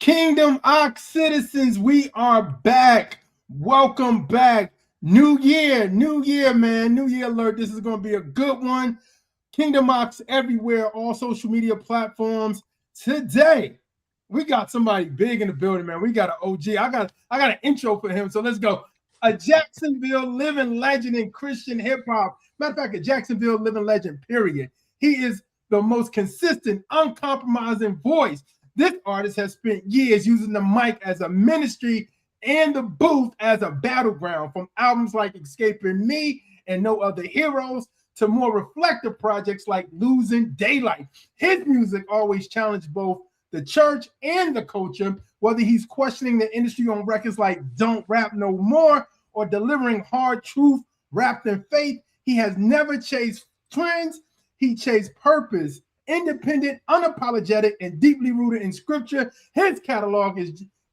Kingdom Ox citizens, we are back. Welcome back. New year, man. New year alert. This is going to be a good one. Kingdom Ox everywhere, all social media platforms. Today, we got somebody big in the building, man. We got an OG. I got an intro for him, so let's go. A Jacksonville living legend in Christian hip hop. Matter of fact, a Jacksonville living legend, period. He is the most consistent, uncompromising voice. This artist has spent years using the mic as a ministry and the booth as a battleground, from albums like Escaping Me and No Other Heroes to more reflective projects like Losing Daylight. His music always challenged both the church and the culture, whether he's questioning the industry on records like Don't Rap No More or delivering hard truth wrapped in faith. He has never chased trends. He chased purpose. Independent, unapologetic, and deeply rooted in scripture. His catalog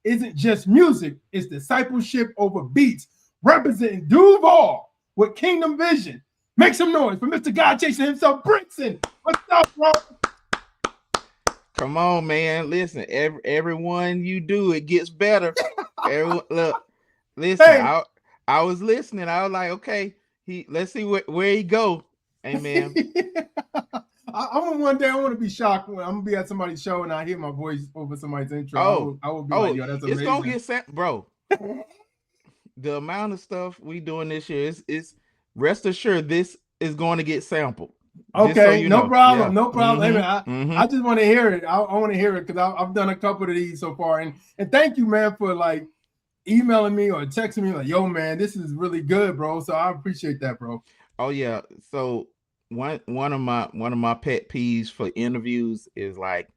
isn't just music, it's discipleship over beats, representing Duval with Kingdom Vision. Make some noise for Mr. Godchaserz himself, Brinson. What's up, bro? Come on, man. Listen, everyone you do, it gets better. Everyone, look, listen, hey. I was listening. I was like, okay, let's see where he go. Amen. One day I want to be shocked when I'm gonna be at somebody's show and I hear my voice over somebody's intro. I will be like, yo, that's amazing. It's gonna get sent, bro. The amount of stuff we doing this year is rest assured this is going to get sampled. Okay, so no problem, yeah. No problem. Mm-hmm. I just want to hear it. I want to hear it because I've done a couple of these so far, and thank you, man, for like emailing me or texting me like, yo, man, this is really good, bro. So I appreciate that, bro. Oh yeah, so. One of my pet peeves for interviews is like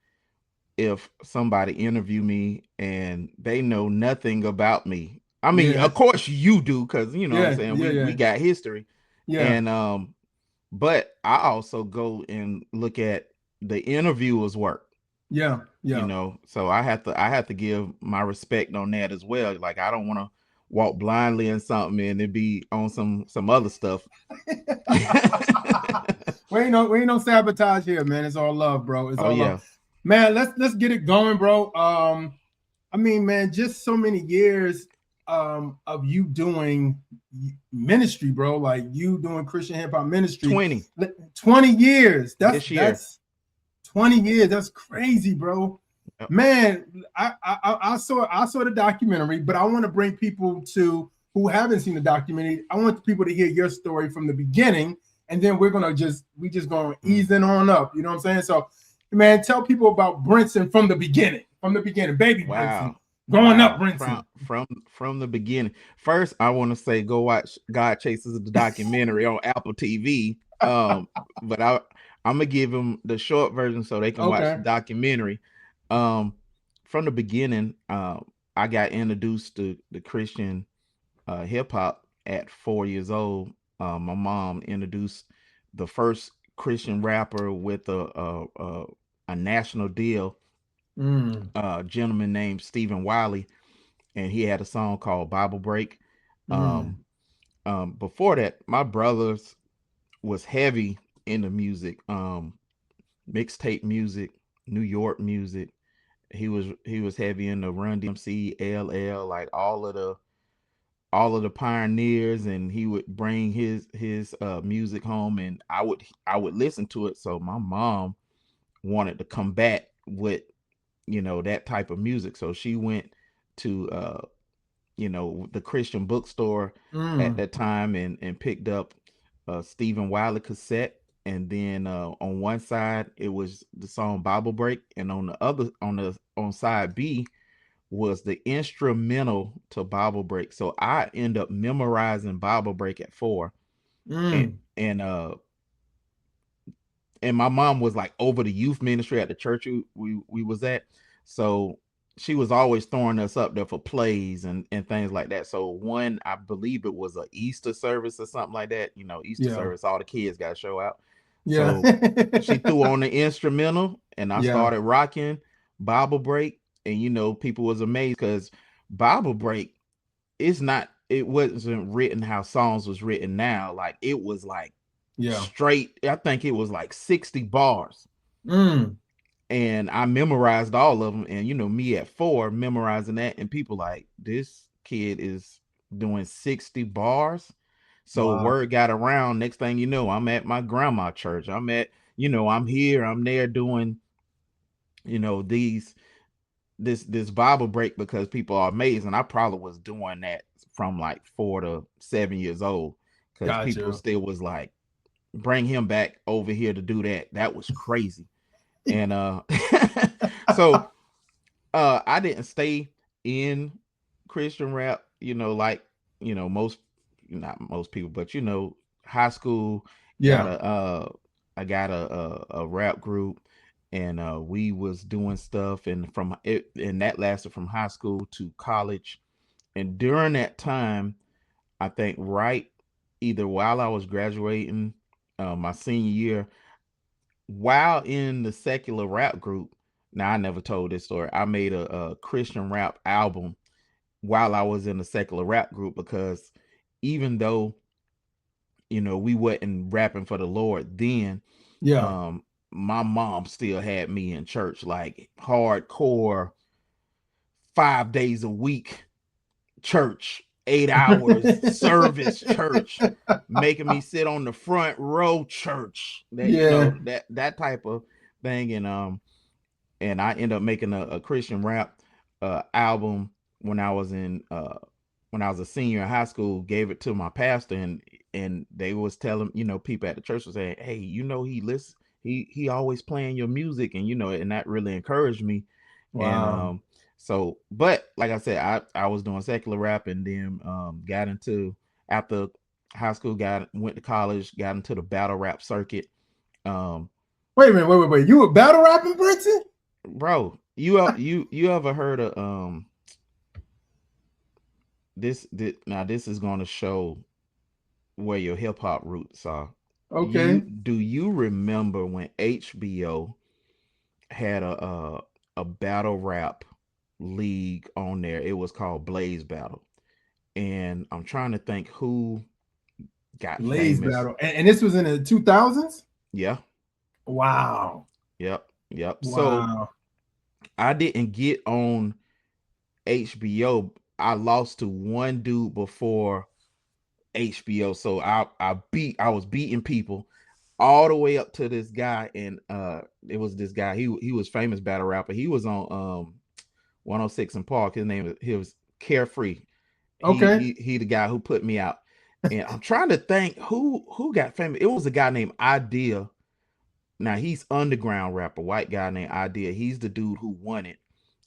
if somebody interview me and they know nothing about me. I mean, Of course you do, because you know what I'm saying, we got history. Yeah. And but I also go and look at the interviewer's work. Yeah. You know, so I have to give my respect on that as well. Like I don't want to walk blindly in something and it be on some other stuff. We ain't no sabotage here, man. It's all love, bro. It's all love. Man, let's get it going, bro. I mean, man, just so many years of you doing ministry, bro. Like you doing Christian hip hop ministry. 20 years. That's 20 years. That's crazy, bro. Yep. Man, I saw the documentary, but I want to bring people who haven't seen the documentary. I want people to hear your story from the beginning, and then we're gonna just gonna ease in on up. You know what I'm saying? So, man, tell people about Brinson from the beginning, baby. Wow. Brinson. Growing up, Brinson. From the beginning. First, I want to say go watch Godchaserz, the documentary on Apple TV. But I'm gonna give them the short version so they can watch the documentary. From the beginning, I got introduced to the Christian hip hop at 4 years old. My mom introduced the first Christian rapper with a national deal, a gentleman named Stephen Wiley, and he had a song called Bible Break. Before that, my brothers was heavy into music, mixtape music, New York music. He was heavy into Run DMC, LL, like all of the pioneers, and he would bring his music home, and I would listen to it. So my mom wanted to combat with, you know, that type of music. So she went to you know, the Christian bookstore at that time and picked up Stephen Wiley cassette. And then on one side it was the song Bible Break, and on the other on side B was the instrumental to Bible Break. So I end up memorizing Bible Break at 4. And my mom was like over the youth ministry at the church we was at. So she was always throwing us up there for plays and things like that. So one, I believe it was a Easter service or something like that. You know, Easter service, all the kids got to show out. Yeah. So she threw on the instrumental and I started rocking Bible Break. And, you know, people was amazed because Bible Break it wasn't written how songs was written now. Like it was like straight. I think it was like 60 bars. and I memorized all of them. And me at 4 memorizing that, and people like, this kid is doing 60 bars. So Wow. word got around. Next thing you know, I'm at my grandma church. I'm at, I'm here, I'm there doing, these this Bible break because people are amazed. And I probably was doing that from like 4 to 7 years old, because people Gotcha. still was like, bring him back over here to do that. That was crazy. And so I didn't stay in Christian rap, like, most, not most people, but high school got Yeah. a I got a rap group, and we was doing stuff, and that lasted from high school to college. And during that time, I think right either while I was graduating, my senior year, while in the secular rap group. Now, I never told this story. I made a Christian rap album while I was in the secular rap group, because even though we wasn't rapping for the Lord then, Yeah. um my mom still had me in church, like hardcore, 5 days a week church, 8 hours service church, making me sit on the front row church, that Yeah. that type of thing. And I ended up making a Christian rap album when I was a senior in high school. Gave it to my pastor, and they was telling, people at the church was saying, hey, he listen, he always playing your music, and that really encouraged me. And Wow. so, but like I said, I was doing secular rap, and then got into, after high school, went to college, got into the battle rap circuit. um Wait a minute. Wait. You were battle rapping, Brinson? Bro, you ever heard of this? Now this is going to show where your hip hop roots are. Okay. Do you remember when HBO had a battle rap league on there? It was called Blaze Battle, and I'm trying to think who got Blaze famous. battle. And this was in the 2000s? Yeah, Wow. yep. So Wow. I didn't get on HBO. I lost to one dude before HBO. So I was beating people all the way up to this guy, and it was this guy. He was famous battle rapper. He was on 106 and Park. He was Carefree. Okay. He the guy who put me out. And I'm trying to think who got famous. It was a guy named Idea. Now he's underground rapper, white guy named Idea. He's the dude who won it.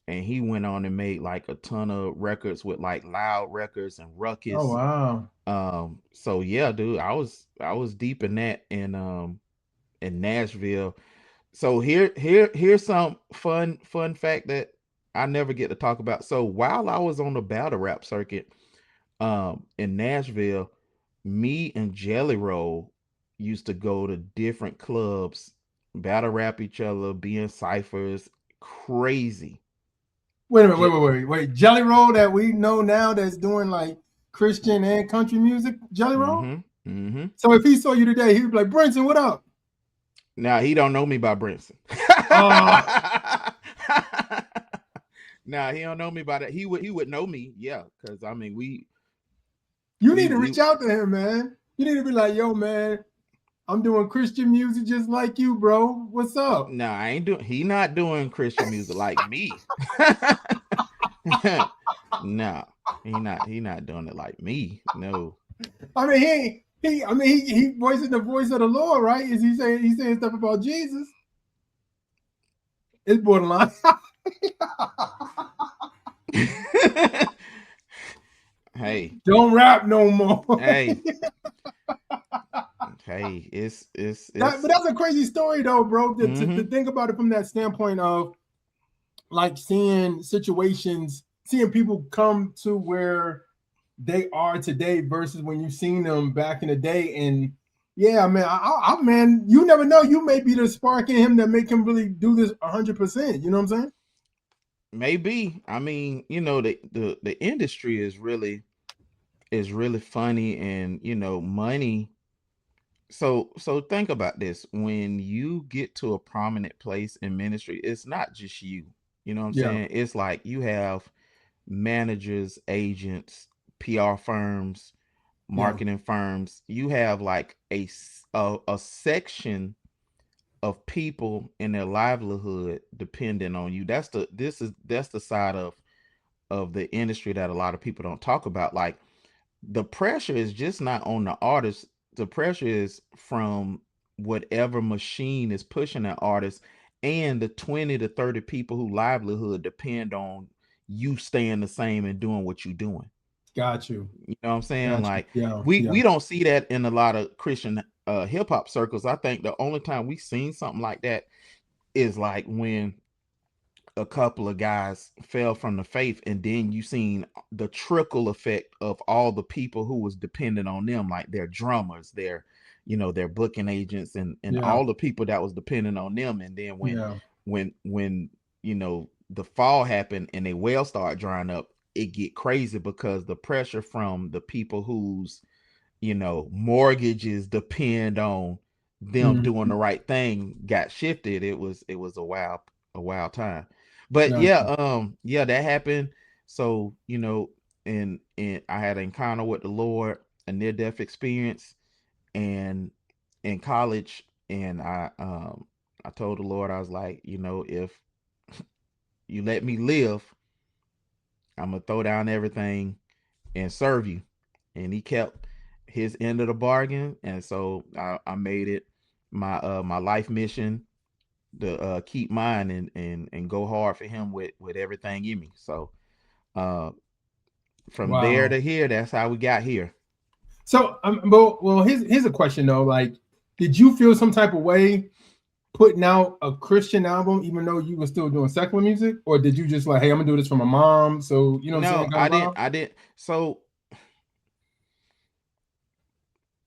And he went on and made like a ton of records with like Loud Records and Oh, Ruckus. wow. So yeah, dude, I was deep in that in Nashville. So here's some fun fact that I never get to talk about. So while I was on the battle rap circuit in Nashville, me and Jelly Roll used to go to different clubs, battle rap each other, be in ciphers, crazy. Wait a minute. Je- Wait. Jelly Roll that we know now that's doing like Christian and country music? Jelly Roll? mm-hmm. Mm-hmm. So if he saw you today, he'd be like, Brinson, what up? Now he don't know me by Brinson. Oh, Nah, he don't know me by that. He would know me, yeah, because I mean you we need to we reach out to him, man. You need to be like, yo, man, I'm doing Christian music just like you, bro. What's up? no, I ain't doing. He not doing Christian music like me. No, he not doing it like me. No. I mean, he voicing the voice of the Lord, right? Is he's saying stuff about Jesus? It's borderline. Hey, Don't rap no more. hey, hey, But it's that's a crazy story, though, bro. To mm-hmm. think about it from that standpoint of like seeing situations, seeing people come to where they are today versus when you seen them back in the day. And yeah, man, man, you never know. You may be the spark in him that make him really do this 100%. You know what I'm saying? Maybe. I mean, the industry is really funny, and money So think about this. When you get to a prominent place in ministry, it's not just you. You know what I'm Yeah. saying? It's like you have managers, agents, PR firms, Yeah. marketing firms. You have like a section of people in their livelihood depending on you. That's the side of the industry that a lot of people don't talk about. Like, the pressure is just not on the artist. The pressure is from whatever machine is pushing that artist, and the 20 to 30 people who livelihood depend on you staying the same and doing what you're doing. Got you. You know what I'm saying? Got you. Like, Yeah. Yeah. we don't see that in a lot of Christian hip hop circles. I think the only time we seen something like that is like when a couple of guys fell from the faith, and then you seen the trickle effect of all the people who was dependent on them, like their drummers, their, their booking agents, and Yeah. all the people that was dependent on them. And then Yeah. when the fall happened and they well start drying up, it get crazy because the pressure from the people whose mortgages depend on them Mhm. doing the right thing got shifted. It was a wild time. But Got yeah, you. yeah, that happened. So, and I had an encounter with the Lord, a near death experience, and in college, and I told the Lord, I was like, if you let me live, I'm gonna throw down everything and serve you. And he kept his end of the bargain, and so I made it my life mission to keep mine and go hard for him with everything in me. So uh, from there Wow. to here, that's how we got here. So, well, here's a question though. Like, did you feel some type of way putting out a Christian album, even though you were still doing secular music, or did you just like, hey, I'm gonna do this for my mom? So, you know what I'm saying, No, kind I of didn't. vibe? I didn't. So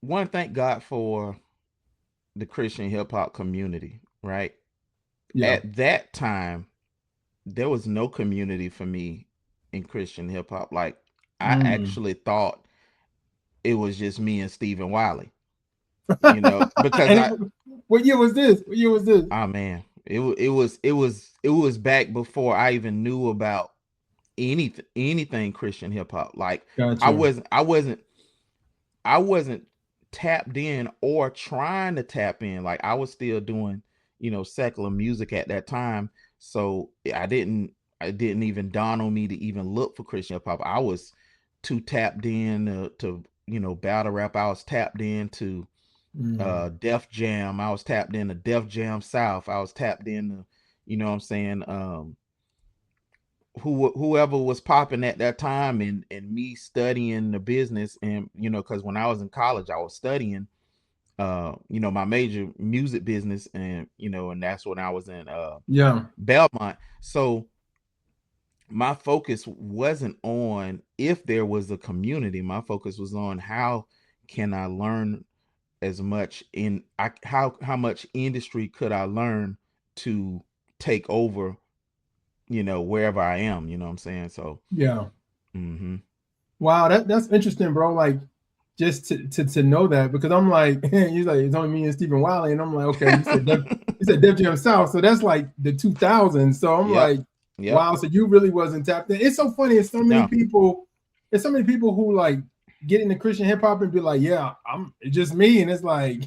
one, thank God for the Christian hip hop community. Right Yeah. at that time, there was no community for me in Christian hip hop. Like, I Mm. actually thought it was just me and Stephen Wiley. Because And what year was this? What year was this? oh man, it was back before I even knew about anything Christian hip hop. Like, I Gotcha. wasn't I wasn't I wasn't tapped in or trying to tap in. Like, I was still doing, secular music at that time. So I didn't even dawn on me to even look for Christian hip hop. I was too tapped in to battle rap. I was tapped into Mm. Def Jam. I was tapped into Def Jam South. I was tapped into, what I'm saying, whoever was popping at that time, and me studying the business. And because when I was in college, I was studying my major, music business, and that's when I was in Yeah. Belmont. So my focus wasn't on if there was a community. My focus was on how can I learn as much how much industry could I learn to take over, wherever I am. You know what I'm saying? So Yeah. hmm Wow, that's interesting, bro. Like, just to know that, because I'm like, he's like, it's only me and Stephen Wiley, and I'm like, okay, you said Def Jam South, so that's like the 2000s. So I'm Yep. like, Yep. wow, so you really wasn't tapped in. It's so funny. No. It's so many people who like get into Christian hip hop and be like, yeah, it's just me, and it's like,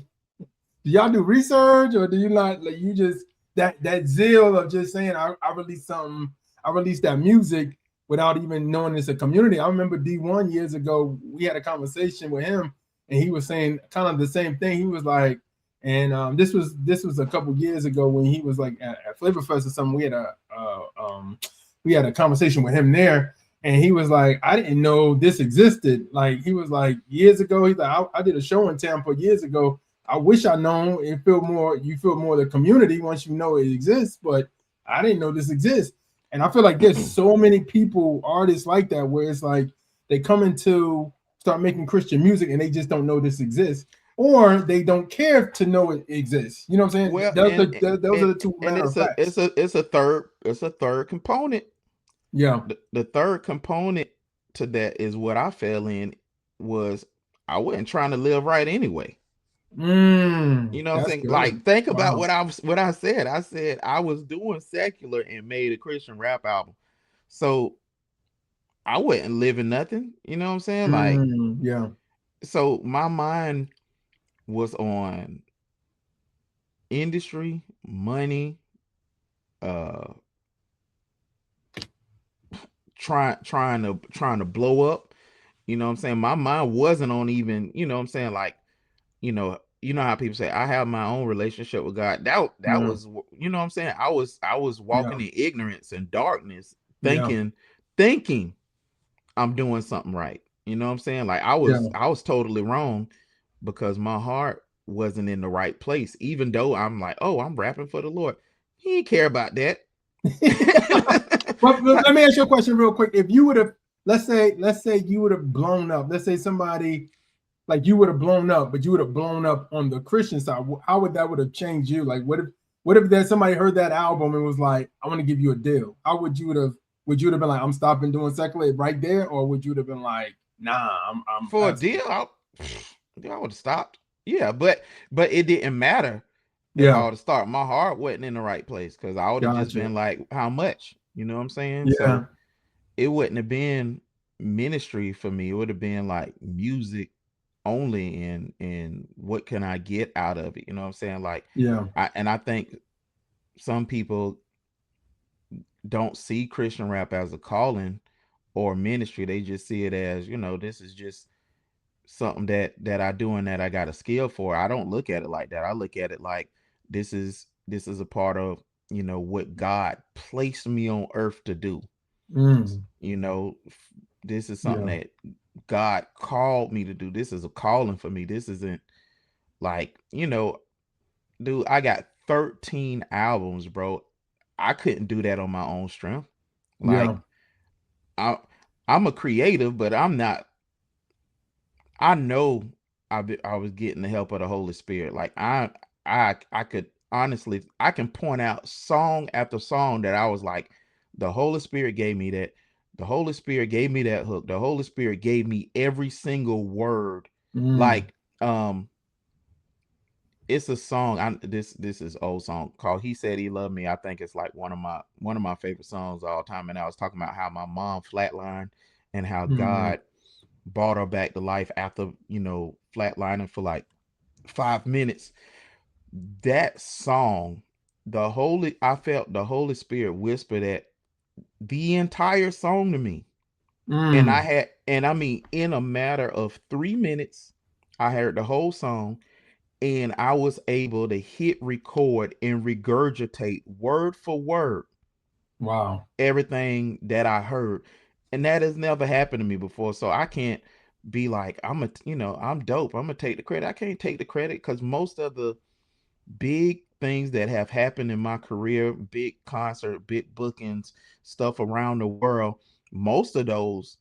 do y'all do research or do you not, like, you just that zeal of just saying I released something, I released that music without even knowing it's a community. I remember D1 years ago, we had a conversation with him and he was saying kind of the same thing. He was like, and this was a couple years ago when he was like at Flavor Fest or something. We had a conversation with him there, and he was like, I didn't know this existed. Like, he was like, years ago, he's like, I did a show in Tampa years ago. I wish I known. You feel more the community once you know it exists, but I didn't know this exists. And I feel like there's so many people, artists like that, where it's like they come into start making Christian music and they just don't know this exists, or they don't care to know it exists. You know what I'm saying? Well, Those are and the two and matter it's of a facts. it's a it's a third component. Yeah. The third component to that is what I fell in was I wasn't trying to live right anyway. You know what I'm That's saying? good. Like, think about Wow. what I said. I said I was doing secular and made a Christian rap album. So I wasn't living nothing. You know what I'm saying? Like, Yeah. so my mind was on industry, money, uh trying to blow up. You know what I'm saying? My mind wasn't on even, you know what I'm saying, like, you know how people say I have my own relationship with God. That Mm, was, you know what I'm saying? I was yeah. walking in ignorance and darkness, Yeah. thinking I'm doing something right. You know what I'm saying? Like, Yeah. I was totally wrong because my heart wasn't in the right place. Even though I'm like, oh, I'm rapping for the Lord. He didn't care about that. But let me ask you a question real quick. If you would have, let's say you would have blown up. Let's say somebody like you would have blown up, but you would have blown up on the Christian side. How would have changed you? Like, what if that somebody heard that album and was like, I want to give you a deal? How would you have? Would you have been like, I'm stopping doing secular right there, or would you have been like, nah, I'm For a passing? deal, I would have stopped. Yeah, but it didn't matter if I Yeah, would have started. My heart wasn't in the right place because I would have just gotcha. been like, how much? You know what I'm saying? Yeah, So it wouldn't have been ministry for me. It would have been like music only, and what can I get out of it? You know what I'm saying? Like, yeah, I think some people don't see Christian rap as a calling or ministry. They just see it as, this is just something that I do and that I got a skill for. I don't look at it like that. I look at it like this is a part of, what God placed me on earth to do. mm, You know, this is something yeah, that God called me to do. This is a calling for me. This isn't like, dude, I got 13 albums, bro. I couldn't do that on my own strength. yeah, Like, I I'm a creative, but I'm not. I know I was getting the help of the Holy Spirit. Like, I could honestly, I can point out song after song that I was like, the Holy Spirit gave me that. The Holy Spirit gave me that hook. The Holy Spirit gave me every single word. mm, Like, it's a song. This is old song called "He Said He Loved Me." I think it's like one of my favorite songs of all time. And I was talking about how my mom flatlined and how mm, God brought her back to life after, flatlining for like 5 minutes. That song, I felt the Holy Spirit whisper that the entire song to me. mm. And I mean, in a matter of 3 minutes, I heard the whole song, and I was able to hit record and regurgitate word for word Wow. everything that I heard. And that has never happened to me before. So I can't be like, I'm dope. I'm gonna take the credit. I can't take the credit because most of the big things that have happened in my career, big concert, big bookings, stuff around the world, most of those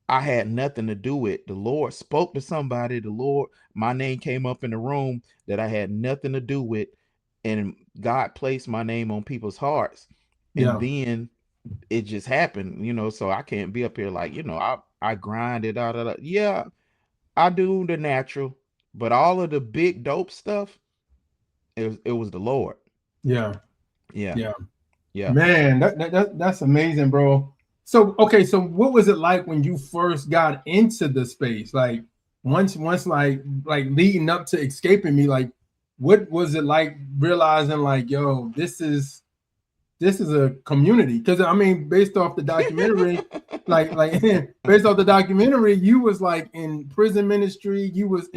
I had nothing to do with. The Lord spoke to somebody. My name came up in the room that I had nothing to do with. And God placed my name on people's hearts. And Yeah, then it just happened, so I can't be up here like, I grind it out. Yeah, I do the natural, but all of the big dope stuff, it was the Lord. yeah, Yeah. yeah. Yeah. Man, that's amazing, bro. So okay, so what was it like when you first got into the space? Like once like leading up to escaping me, like what was it like realizing like, yo, this is a community? Because I mean, based off the documentary, like based off the documentary, you was like in prison ministry, you was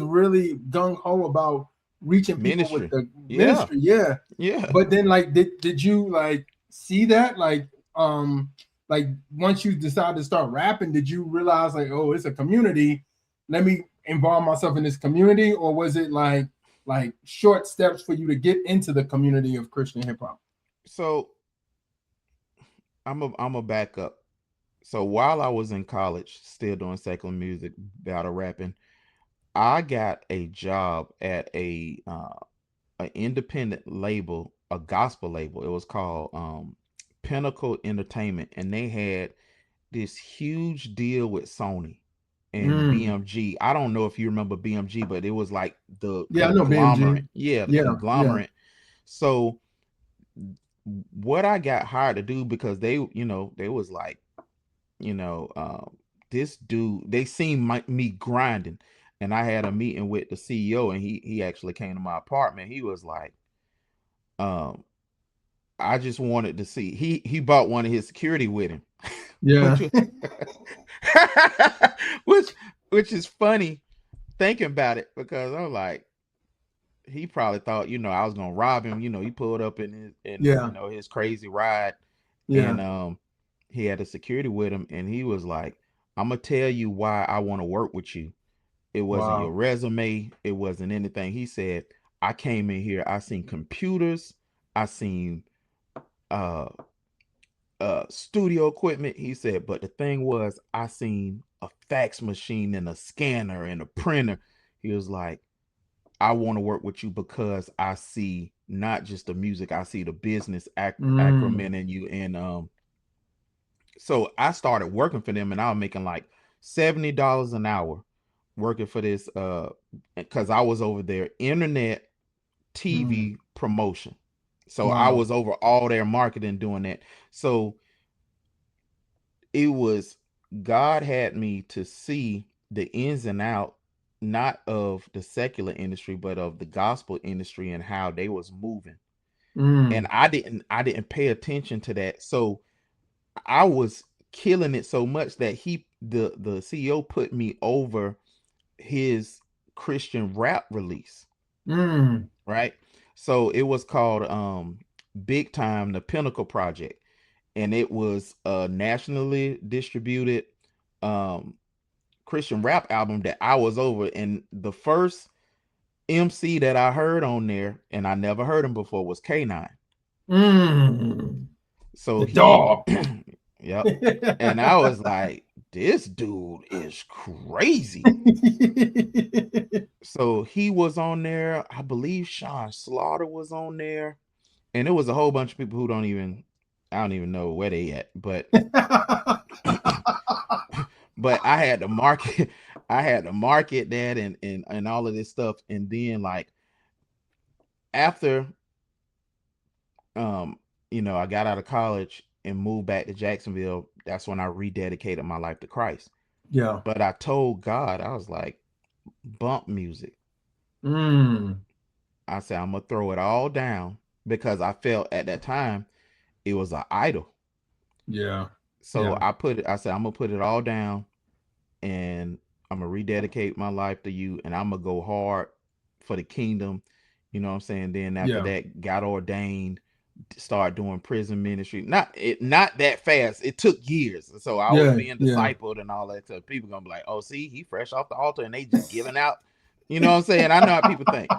really gung ho about reaching people with Ministry. the Yeah. ministry, yeah. Yeah. But then like did you like see that like once you decided to start rapping, did you realize like, oh, it's a community, let me involve myself in this community? Or was it like short steps for you to get into the community of Christian hip hop? So I'm a back up. So while I was in college, still doing secular music, battle rapping, I got a job at an independent label, a gospel label. It was called Pinnacle Entertainment, and they had this huge deal with Sony. and BMG. I don't know if you remember BMG, but it was like the I know conglomerate. BMG. Yeah, the conglomerate. So what I got hired to do, because they was like, this dude, they seen me grinding, and I had a meeting with the CEO, and he actually came to my apartment. He was like, I just wanted to see. He brought one of his security with him, Yeah. which was which is funny thinking about it, because I'm like, he probably thought, I was gonna rob him. He pulled up in his crazy ride, and he had a security with him, and he was like, I'm gonna tell you why I want to work with you. It wasn't your resume, it wasn't anything. He said, I came in here, I seen computers, I seen uh studio equipment. He said, but the thing was, I seen a fax machine and a scanner and a printer. He was like, I want to work with you because I see not just the music, I see the business acumen in you. And so I started working for them, and I was making like $70 an hour working for this, because I was over their internet TV promotion. So I was over all their marketing doing that. So it was, God had me to see the ins and out, not of the secular industry, but of the gospel industry and how they was moving. And I didn't pay attention to that. So I was killing it so much that the CEO put me over his Christian rap release. Right. So it was called Big Time, the Pinnacle Project. And it was a nationally distributed Christian rap album that I was over. And the first MC that I heard on there, and I never heard him before, was K9. So the dog. Yep. And I was like, this dude is crazy. So he was on there. I believe Sean Slaughter was on there. And it was a whole bunch of people who I don't even know where they at. But but I had to market that and all of this stuff. And then, like, after I got out of college and moved back to Jacksonville, that's when I rededicated my life to Christ. Yeah. But I told God, I was like, bump music. I said, I'm gonna throw it all down, because I felt at that time it was an idol. Yeah. So I said, I'm gonna put it all down, and I'm gonna rededicate my life to you, and I'm gonna go hard for the kingdom. You know what I'm saying? Then after that, got ordained, start doing prison ministry. Not that fast. It took years. So I was being discipled and all that. So people gonna be like, oh, see, he fresh off the altar, and they just giving out. You know what I'm saying? I know how people think.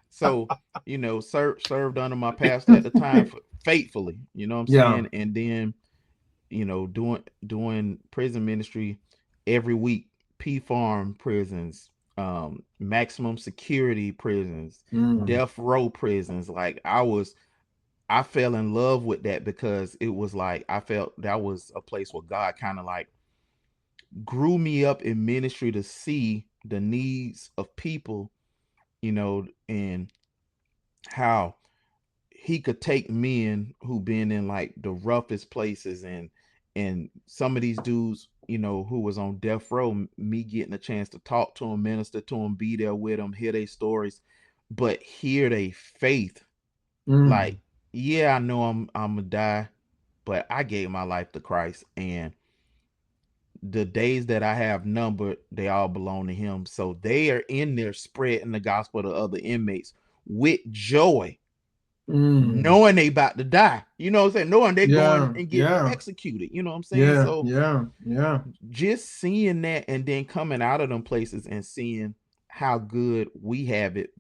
So, served under my pastor at the time faithfully. You know what I'm saying? And then, doing prison ministry every week, P farm prisons, maximum security prisons, death row prisons. Like, I fell in love with that, because it was like, I felt that was a place where God kind of like grew me up in ministry to see the needs of people, and how he could take men who been in like the roughest places, and some of these dudes, who was on death row, me getting a chance to talk to them, minister to them, be there with them, hear their stories, but hear their faith. Like, I know I'm gonna die, but I gave my life to Christ, and the days that I have numbered, they all belong to him. So they are in there spreading the gospel to other inmates with joy, knowing they about to die. You know what I'm saying? Knowing they're going and getting executed. You know what I'm saying? So just seeing that, and then coming out of them places and seeing how good we have it,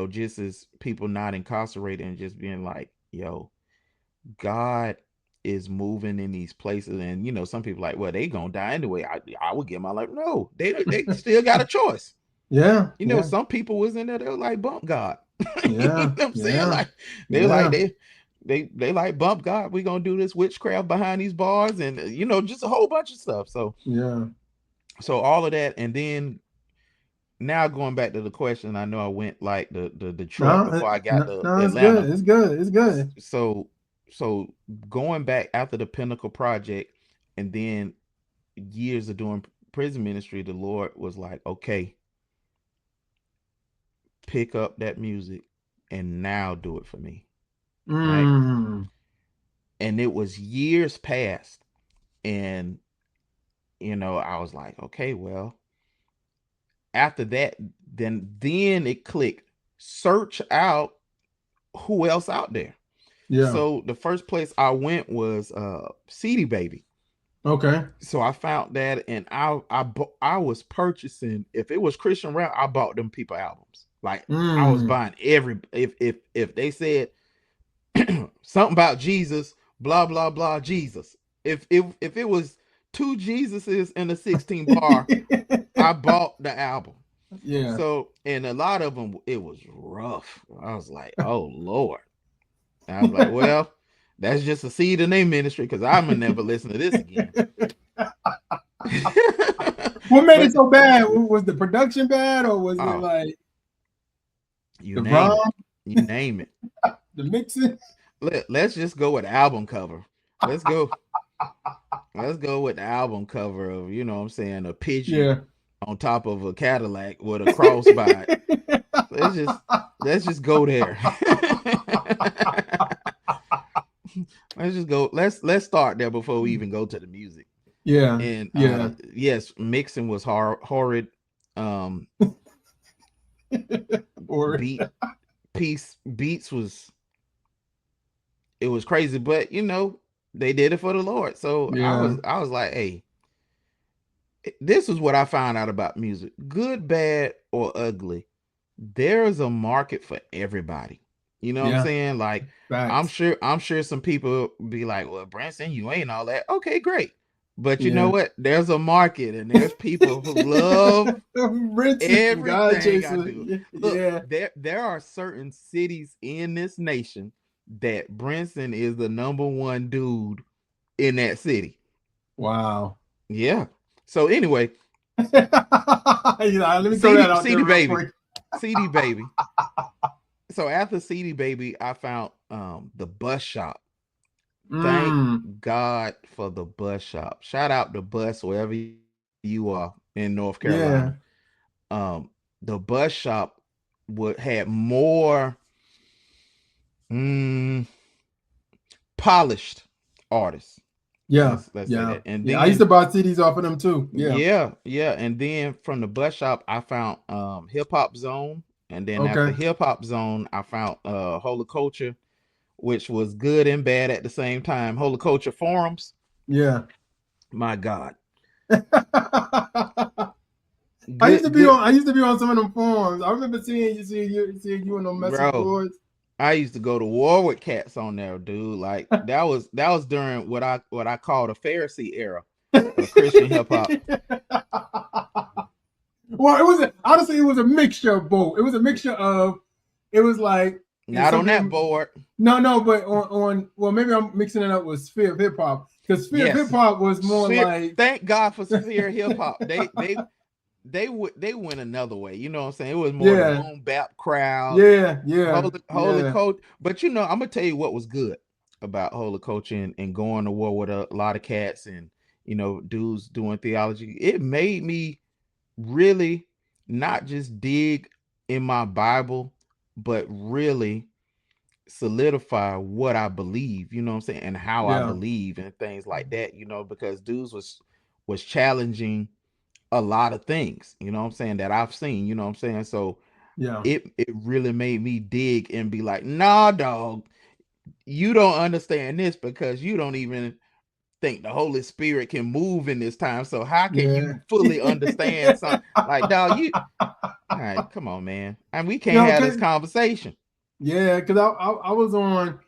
just as people not incarcerated, and just being like, yo, God is moving in these places. And some people like, well, they gonna die anyway. I would give my life. No, they still got a choice. Some people was in there, they were like, bump God. You know what I'm saying? Like, they like they like bump God. We're gonna do this witchcraft behind these bars, and just a whole bunch of stuff. So yeah. so all of that, and then now going back to the question, I know I went like the Detroit before I got to No, it's Atlanta. good. It's good. It's good. So going back after the Pinnacle Project, and then years of doing prison ministry, the Lord was like, okay, pick up that music and now do it for me. Right. Mm. And it was years past. And, I was like, okay, well, after that, then it clicked. Search out who else out there. Yeah. So the first place I went was CD Baby. Okay. So I found that, and I was purchasing. If it was Christian rap, I bought them people albums. Like I was buying every if they said something about Jesus, blah blah blah Jesus. If it was two Jesuses in a 16 bar, I bought the album. Yeah. So, and a lot of them, it was rough. I was like, oh Lord. And I was like, well, that's just a seed in their ministry, because I'm gonna never listen to this again. What made it so bad? Was the production bad, or was it like you name it? You name it. The mixing? Let's just go with album cover. Let's go with the album cover of, what I'm saying, a pigeon on top of a Cadillac with a cross by it. Let's just go there. Let's just go. Let's start there before we even go to the music. Yeah. And yes, mixing was horrid. Beats was, it was crazy, but they did it for the Lord. So I was like, hey, this is what I found out about music. Good, bad, or ugly, there's a market for everybody. You know what I'm saying? Like, facts. I'm sure some people be like, well, Brinson, you ain't all that. Okay, great. But you know what? There's a market, and there's people who love everything I do. Look, there are certain cities in this nation that Brinson is the number one dude in that city. Wow. Yeah. So anyway, let me throw that out CD there Baby. CD Baby. So after CD Baby, I found the Bus Shop. Thank God for the Bus Shop. Shout out the Bus wherever you are in North Carolina. The Bus Shop had more polished artists. Let's say that. And then, I used to buy CDs off of them too. Yeah. And then from the Bus Shop, I found Hip Hop Zone. And then after Hip Hop Zone, I found Holy Culture, which was good and bad at the same time. Holy Culture Forums. Yeah. My God. I used to be on some of them forums. I remember seeing you on those message boards. I used to go to war with cats on there, dude. Like that was during what I call the Pharisee era of Christian hip hop. Well, honestly, it was a mixture of both. It was a mixture of, it was like, not on that board. No, but on well, maybe I'm mixing it up with Sphere of Hip Hop, because Sphere of Hip Hop was more like. Thank God for Sphere of Hip Hop. They went another way. You know what I'm saying? It was more the boom bap crowd. Holy Coach. But I'm gonna tell you what was good about Holy Coach and going to war with a lot of cats and dudes doing theology. It made me really not just dig in my Bible, but really solidify what I believe, you know what I'm saying, and how I believe and things like that, because dudes was challenging a lot of things, you know what I'm saying, that I've seen, you know what I'm saying. So it really made me dig and be like, nah, dog, you don't understand this because you don't even think the Holy Spirit can move in this time. So how can you fully understand something? Like, dog, all right, come on, man. And we can't have this conversation. Yeah, because I was on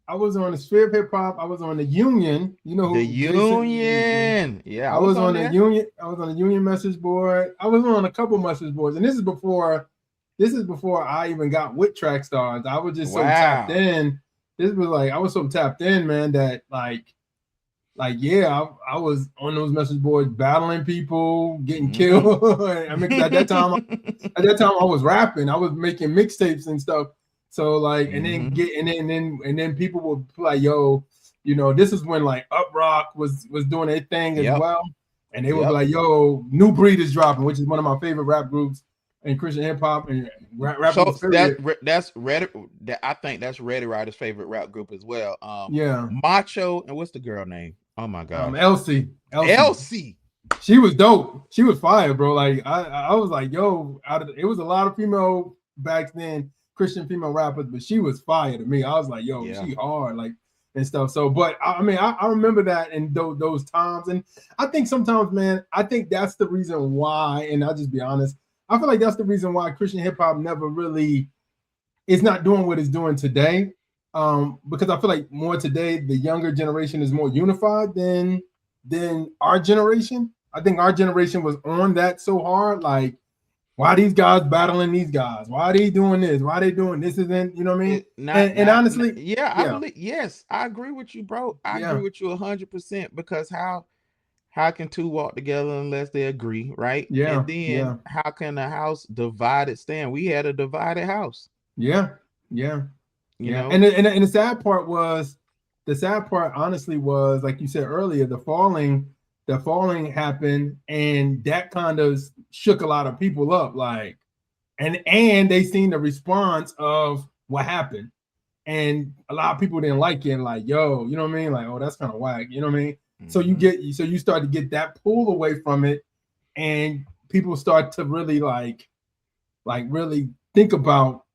the Sphere of Hip Hop. I was on the Union. You know who? The Union. Yeah, I was on the Union. I was on the Union message board. I was on a couple message boards, and this is before I even got with Track Stars. I was just so tapped in this was like I was so tapped in, man, that yeah, I was on those message boards battling people, getting killed. I mean, 'cause at that time I was rapping, I was making mixtapes and stuff. So like, and then people would be like, yo, you know, this is when like Up Rock was doing their thing as well, and they would be like, yo, New Breed is dropping, which is one of my favorite rap groups in Christian hip hop and rap So groups. Period. that's Reddit. I think that's Reddit Rider's favorite rap group as well. Yeah, Macho, and what's the girl name? Oh my gosh, Elsie. She was dope. She was fire, bro. Like I was like, yo, it was a lot of female back then, Christian female rappers, but she was fire to me. I was like, yo, she hard, like and stuff. So, but I mean, I remember that in those times, and I think sometimes, man, I think that's the reason why. And I'll just be honest, I feel like that's the reason why Christian hip hop never really is not doing what it's doing today. Because I feel like more today, the younger generation is more unified than our generation. I think our generation was on that so hard, like, why are these guys battling these guys? Why are they doing this? Why are they doing this? Isn't, you know what I mean? And honestly, I believe, yes, I agree with you, bro. I agree with you 100%, because how can two walk together unless they agree, right? Yeah. And then how can a house divided stand? We had a divided house. Yeah. You know, and the sad part honestly was, like you said earlier, the falling happened, and that kind of shook a lot of people up, like, and they seen the response of what happened, and a lot of people didn't like it, and like, yo, you know what I mean, like, oh, that's kind of whack, you know what I mean? So you start to get that pull away from it, and people start to really like really think about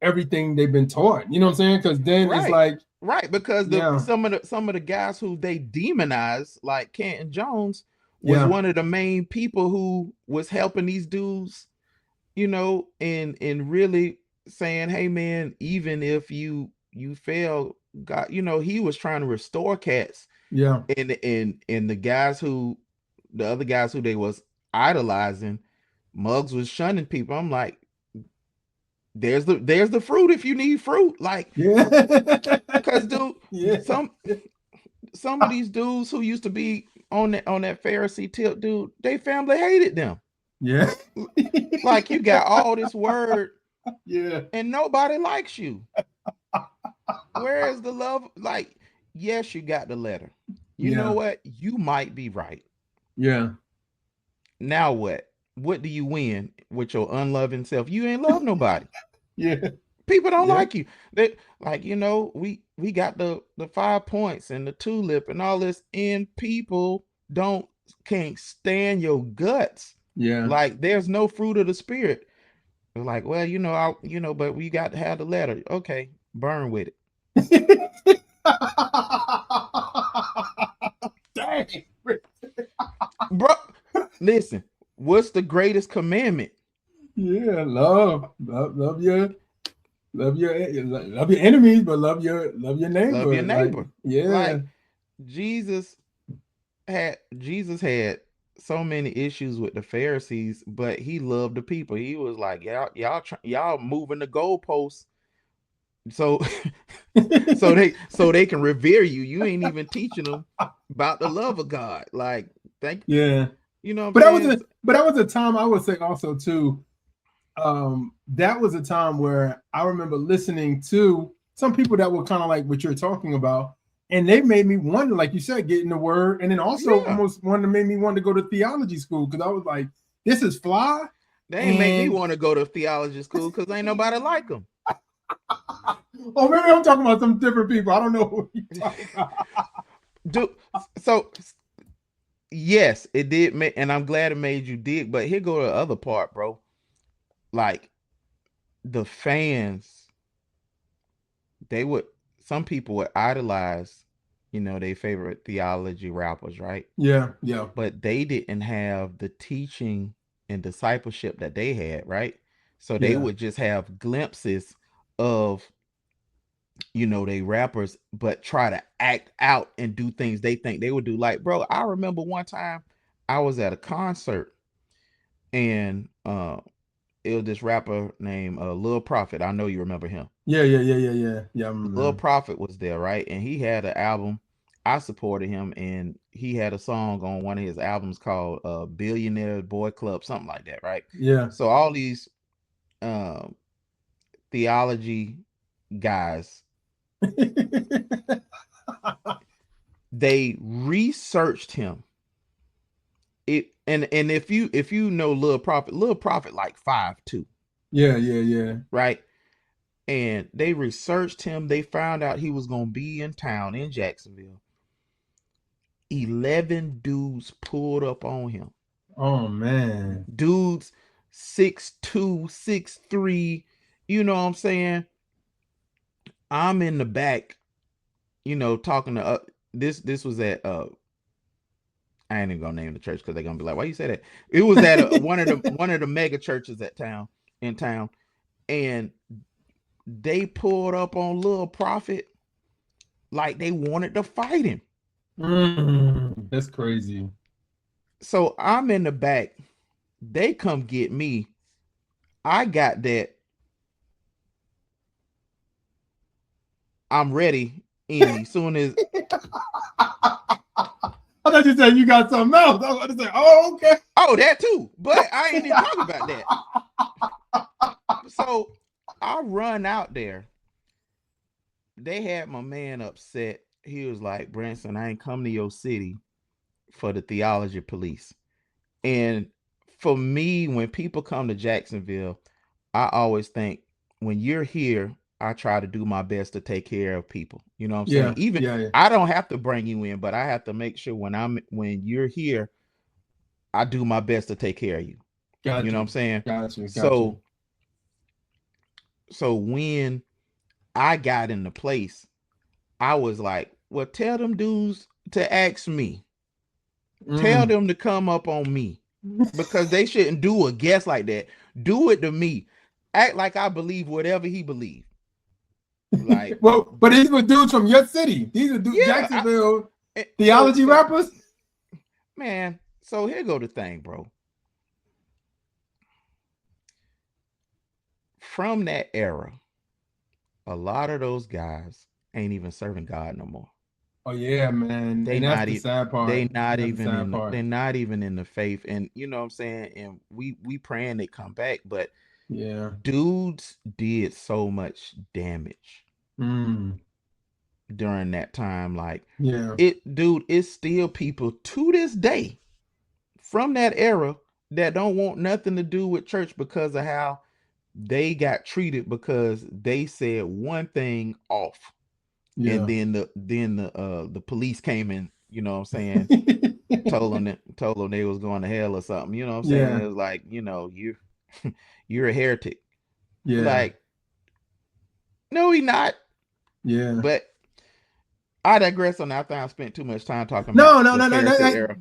everything they've been taught, you know what I'm saying? Because then it's like, right, because some of the guys who they demonize, like Canton Jones, was one of the main people who was helping these dudes, you know, and really saying, hey man, even if you fail, God, you know, he was trying to restore cats. Yeah. And the other guys who they was idolizing, Muggs was shunning people. I'm like, there's the fruit if you need fruit, like, because dude, some of these dudes who used to be on that Pharisee tip, dude, they family hated them. Yeah. Like, you got all this word, and nobody likes you. Where is the love? Like, yes, you got the letter. You know what? You might be right. Yeah. Now what? What do you win with your unloving self? You ain't love nobody. People don't like you. They like, you know, we got the 5 points and the tulip and all this, and people can't stand your guts. Like, there's no fruit of the spirit. They're like, well, you know, but we got to have the letter. Okay, burn with it. Dang. Bro, listen, what's the greatest commandment? Love your enemies, but love your neighbor. Love your neighbor. Like, Jesus had so many issues with the Pharisees, but he loved the people. He was like, y'all moving the goalposts, so they can revere you. You ain't even teaching them about the love of God. Like, you know. But that was a time, I would say also too. That was a time where I remember listening to some people that were kind of like what you're talking about, and they made me wonder, like you said, getting the word, and then also almost made me want to go to theology school, because I was like, this is fly. They ain't make me want to go to theology school because ain't nobody like them. Oh, maybe I'm talking about some different people. I don't know who you're talking about. Dude, so yes, it did, and I'm glad it made you dig. But here go the other part, bro. Like, the fans, some people would idolize, you know, their favorite theology rappers, right? Yeah. But they didn't have the teaching and discipleship that they had, right? So they would just have glimpses of, you know, they rappers, but try to act out and do things they think they would do. Like, bro, I remember one time I was at a concert, and it was this rapper named Lil Prophet. I know you remember him. Yeah. I remember Lil him. Prophet was there, right? And he had an album. I supported him, and he had a song on one of his albums called Billionaire Boy Club, something like that, right? Yeah. So all these um, theology guys, they researched him. It and if you know Lil Prophet like 5'2", Yeah. right? And they researched him. They found out he was gonna be in town in Jacksonville. 11 dudes pulled up on him. Oh man. Dudes 6'2", 6'3", you know what I'm saying? I'm in the back, talking to this was at I ain't even gonna name the church because they're gonna be like, why you say that? It was at one of the mega churches in town, and they pulled up on Lil Prophet like they wanted to fight him. That's crazy. So I'm in the back. They come get me. I got that. I'm ready in me. Soon as I thought you said you got something else. I was about to say, oh, okay. Oh, that too. But I ain't even talking about that. So I run out there. They had my man upset. He was like, Brinson, I ain't come to your city for the theology police. And for me, when people come to Jacksonville, I always think when you're here, I try to do my best to take care of people. You know what I'm saying? Even I don't have to bring you in, but I have to make sure when you're here, I do my best to take care of you. Got you know what I'm saying? Got you. So when I got in the place, I was like, well, tell them dudes to ask me. Tell them to come up on me. Because they shouldn't do a guess like that. Do it to me. Act like I believe whatever he believed. Like, well, but these were dudes from your city. These are dudes, Jacksonville theology rappers. Man, so here go the thing, bro. From that era, a lot of those guys ain't even serving God no more. Oh yeah, man. And that's the sad part. They're not even in the faith. And you know what I'm saying? And we praying they come back, but yeah, dudes did so much damage during that time. Like, it's still people to this day from that era that don't want nothing to do with church because of how they got treated because they said one thing off. Yeah. And then the police came in, you know what I'm saying, told them they was going to hell or something, you know what I'm saying? It was like, you're a heretic. Yeah. Like, no, he not. Yeah. But I digress on that. I think I spent too much time talking about the Pharisee era.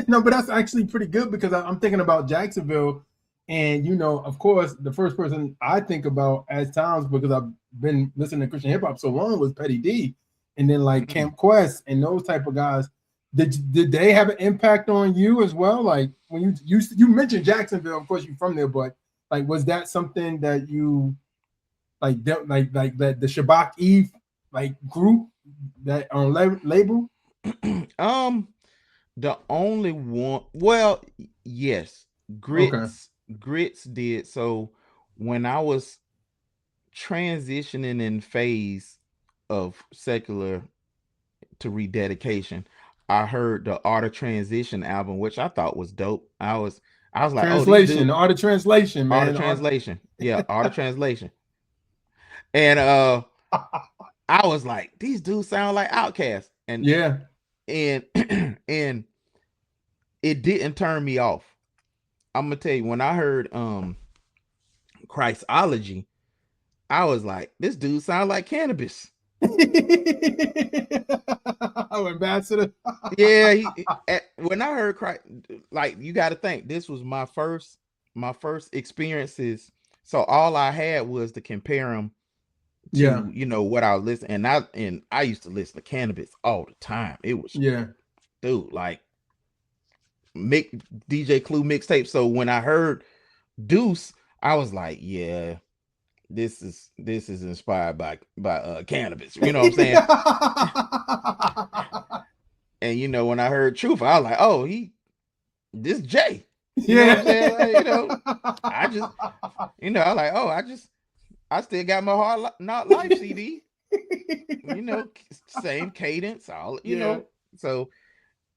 No, but that's actually pretty good because I'm thinking about Jacksonville. And, of course, the first person I think about at times, because I've been listening to Christian hip hop so long, was Pettidee. And then like Camp Quest and those type of guys. Did they have an impact on you as well? Like when you mentioned Jacksonville, of course you're from there, but like was that something that you like that the Shabbat Eve like group that on label? The only one, well, yes, Grits did. So when I was transitioning in phase of secular to rededication, I heard the Art of Transition album, which I thought was dope. I was like, translation, Art of Translation, man. Art of Translation. Yeah, Art of Translation. And I was like, these dudes sound like Outkast. And and it didn't turn me off. I'm gonna tell you, when I heard Christology, I was like, this dude sound like Cannabis. Oh, Ambassador. Yeah, when I heard Christ, like, you got to think, this was my first experiences. So all I had was to compare them to what I was listening. And I used to listen to Cannabis all the time. It was dude, like DJ Clue mixtape. So when I heard Deuce, I was like, yeah, this is inspired by cannabis. You know what I'm saying? And when I heard truth, I was like, oh, this Jay. You know what I'm Yeah. saying? Like, I just, I like, oh, I still got my Hard Not Life CD. Same cadence, all Yeah. So,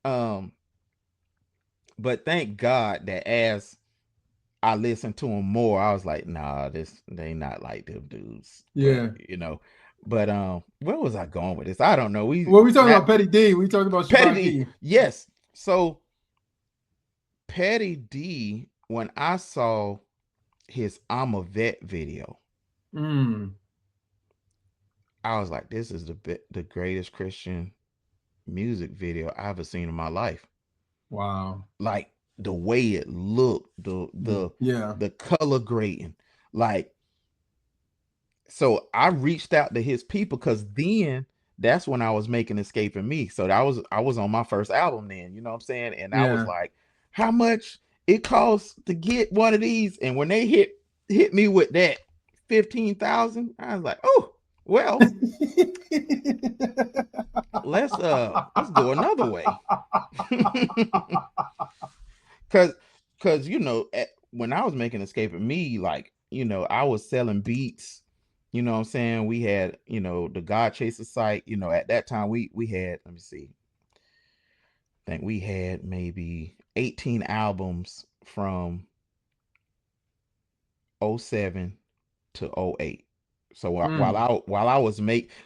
um, but thank God that as I listened to him more, I was like, nah, they not like them dudes. But Yeah. where was I going with this? I don't know. We Well, we talking about not Pettidee. We talking about Pettidee. Shabaki. Yes. So Pettidee, when I saw his I'm a Vet video, Mm. I was like, this is the greatest Christian music video I've ever seen in my life. Wow. Like the way it looked, Yeah. the color grading, like. So I reached out to his people because then that's when I was making Escaping Me. So I was on my first album then, you know what I'm saying? And I was Yeah. like, how much it costs to get one of these? And when they hit me with that 15,000, I was like, oh, well, let's go another way. Cause cause when I was making Escaping Me, like, I was selling beats. You know what I'm saying? We had, the Godchaserz site, at that time we had, let me see. I think we had maybe 18 albums from '07 to '08. So while Mm. I was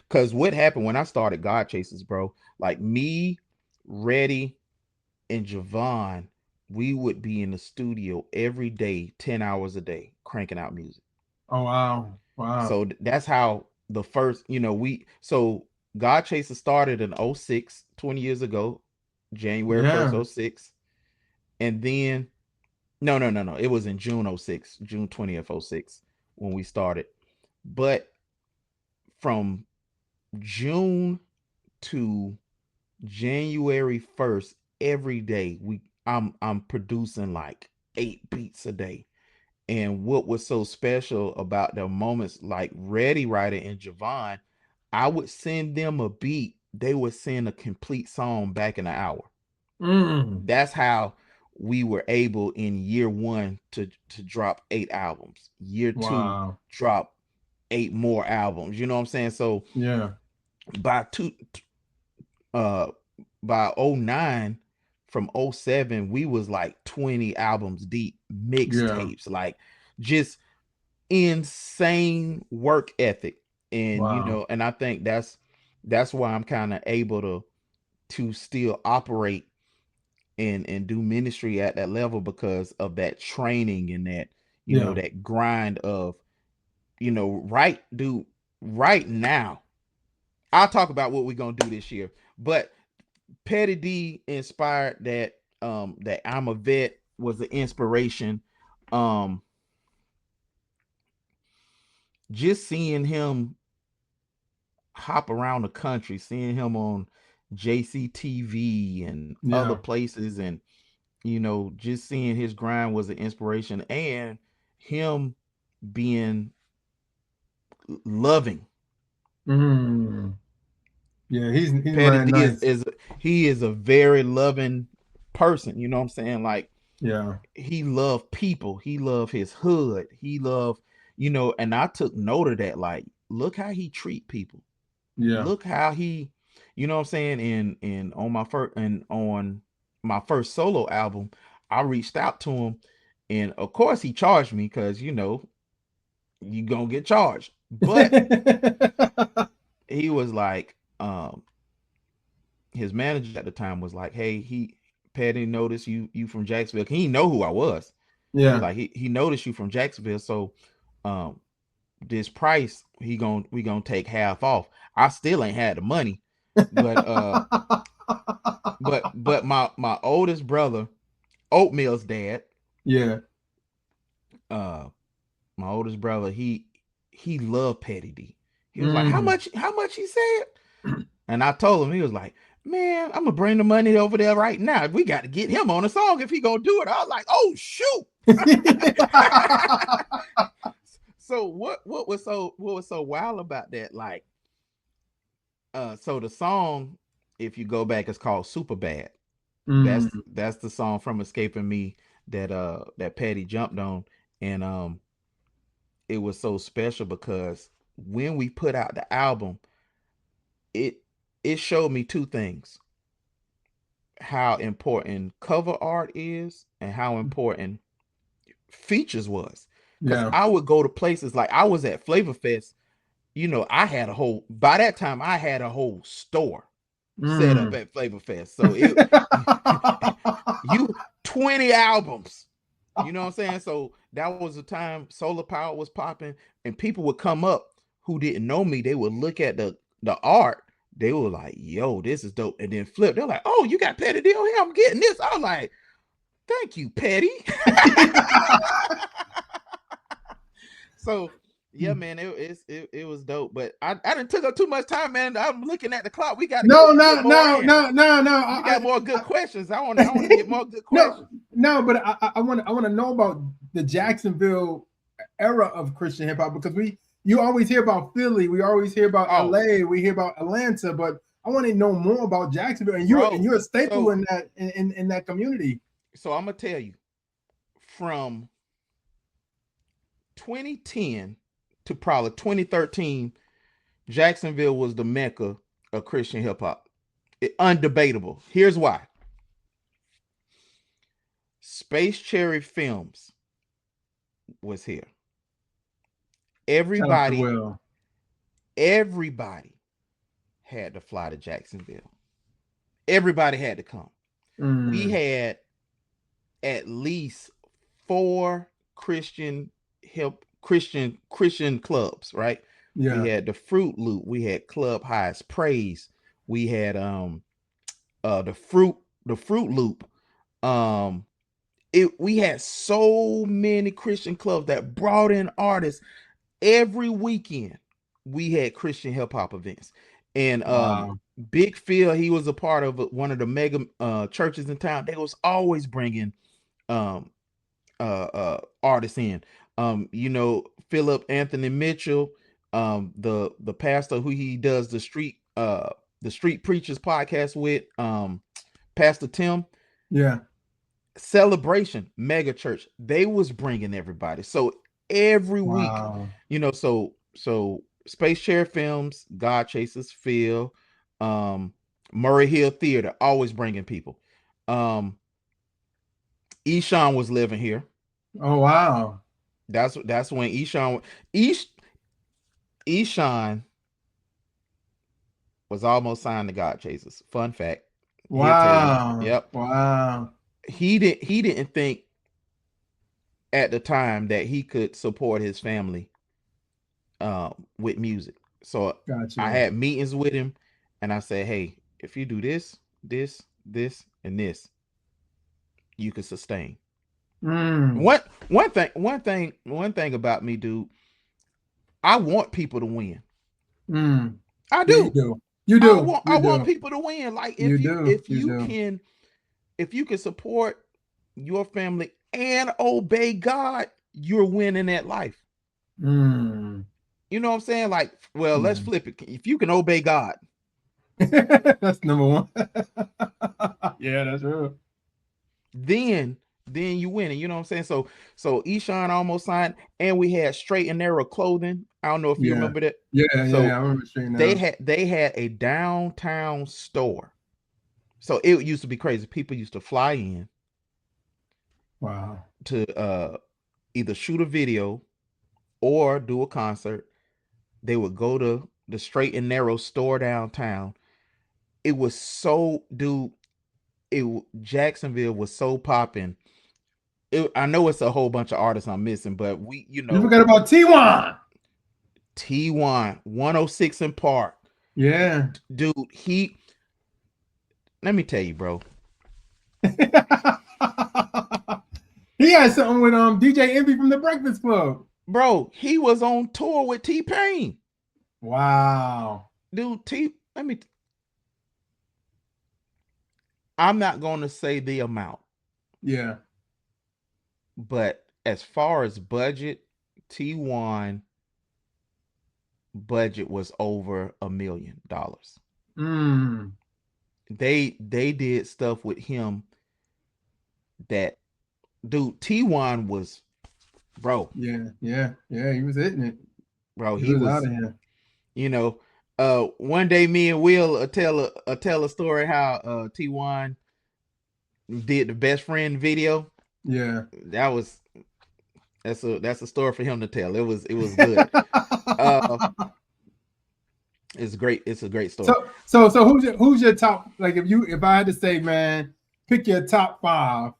cuz what happened when I started Godchaserz, bro, like me, Reddy, and Javon, we would be in the studio every day, 10 hours a day, cranking out music. Oh wow. Wow. So that's how the first, so Godchaserz started in '06, 20 years ago, January 1st, Yeah. '06. And then, no, no, no, no. It was in June '06, June 20th, '06, when we started. But from June to January 1st, every day I'm producing like 8 beats a day. And what was so special about the moments like Ready Rider and Javon, I would send them a beat, they would send a complete song back in an hour. Mm. That's how we were able in year one to drop 8 albums. Year two, Wow. drop 8 more albums. You know what I'm saying? So Yeah. by two uh by '09, from '07, we was like 20 albums deep, Yeah. mixtapes, like just insane work ethic. And Wow. and I think that's why I'm kind of able to still operate and do ministry at that level, because of that training and that Yeah. that grind of right, dude. Right now, I'll talk about what we're gonna do this year, but Pettidee inspired that I'm a Vet was the inspiration. um just seeing him hop around the country, seeing him on JCTV and other Yeah. places, and just seeing his grind was an inspiration, and him being loving. Mm. Yeah. He's Petty man D is, nice. is he is a very loving person. You know what I'm saying? Like, Yeah. he loved people. He loved his hood. He loved, and I took note of that. Like, look how he treat people. Yeah. Look how he, you know what I'm saying? And on my first solo album, I reached out to him, and of course he charged me because you gonna get charged. But he was like, his manager at the time was like, hey, Patty noticed you from Jacksonville. He didn't know who I was. He was Yeah. like, he noticed you from Jacksonville, so um this price we gonna take half off. I still ain't had the money, but my oldest brother, Oatmeal's dad, Yeah. uh my oldest brother, he loved Petty D. He was like, Mm. how much he said? And I told him, he was like, man, I'm gonna bring the money over there right now. We got to get him on a song if he gonna do it. I was like, oh shoot. So what was so wild about that? Like, so the song, if you go back, it's called Super Bad. That's the song from Escaping Me that Pettidee jumped on. And it was so special because when we put out the album, it showed me two things: how important cover art is and how important features was. Because Yeah. I would go to places like I was at Flavor Fest. I had by that time I had a whole store set up at Flavor Fest. So you 20 albums. You know what I'm saying? So that was the time Solar Power was popping, and people would come up who didn't know me. They would look at the art. They were like, yo, this is dope. And then flip. They're like, oh, you got Pettidee on here? I'm getting this. I was like, thank you, Petty. So yeah, man, it was dope. But I didn't took up too much time, man. I'm looking at the clock. We got to No. We got more good questions. I want to get more good questions. No, but I want to know about the Jacksonville era of Christian hip hop, because you always hear about Philly, we always hear about LA, we hear about Atlanta, but I want to know more about Jacksonville, and you're a staple in that community. So I'm gonna tell you, from 2010 to probably 2013, Jacksonville was the mecca of Christian hip hop. Undebatable. Here's why. Space Cherry Films was here. Everybody had to fly to Jacksonville. Everybody had to come. We had at least 4 Christian clubs, right? Yeah. We had the Fruit Loop, we had Club Highs Praise, we had the Fruit Loop. We had so many Christian clubs that brought in artists. Every weekend we had Christian hip hop events. And Big Phil, he was a part of one of the mega churches in town. They was always bringing artists in. Philip Anthony Mitchell, the pastor who he does the Street Preachers podcast with, Pastor Tim. Yeah. Celebration mega church, they was bringing everybody. So every week, so Space Cherry Films, Godchaserz, Phil, Murray Hill Theater, always bringing people. Eshawn was living here. Oh wow. That's when Eshawn was almost signed to Godchaserz. Fun fact. Wow. Yep. Wow. He didn't think at the time that he could support his family with music. So gotcha. I had meetings with him, and I said, hey, if you do this, and this, you can sustain. One thing about me, dude, I want people to win. I do. You do. I want people to win. Like if you can support your family and obey God, you're winning that life. You know what I'm saying? Like, well, let's flip it. If you can obey God, that's number one. Yeah, that's real. Then you win it. You know what I'm saying? So Eshawn almost signed, and we had Straight and Narrow Clothing. I don't know if you remember that. Yeah, I remember Straight and Narrow. They had a downtown store. So it used to be crazy. People used to fly in. Wow. To either shoot a video or do a concert. They would go to the Straight and Narrow store downtown. It was so, dude, Jacksonville was so popping. I know it's a whole bunch of artists I'm missing, but you forgot about T1. 106 in Park. Yeah. Dude, let me tell you, bro. He had something with DJ Envy from the Breakfast Club. Bro, he was on tour with T-Pain. Wow. Dude, I'm not going to say the amount, Yeah. but as far as budget, T1 budget was over $1 million. Mm. They did stuff with him that, dude, T1 was, bro, Yeah. Yeah. Yeah. He was hitting it. bro, He he was out was, of here. you know, one day me and Will tell a story how T1 did the best friend video. Yeah. That's a story for him to tell. It was good. uh it's great. It's a great story. So who's your top, like, if I had to say, man, pick your top 5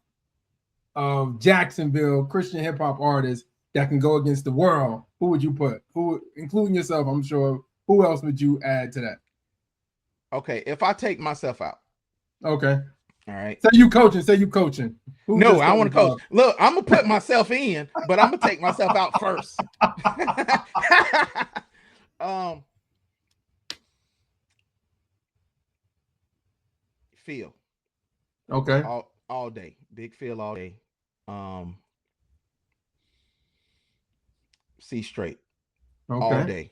of Jacksonville Christian hip hop artists that can go against the world, who would you put? Who, including yourself, I'm sure. Who else would you add to that? Okay, if I take myself out. Okay. All right. Say you coaching. No, I want to coach. Look, I'm gonna put myself in, but I'm gonna take myself out first. Phil. Okay. All day. Big Phil all day. C Straight. Okay. All day.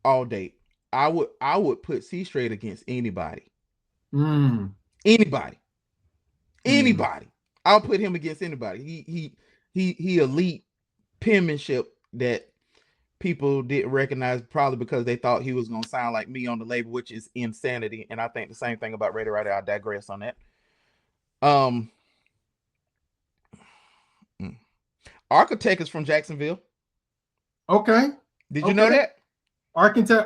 All day. I would put C Straight against anybody. Anybody. I'll put him against anybody. He elite penmanship that people didn't recognize, probably because they thought he was gonna sound like me on the label, which is insanity. And I think the same thing about Rida Rida. I digress on that. Architect is from Jacksonville. Okay. Did you know that? Architect.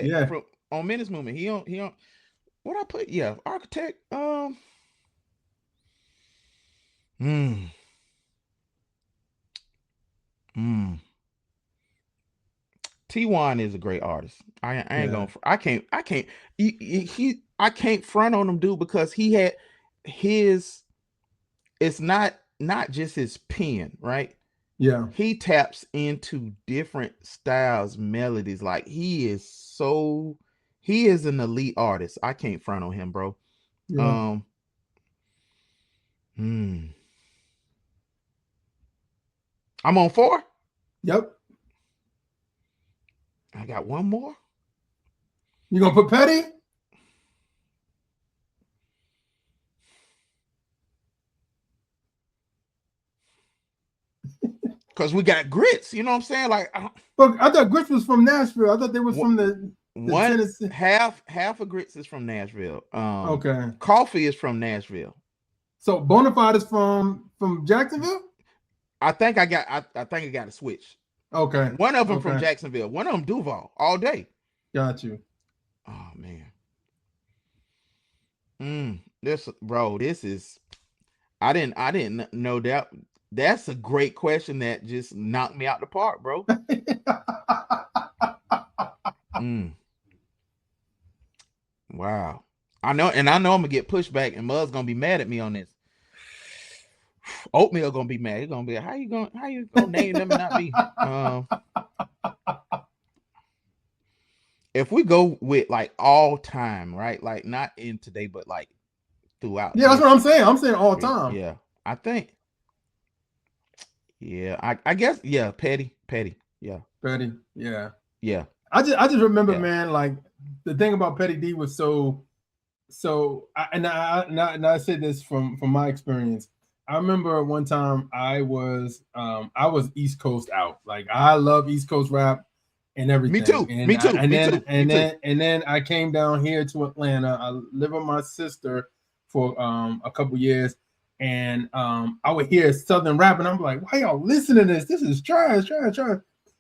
Yeah. From on Menace Movement. He on what I put? Yeah, Architect. T1 is a great artist. I ain't gonna. I can't. I can't front on him, dude, because he had his. It's not just his pen, right? Yeah. He taps into different styles, melodies. Like he is an elite artist. I can't front on him, bro. Yeah. I'm on 4. Yep. I got one more. You gonna put Petty? Because we got Grits, you know what I'm saying? Like, but I thought Grits was from Nashville. I thought they was from the Tennessee. Half of Grits is from Nashville. Okay. Coffee is from Nashville. So Bonafide is from Jacksonville? I think I got to switch. Okay. One of them from Jacksonville. One of them Duval all day. Got you. Oh man. This is I didn't know that. That's a great question that just knocked me out the park, bro. Wow. I know I'm gonna get pushback, and Mud's gonna be mad at me on this. Oatmeal gonna be mad. He's gonna be, how you gonna name them and not me? If we go with like all time, right? Like not in today, but like throughout. Yeah, that's what I'm saying. I'm saying all time. Yeah. I think. Yeah, I guess. Yeah, Petty. Yeah, Petty. Yeah. Yeah. I just remember, man. Like the thing about Pettidee was so. I said this from my experience. I remember one time I was East Coast out. Like I love East Coast rap and everything. Me too. And then I came down here to Atlanta. I lived with my sister for a couple years. And I would hear Southern rap, and I'm like, why y'all listening to this? This is trash.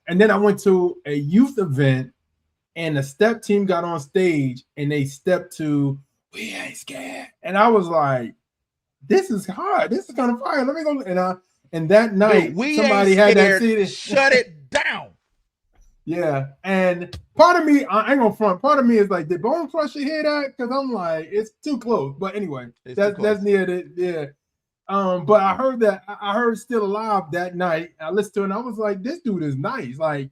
And then I went to a youth event, and the step team got on stage, and they stepped to "We Ain't Scared," and I was like, this is hard. This is kind of fire. Let me go. And that night, somebody had that CD. Shut it down. Yeah, and part of me, I ain't gonna front. Part of me is like, did Bone Crusher hear that? Because I'm like, it's too close. But anyway, that's near it. Yeah. But I heard Still Alive that night. I listened to it and I was like, this dude is nice. Like,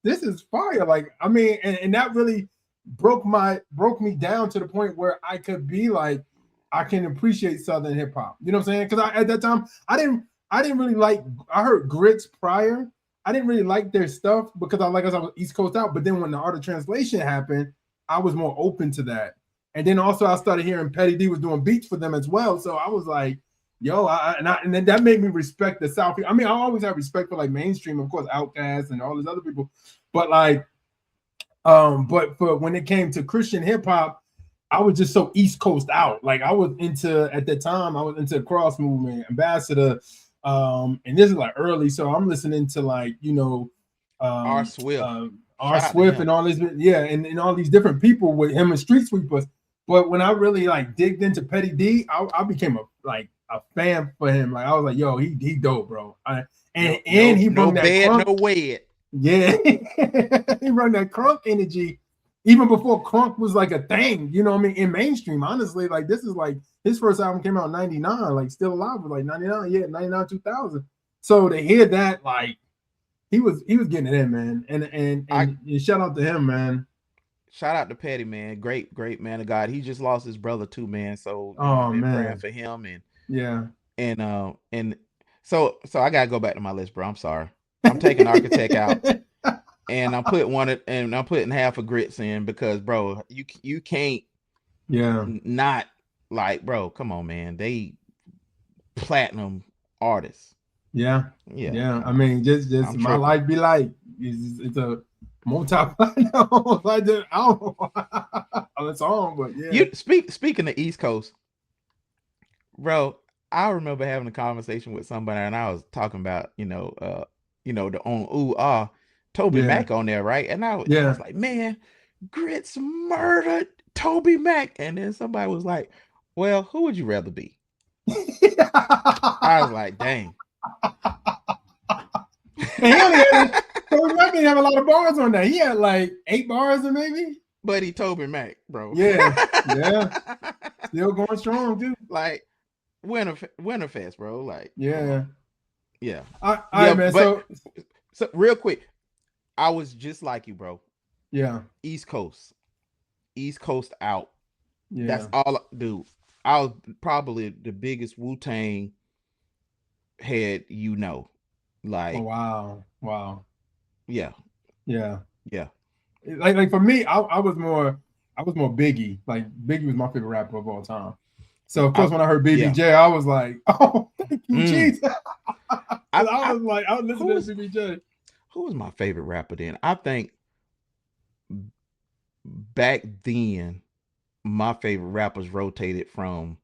this is fire. Like, I mean, and that really, broke me down to the point where I could be like, I can appreciate Southern hip hop. You know what I'm saying? Because at that time I didn't really like. I heard Grits prior. I didn't really like their stuff because I was East Coast out. But then when the Art of Translation happened, I was more open to that. And then also I started hearing Pettidee was doing beats for them as well. So I was like, yo, and then that made me respect the South. I mean, I always have respect for like mainstream, of course, Outkast and all these other people. But like, but for when it came to Christian hip hop, I was just so East Coast out. Like I was into at the time, I was into the Cross Movement, Ambassador, and this is like early, so I'm listening to like R. Swift, R. Swift, and all these and all these different people with him and Street Sweepers. But when I really like digged into Pettidee, I became a fan for him. Like I was like, yo, he dope, bro. He brought that bed, no wed. Yeah, he brought that crunk energy even before crunk was like a thing, you know what I mean, in mainstream. Honestly, like this is like his first album came out in 99, like Still Alive was like 99, 99, 2000. So to hear that, like he was getting it in, man. And shout out to him, man. Shout out to Petty, man. Great man of God. He just lost his brother too, man. So man, praying for him and so I gotta go back to my list, bro. I'm sorry. I'm taking Architect out, and I'm putting half of Grits in because, bro, you can't, not like, bro. Come on, man. They platinum artists. Yeah. I mean, just My Life Be Like it's a multi-platinum. Like I don't know on its own, but yeah. You speaking of East Coast, bro. I remember having a conversation with somebody, and I was talking about the on Toby Mac on there, right? And I was like, man, Grits murdered Toby Mac. And then somebody was like, well, who would you rather be? I was like, dang. Toby Mac didn't have a lot of bars on that. He had like 8 bars or maybe. But he Toby Mac, bro. Yeah. Still going strong, dude. Like Winterfest, bro. Like, yeah. All right, man. So real quick, I was just like you, bro. Yeah. East Coast out. Yeah. That's all, dude. I was probably the biggest Wu-Tang head, like. Oh, wow. Yeah. Like for me, I was more Biggie. Like Biggie was my favorite rapper of all time. So of course, when I heard BBJ, I was like, "Oh, thank you, Jesus." I was listening to BBJ. Who was my favorite rapper then? I think back then, my favorite rappers rotated from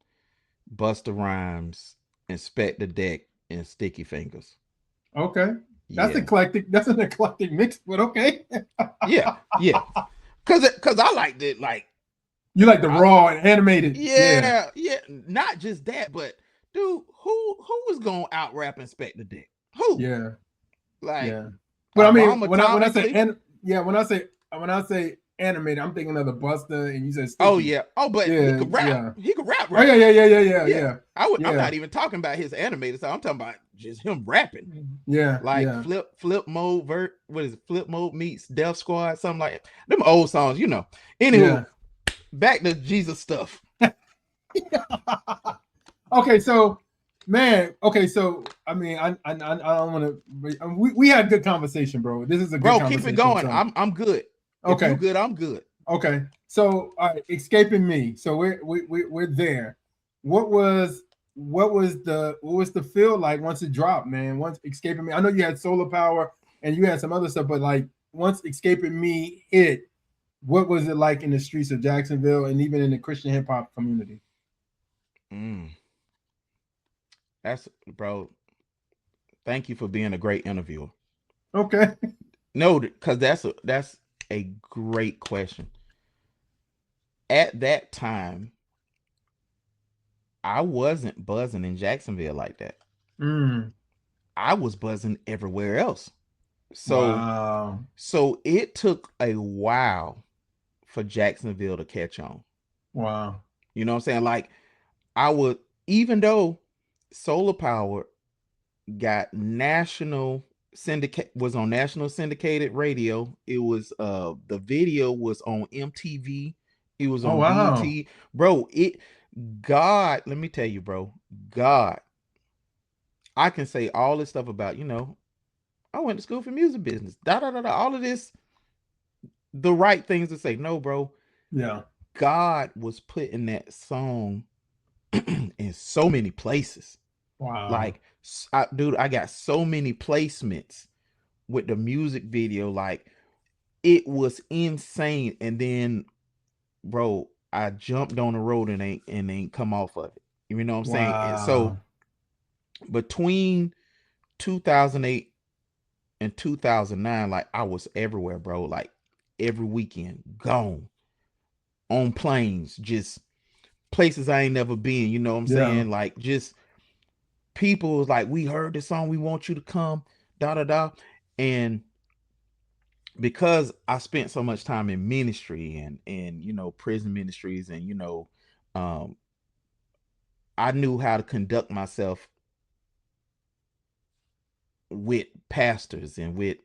Busta Rhymes, Inspect the Deck, and Sticky Fingers. Okay, that's eclectic. That's an eclectic mix, but okay. yeah, because I liked it like. You like the raw and animated. Yeah. Not just that, but dude, who was gonna out rap Inspect the Deck? Who? Yeah. Like, yeah. But I mean, when I say animated, I'm thinking of the Busta, and you said Sticky. Oh yeah. Oh, but he could rap. Yeah. He could rap. Oh yeah. I'm not even talking about his animated stuff. I'm talking about just him rapping. Yeah. Like flip mode what is it? Flip mode meets Death Squad, something like that. Them old songs, Anywho, back to Jesus stuff. Okay, so I mean, I don't want to. We had a good conversation, bro. This is a good conversation. Keep it going. So. I'm good. Okay, if you're good. I'm good. Okay, so Escaping Me. So we're there. What was the feel like once it dropped, man? Once Escaping Me, I know you had Solar Power and you had some other stuff, but like once Escaping Me hit, what was it like in the streets of Jacksonville and even in the Christian hip hop community? That's, bro. Thank you for being a great interviewer. Okay. No, because that's a great question. At that time, I wasn't buzzing in Jacksonville like that. I was buzzing everywhere else. So it took a while for Jacksonville to catch on. Wow. You know what I'm saying? Like, even though Solar Power got national syndicate was on national syndicated radio. It was the video was on MTV. It was Oh on wow. BT. Bro, God, let me tell you, bro. God, I can say all this stuff about, I went to school for music business. Da da da da. All of this, the right things to say. No, bro. Yeah. God was putting that song in so many places. Wow. Like, dude, I got so many placements with the music video. Like, it was insane. And then, bro, I jumped on the road and ain't come off of it. You know what I'm saying? And so Wow. between 2008 and 2009, like, I was everywhere, bro. Like, every weekend, gone on planes, just places I ain't never been. You know what I'm Yeah. saying? Like, just people was like, we heard this song, we want you to come, da da da. And because I spent so much time in ministry and prison ministries, and um I knew how to conduct myself with pastors and with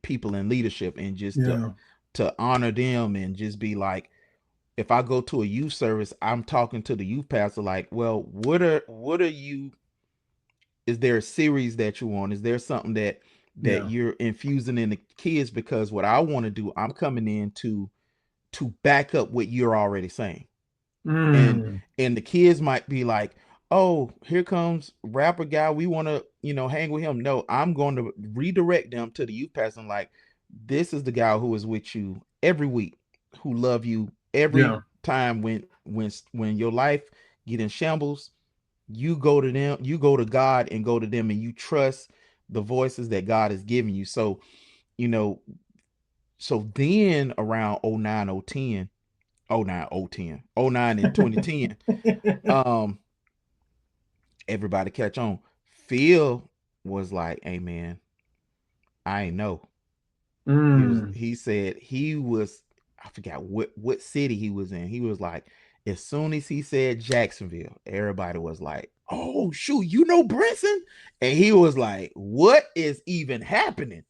people in leadership, and just Yeah. to honor them, and just be like, if I go to a youth service, I'm talking to the youth pastor like, well, what are you, is there a series that you want? Is there something that Yeah. you're infusing in the kids? Because what I want to do, I'm coming in to back up what you're already saying. and Mm. and the kids might be like, oh, here comes rapper guy, we want to hang with him. No, I'm going to redirect them to the youth pastor, like, this is the guy who is with you every week, who love you every Yeah. time when your life get in shambles. You go to them, you go to God and go to them, and you trust the voices that God has given you. So you know so then around 09, 010, 09, 010, 09 and 2010, um everybody catch on. Phil was like, hey man, I ain't know. Mm. He said he was, I forgot what city he was in. He was like, as soon as he said Jacksonville, everybody was like, oh shoot, Brinson? And he was like, what is even happening?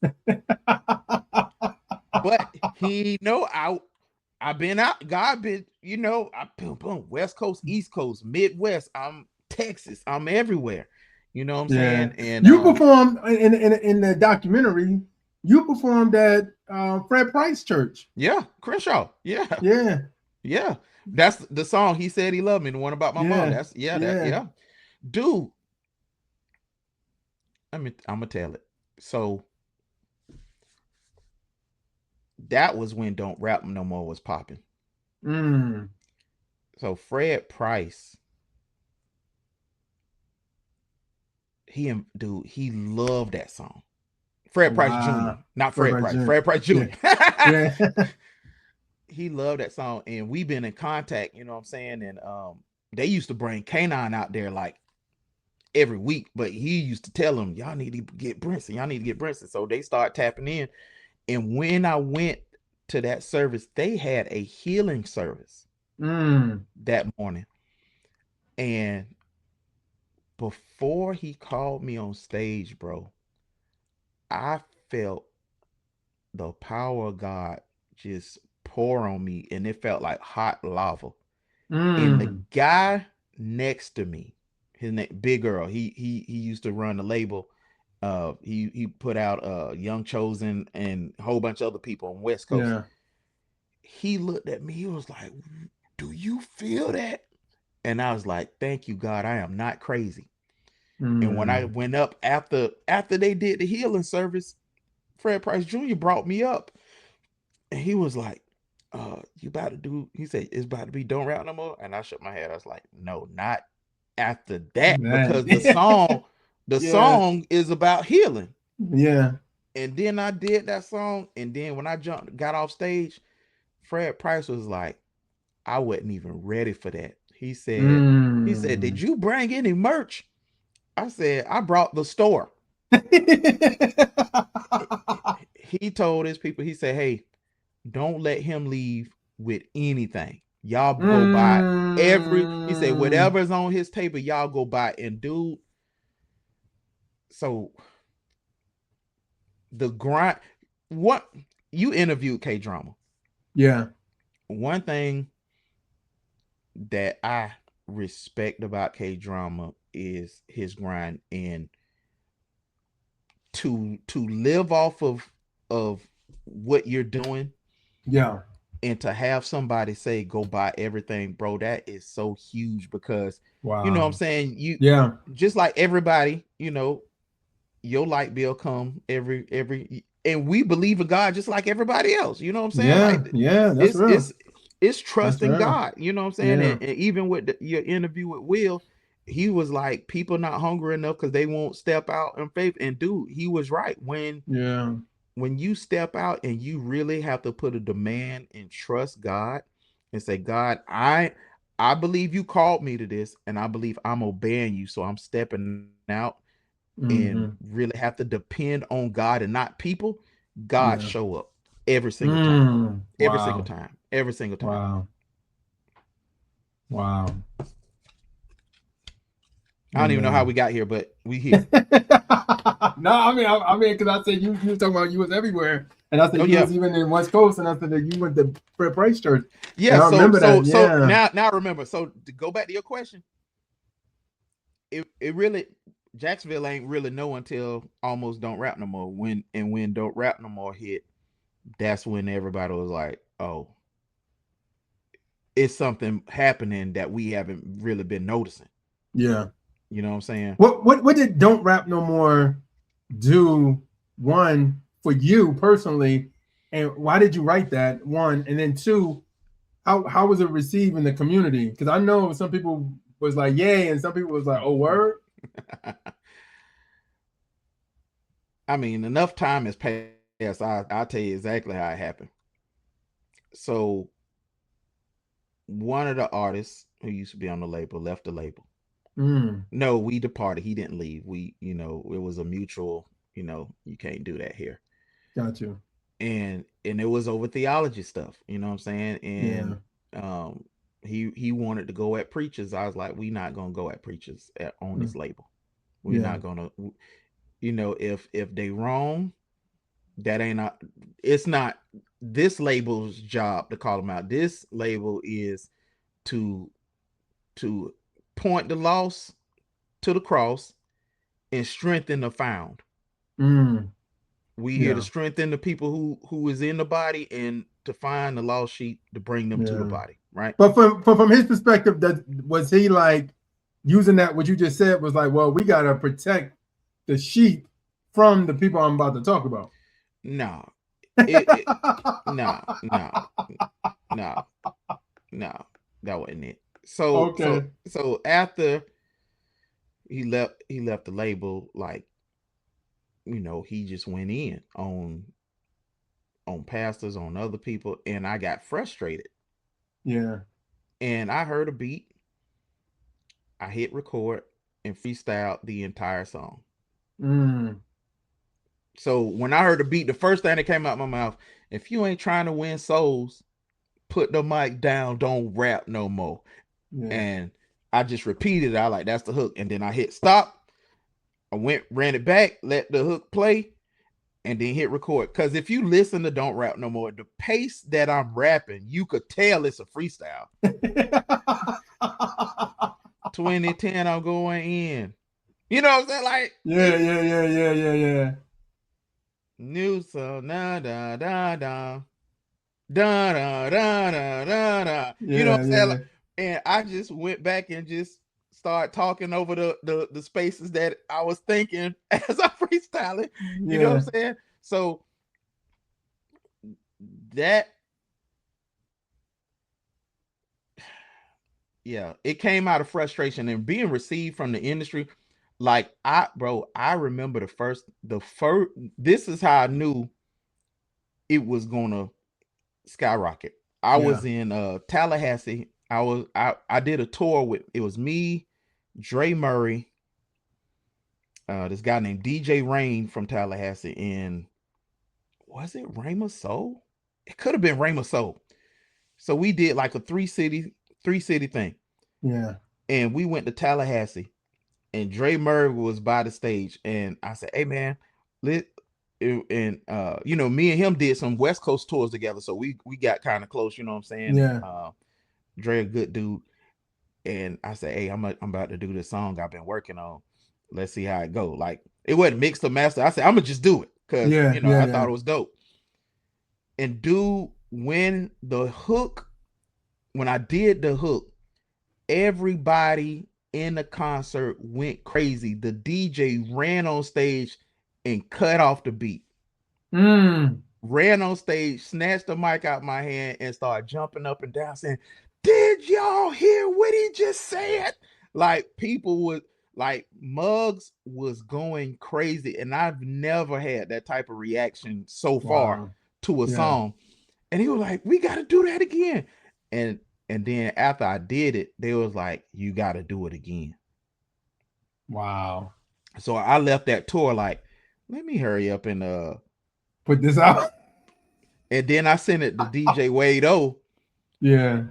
But he know I've been out. God been, I boom boom, West Coast, East Coast, Midwest. I'm Texas. I'm everywhere. You know what I'm Yeah. saying? And You performed in the documentary. You performed at Fred Price Church. yeah, Crenshaw. Yeah, Yeah. yeah. That's the song He Said He Loved Me, the one about my mom. Yeah. That's Yeah. yeah. Dude, I'm gonna tell it. So that was when Don't Rap No More was popping. Mm. So Fred Price, he loved that song. Fred Price Jr., Wow. not Fred Fred Price Price, Jr. Fred Price Yeah. Jr. Yeah. He loved that song, and we've been in contact, you know what I'm saying? And they used to bring K9 out there like every week, but he used to tell them, y'all need to get Brinson, y'all need to get Brinson. So they start tapping in. And when I went to that service, they had a healing service that morning. And before he called me on stage, bro, I felt the power of God just pour on me, and it felt like hot lava. And the Mm. guy next to me, his name Big Earl, he used to run the label. He put out Young Chosen and a whole bunch of other people on West Coast. Yeah. He looked at me, he was like, do you feel that? And I was like, thank you, God, I am not crazy. And when I Mm. went up after they did the healing service, Fred Price Jr. brought me up, and he was like, you about to do, he said, it's about to be Don't Rap No More. And I shook my head. I was like, no, not after that, because the That. song the Yeah. song is about healing. Yeah. And then I did that song, and then when I got off stage, Fred Price was like, I wasn't even ready for that. He said, did Mm. you bring any merch? I said, I brought the store. He told his people, he said, hey, don't let him leave with anything. Y'all go buy he said, Mm. whatever's on his table, y'all go buy. And dude, so the grind. What you interviewed K Drama. Yeah. One thing that I respect about K Drama is his grind, and to live off of what you're doing, Yeah. and to have somebody say go buy everything, bro, that is so huge, because you know what I'm Wow. saying, you Yeah. just like everybody, your light bill come every, and we believe in God just like everybody else. You know what I'm saying? Yeah. Like Yeah. That's it's real. it's it's That's trusting real. God. You know what I'm saying? Yeah. And even with your interview with Will, he was like, people not hungry enough because they won't step out in faith. And dude, he was right. Yeah. When you step out and you really have to put a demand and trust God and say, God, I believe you called me to this, and I believe I'm obeying you, so I'm stepping out and Hmm. really have to depend on God and not people. God Yeah. show up every single time. Every single Wow. time. Every single time. Wow. Wow. I don't even know how Amen. we got here, but we here. No, I mean, because I said you was talking about you was everywhere, and I Oh said you yeah. was even in West Coast, and I said that you went to Praise Church, and Yeah, I so remember so that. so Yeah. now remember. So to go back to your question, it really, Jacksonville ain't really know until almost Don't Rap No More. When Don't Rap No More hit, that's when everybody was like, oh, it's something happening that we haven't really been noticing. Yeah. You know what I'm saying? What did Don't Rap No More do, one, for you personally, and why did you write that, one, and then two, how was it received in the community? Because I know some people was like yay, and some people was like, oh word. I mean, enough time has passed. I'll tell you exactly how it happened. So one of the artists who used to be on the label left the label. Mm, No, we departed. He didn't leave. It was a mutual, you can't do that here. got you. And it was over theology stuff, you know what I'm saying? Yeah. And um he wanted to go at preachers. I was like, we not gonna go at preachers on Mm, this label. We're yeah. not gonna, if they wrong, that ain't not, it's not this label's job to call them out. This label is to to point the lost to the cross and strengthen the found. Mm, We here to yeah. strengthen the people who is in the body, and to find the lost sheep to bring them to the Yeah. body, right? But from his perspective, that was he like using that what you just said was like, well, we gotta protect the sheep from the people I'm about to talk about. No, it no, no, no, no, that wasn't it. So so Okay. so after he left the label, like, he just went in on pastors, on other people, and I got frustrated. Yeah. And I heard a beat, I hit record and freestyled the entire song. Mm, So when I heard the beat, the first thing that came out my mouth, if you ain't trying to win souls, put the mic down, don't rap no more. yeah. And I just repeated it. I like, that's the hook. And then I hit stop. I ran it back, let the hook play, and then hit record. Because if you listen to Don't Rap No More, the pace that I'm rapping, you could tell it's a freestyle. 2010, I'm going in. You know what I'm saying? Like, Yeah, yeah, yeah, yeah, yeah, yeah. new song, da da da da. Da da da da da da. You know what Yeah, I'm saying? yeah, Like, and I just went back and just started talking over the spaces that I was thinking as I freestyling. You know what yeah. I'm saying? So that, yeah, it came out of frustration and being received from the industry. Like, I remember the first. This is how I knew it was gonna skyrocket. I Yeah. was in Tallahassee. I did a tour with, it was me, Dre Murray, this guy named DJ Rain from Tallahassee, and was it Rama Soul? It could have been Rama Soul. So we did like a three city thing. Yeah. And we went to Tallahassee, and Dre Murray was by the stage, and I said, hey man, let and you know, me and him did some West Coast tours together, so we got kind of close, you know what I'm saying? Yeah. And Dre a good dude, and I said, hey, I'm about to do this song I've been working on. Let's see how it go. Like, it wasn't mixed or master. I said, I'm gonna just do it because Yeah. you know Yeah. I Yeah. thought it was dope. And dude, when the hook, when I did the hook, everybody in the concert went crazy. The DJ ran on stage and cut off the beat. Mm. Ran on stage, snatched the mic out my hand, and started jumping up and down, saying, "Did y'all hear what he just said?" Like, people would, like, Muggs was going crazy, and I've never had that type of reaction so far Wow. to a Yeah. song. And he was like, "We got to do that again." And then after I did it, they was like, "You got to do it again." Wow. So I left that tour like, let me hurry up Put this out. and then I sent it to DJ Wade O. Yeah.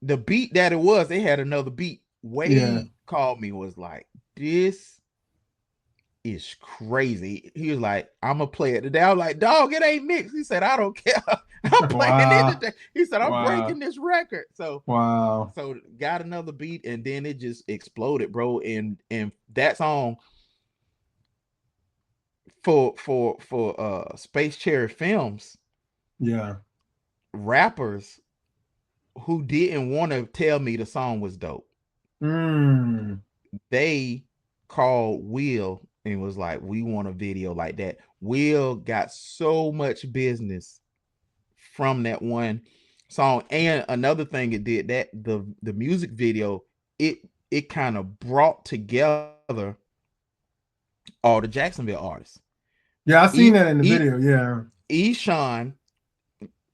The beat that it was, they had another beat. Yeah. Wade called me, was like, "This is crazy." He was like, "I'm gonna play it today." I was like, "Dog, it ain't mixed." He said, "I don't care. I'm playing it Wow. today." He said, "I'm Wow. breaking this record." So Wow. got another beat, and then it just exploded, bro. And that song for Space Cherry Films, Yeah. rappers who didn't want to tell me the song was dope, Mm. they called Will and was like, "We want a video like that." Will got so much business from that one song. And another thing it did, that the music video, it kind of brought together all the Jacksonville artists. Yeah, I E, seen that in the e, video. Yeah. Eshawn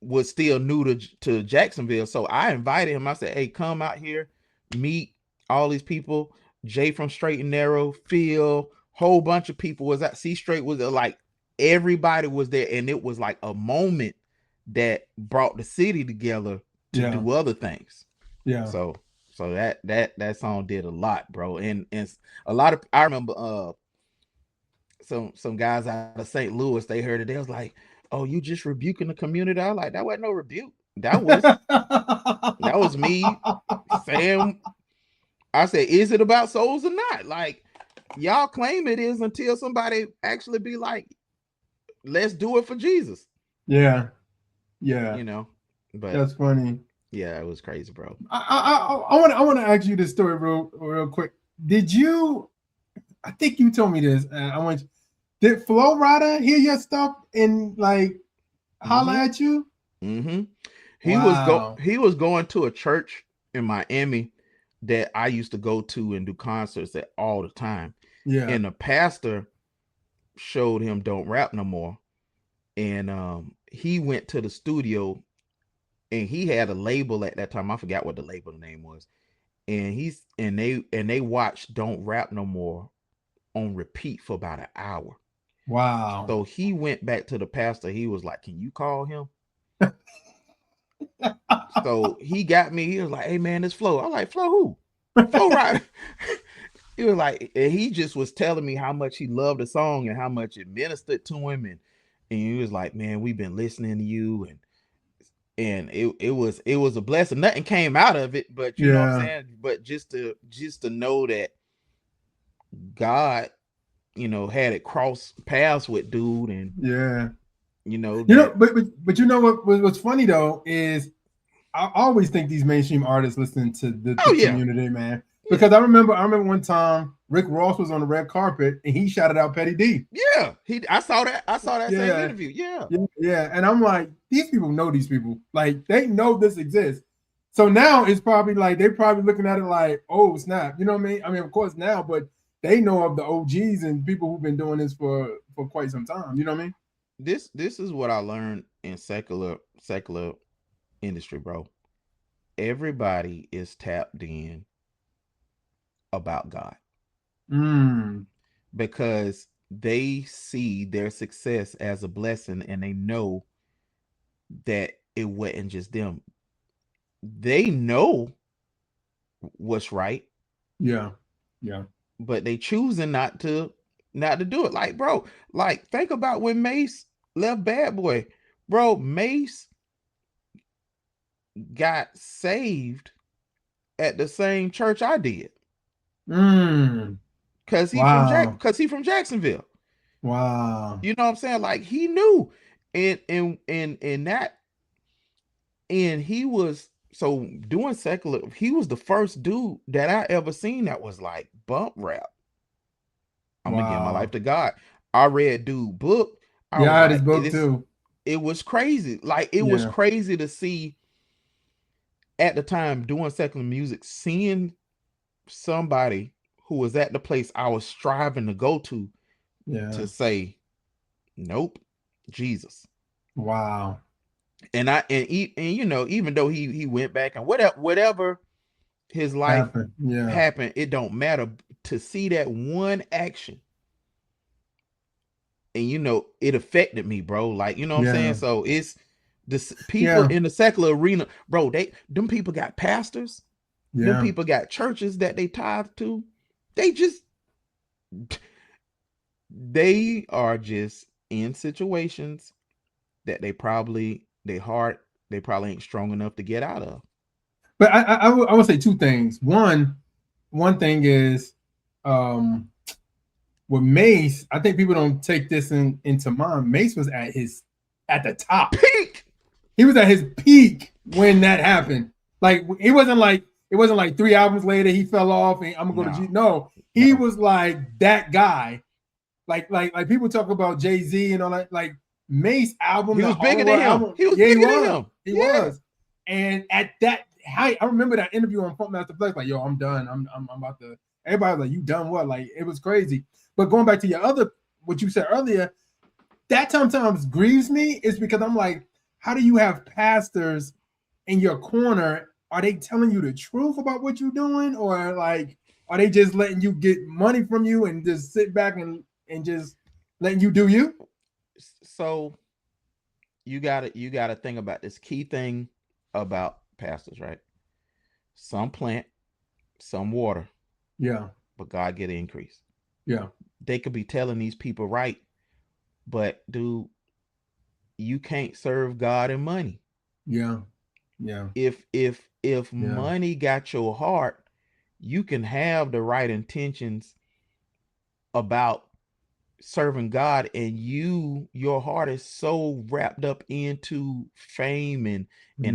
was still new to Jacksonville. So I invited him. I said, "Hey, come out here, meet all these people." Jay from Straight and Narrow, Phil, whole bunch of people was at C Straight, was there, like, everybody was there, and it was like a moment that brought the city together to Yeah. do other things. Yeah. So that song did a lot, bro. And a lot of, I remember some guys out of St. Louis, they heard it, they was like, "Oh, you just rebuking the community?" I was like, "That wasn't no rebuke. That was me saying," I said, "Is it about souls or not? Like, y'all claim it is until somebody actually be like, let's do it for Jesus." Yeah. Yeah. You know, but That's funny. yeah, it was crazy, bro. I want to ask you this story real quick. Did you? I think you told me this. I want. Did Flo Rida hear your stuff and like holler Mm-hmm. at you? Mm-hmm. Wow. He was going to a church in Miami that I used to go to and do concerts at all the time. Yeah. And the pastor showed him "Don't Rap No More." And he went to the studio, and he had a label at that time. I forgot what the label name was. And they watched "Don't Rap No More" on repeat for about an hour. Wow. So he went back to the pastor. He was like, "Can you call him?" So he got me. He was like, "Hey man, it's Flo." I'm like, "Flo who?" "Flo Rida." He was like, and he just was telling me how much he loved the song and how much it ministered to him. And he was like, "Man, we've been listening to you." And it was a blessing. Nothing came out of it, but you know what I'm Yeah. saying? But just to know that God, had it cross paths with dude, and Yeah. You know, that. but you know what's funny though is I always think these mainstream artists listen to the Oh yeah. community, man. Yeah. Because I remember one time Rick Ross was on the red carpet and he shouted out Pettidee. Yeah. I saw that. I saw that same Yeah, interview. Yeah. yeah, yeah. And I'm like, these people know these people. Like they know this exists. So now it's probably like they're probably looking at it like, oh snap. You know what I mean? I mean, of course now, but they know of the OGs and people who've been doing this for quite some time. You know what I mean? This is what I learned in secular industry, bro. Everybody is tapped in about God Mm, because they see their success as a blessing, and they know that it wasn't just them. They know what's right, yeah, yeah, but they choosing not to do it. Like, bro, like think about when Mace left Bad Boy. Bro, Mace got saved at the same church I did. Cause he Wow. from Jacksonville. Wow. You know what I'm saying? Like he knew. And that, and he was so doing secular, he was the first dude that I ever seen that was like bump rap. I'm gonna give my life to God. I read dude book. I Yeah, was I had his like, book too. it was crazy. Like it was crazy to see at the time doing secular music, seeing somebody who was at the place I was striving to go to say, nope, Jesus. Wow. And you know, even though he went back and whatever his life happened, it don't matter. To see that one action, and you know, it affected me, bro. Like, you know what I'm saying? So it's the people in the secular arena, bro. Them people got pastors. Them people got churches that they tithe to. They are just in situations that they probably ain't strong enough to get out of. But I would say two things. One thing is, with Mace, I think people don't take this into mind. Mace was at the top peak. He was at his peak when that happened. Like it wasn't like 3 albums later he fell off and I'm gonna go to G. No, he was like that guy. Like people talk about Jay-Z and all that. Like Mace album, he was bigger than him. He was bigger than him. He was. And at that height, I remember that interview on Funkmaster Flex. Like, yo, I'm done. I'm about to. Everybody was like, you done what? Like it was crazy. But going back to what you said earlier, that sometimes grieves me is because I'm like, how do you have pastors in your corner? Are they telling you the truth about what you're doing, or like are they just letting you get money from you and just sit back and just letting you do you? So you gotta think about this key thing about pastors, right? Some plant, some water. Yeah. But God get an increase. Yeah. They could be telling these people right, but dude, you can't serve God and money. Yeah. Yeah. If money got your heart, you can have the right intentions about serving God, and your heart is so wrapped up into fame and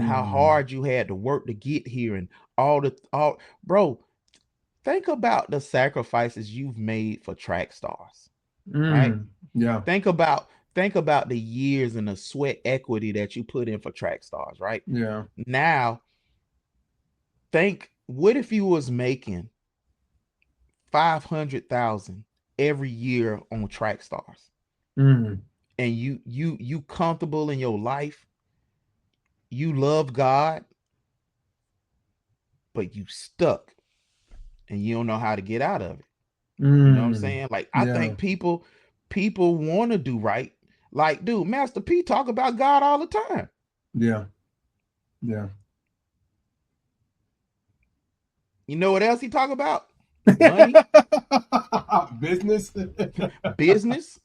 how hard you had to work to get here and all bro, think about the sacrifices you've made for track stars. Right? Yeah. Think about the years and the sweat equity that you put in for track stars, right? Yeah. Now, think, what if you was making $500,000 every year on track stars, and you comfortable in your life, you love God, but you stuck and you don't know how to get out of it. You know what I'm saying? Like, I think people want to do right. Like, dude, Master P talk about God all the time. Yeah. Yeah. You know what else he talk about? Money. Business,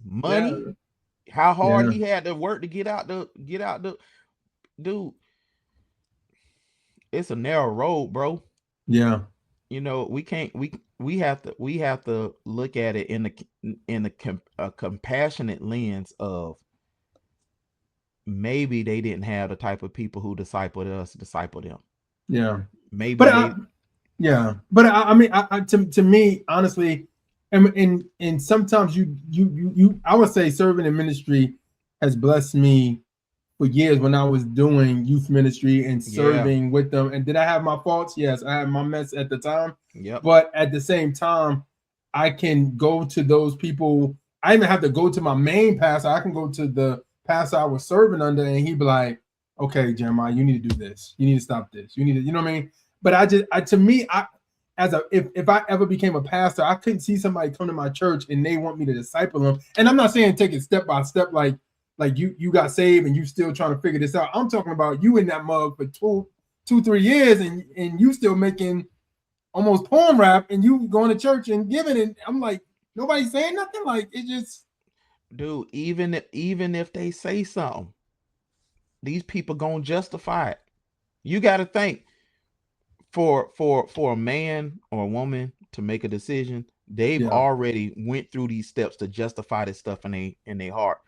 money. Yeah. How hard he had to work to get out the dude. It's a narrow road, bro. Yeah. You know, we have to look at it in a compassionate lens of, maybe they didn't have the type of people who discipled us disciple them. Yeah. Maybe but I mean, to me, honestly, and sometimes you I would say serving in ministry has blessed me for years when I was doing youth ministry and serving with them. And did I have my faults? Yes, I had my mess at the time. Yep. But at the same time, I can go to those people. I even have to go to my main pastor. I can go to the pastor I was serving under, and he'd be like, okay, Jeremiah, you need to do this. You need to stop this. You need to, you know what I mean? But if I ever became a pastor, I couldn't see somebody come to my church and they want me to disciple them. And I'm not saying take it step by step, like you got saved and you still trying to figure this out. I'm talking about you in that mug for 2-3 years and you still making almost poem rap and you going to church and giving it. I'm like, Nobody's saying nothing. Like it just, dude. Even if they say something, these people gonna justify it. You got to think for a man or a woman to make a decision, they've yeah. already went through these steps to justify this stuff in their heart.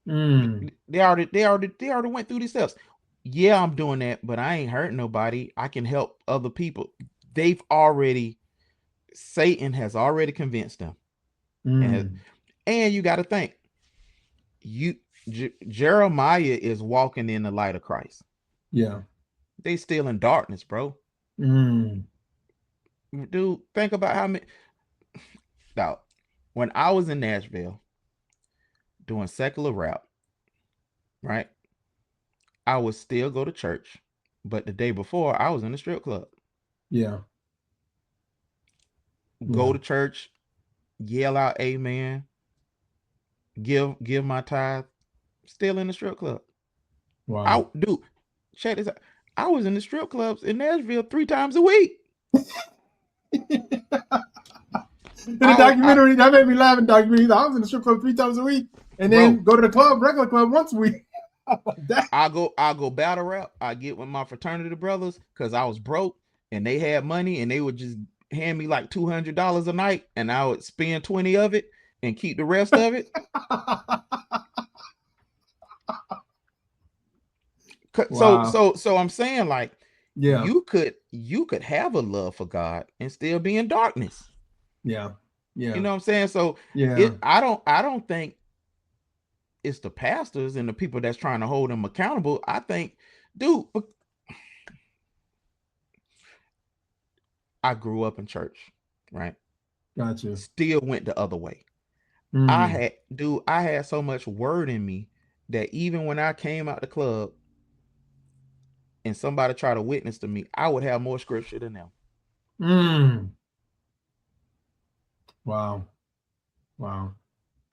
Mm, They already went through these steps. Yeah, I'm doing that, but I ain't hurting nobody. I can help other people. They've already Satan has already convinced them. And mm, and you got to think, you Jeremiah is walking in the light of Christ. yeah. They still in darkness, bro. Mm, Dude, think about how many. Now, when I was in Nashville doing secular rap, right? I would still go to church, but the day before I was in the strip club. yeah. Go Yeah. to church, yell out amen, give my tithe, still in the strip club. Wow. I dude, check this out. I was in the strip clubs in Nashville 3 times a week. In the documentary, that made me laugh in the documentary. I was in the strip club 3 times a week and then Bro, go to the club, regular club, once a week. I go battle rap. I get with my fraternity brothers because I was broke and they had money and they would just hand me like $200 a night and I would spend 20 of it and keep the rest of it. So Wow. so so I'm saying, like, Yeah. you could have a love for God and still be in darkness. Yeah. You Yeah. know what I'm saying? So Yeah. I don't think it's the pastors and the people that's trying to hold them accountable. I think, dude, I grew up in church, right? Gotcha. Still went the other way. Mm. I had so much word in me that even when I came out the club and somebody tried to witness to me, I would have more scripture than them. Mm. Wow. Wow.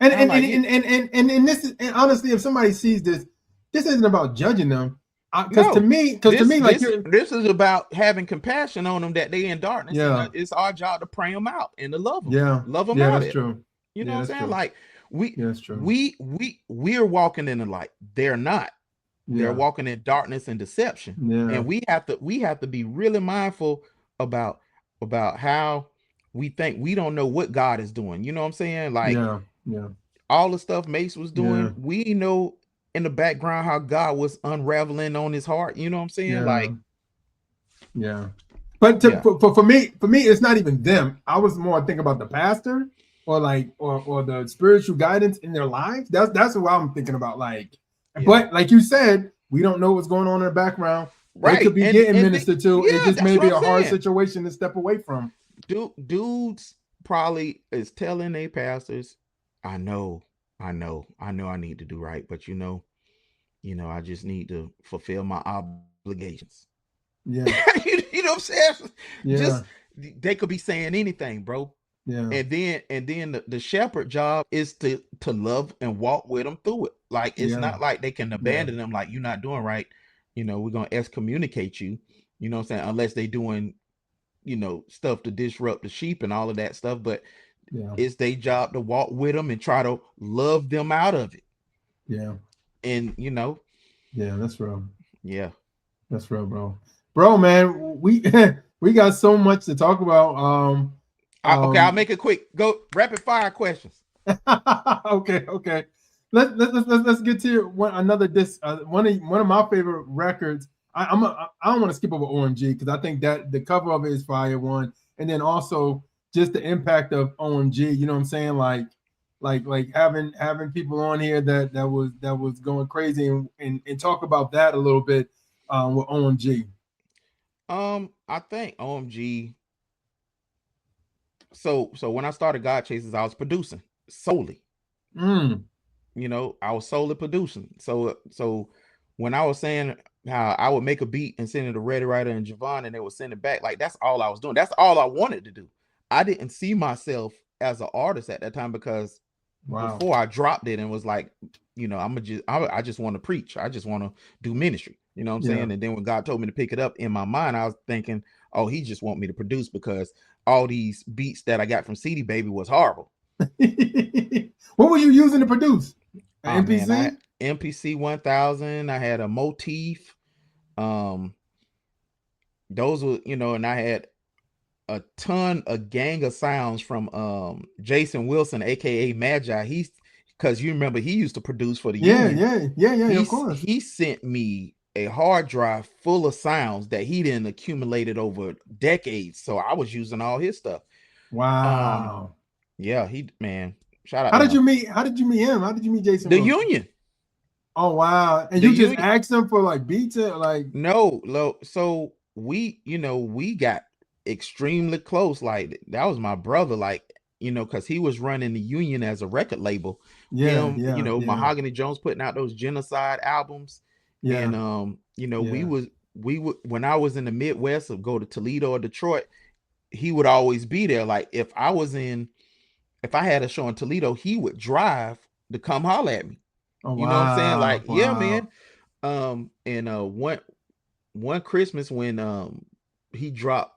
And I'm and and like, and and and, and, and this is, and honestly, if somebody sees this, this isn't about judging them. Because no, to me, like you're, this is about having compassion on them that they in darkness, and yeah, it's our job to pray them out and to yeah, love them yeah, out that's of it. true. You know Yeah, what I'm that's saying? true. Like Yeah, that's true. we're walking in the light. They're not. They're Yeah, walking in darkness and deception, yeah, and we have to be really mindful about how we think. We don't know what God is doing. You know what I'm saying? Like yeah, yeah, all the stuff Mace was yeah, doing, we know in the background how God was unraveling on his heart. You know what I'm saying? yeah, Like, yeah. But yeah, for me, it's not even them. I was more thinking about the pastor or like or the spiritual guidance in their lives. That's what I'm thinking about. Like, yeah, but like you said, we don't know what's going on in the background. They could right. be getting And ministered to. It yeah, just that's may what be I'm a hard saying. situation to step away from. Dudes probably is telling their pastors, I know, I need to do right, but I just need to fulfill my obligations. Yeah, You know what I'm saying? yeah, Just they could be saying anything, bro. yeah, And then the shepherd job is to love and walk with them through it. Like it's yeah, not like they can yeah, abandon them, like you're not doing right. We're gonna excommunicate you. You know what I'm saying? Unless they doing stuff to disrupt the sheep and all of that stuff. But yeah, it's their job to walk with them and try to love them out of it. yeah, And yeah. That's real. yeah. That's real, bro. Bro, man, we we got so much to talk about. Okay, I'll make it quick. Go rapid fire questions. Okay, okay. Let's get to another this one of my favorite records. I don't want to skip over OMG because I think that the cover of it is fire one, and then also just the impact of OMG. You know what I'm saying? Like having people on here that was going crazy and talk about that a little bit with OMG. I think OMG. So when I started Godchaserz, I was producing solely. Mm, I was solely producing. So when I was saying how I would make a beat and send it to Ready Writer and Javon and they would send it back, like that's all I was doing. That's all I wanted to do. I didn't see myself as an artist at that time because wow. before I dropped it and was like, I just want to preach. I just want to do ministry. You know what I'm Yeah. saying? And then when God told me to pick it up, in my mind, I was thinking, oh, he just want me to produce because all these beats that I got from CD Baby was horrible. What were you using to produce? Oh An man, I MPC? had MPC 1000. I had a motif. Um, those were, and I had a gang of sounds from Jason Wilson, aka Magi. He's because you remember he used to produce for the Yeah, Union. yeah, of course. He sent me a hard drive full of sounds that he didn't accumulated over decades. So I was using all his stuff. Wow. Yeah, shout out How to did him. you meet? How did you meet him? How did you meet Jason The Wilson? Union. Oh wow! And The you just Union. asked him for like beats, like No. So we got extremely close. Like that was my brother. Like because he was running the Union as a record label. yeah, Mahogany Jones putting out those genocide albums, yeah, and yeah. we would when I was in the Midwest, of go to Toledo or Detroit, he would always be there. Like if I had a show in Toledo, he would drive to come holler at me. Oh You know what I'm saying? wow, Like, yeah, wow, man. And one Christmas when he dropped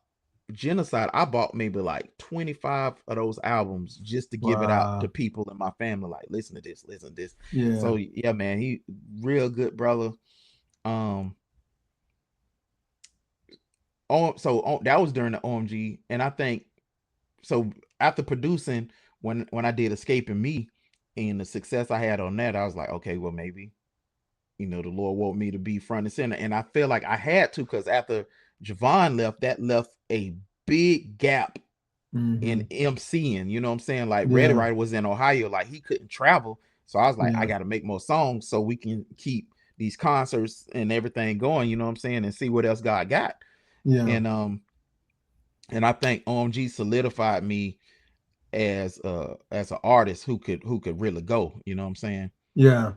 Genocide, I bought maybe like 25 of those albums just to give it out to wow. people in my family. Like, listen to this, listen to this. Yeah, So yeah, man, he real good brother. Um, that was during the OMG, and I think so after producing when I did Escaping Me and the success I had on that, I was like, okay, well maybe the Lord want me to be front and center. And I feel like I had to, because after Javon left, that left a big gap in MCing. You know what I'm saying? Like Ready yeah, Rider was in Ohio, like he couldn't travel. So I was like, I yeah, got to make more songs so we can keep these concerts and everything going, you know what I'm saying, and see what else God got. yeah, And I think OMG solidified me as an artist who could really go, you know what I'm saying? yeah.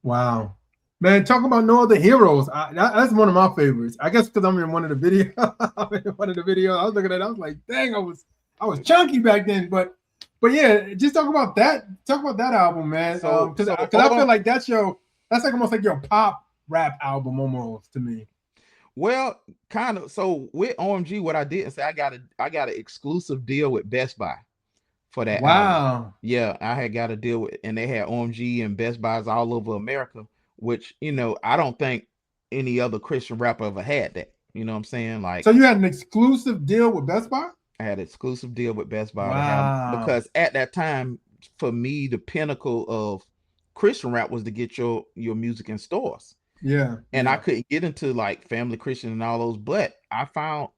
Wow, man. Talk about No Other Heroes. That's one of my favorites. I guess because I'm in one of the videos. I'm in one of the videos. I was looking at it. I was like, dang, I was chunky back then. But yeah, just talk about that. Talk about that album, man. Because I feel like that's like almost like your pop rap album almost to me. Well, kind of. So with OMG, what I did is I got an exclusive deal with Best Buy for that album. Wow. Yeah, I had got a deal with, and they had OMG and Best Buys all over America, which I don't think any other Christian rapper ever had that. You know what I'm saying? Like, so you had an exclusive deal with Best Buy? I had an exclusive deal with Best Buy to have, Wow. because at that time, for me, the pinnacle of Christian rap was to get your music in stores. Yeah. And I couldn't get into like Family Christian and all those, but I found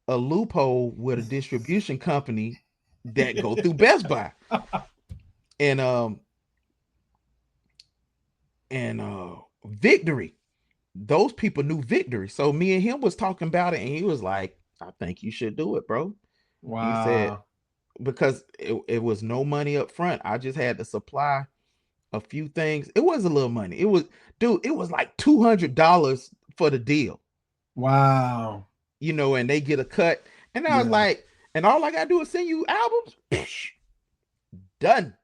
a loophole with a distribution company that go through Best Buy. And Victory. Those people knew Victory. So me and him was talking about it, and he was like, I think you should do it, bro. Wow. He said, because it was no money up front. I just had to supply a few things. It was a little money. It was like $200 for the deal. Wow. And they get a cut. And I was like, and all I gotta do is send you albums. Done.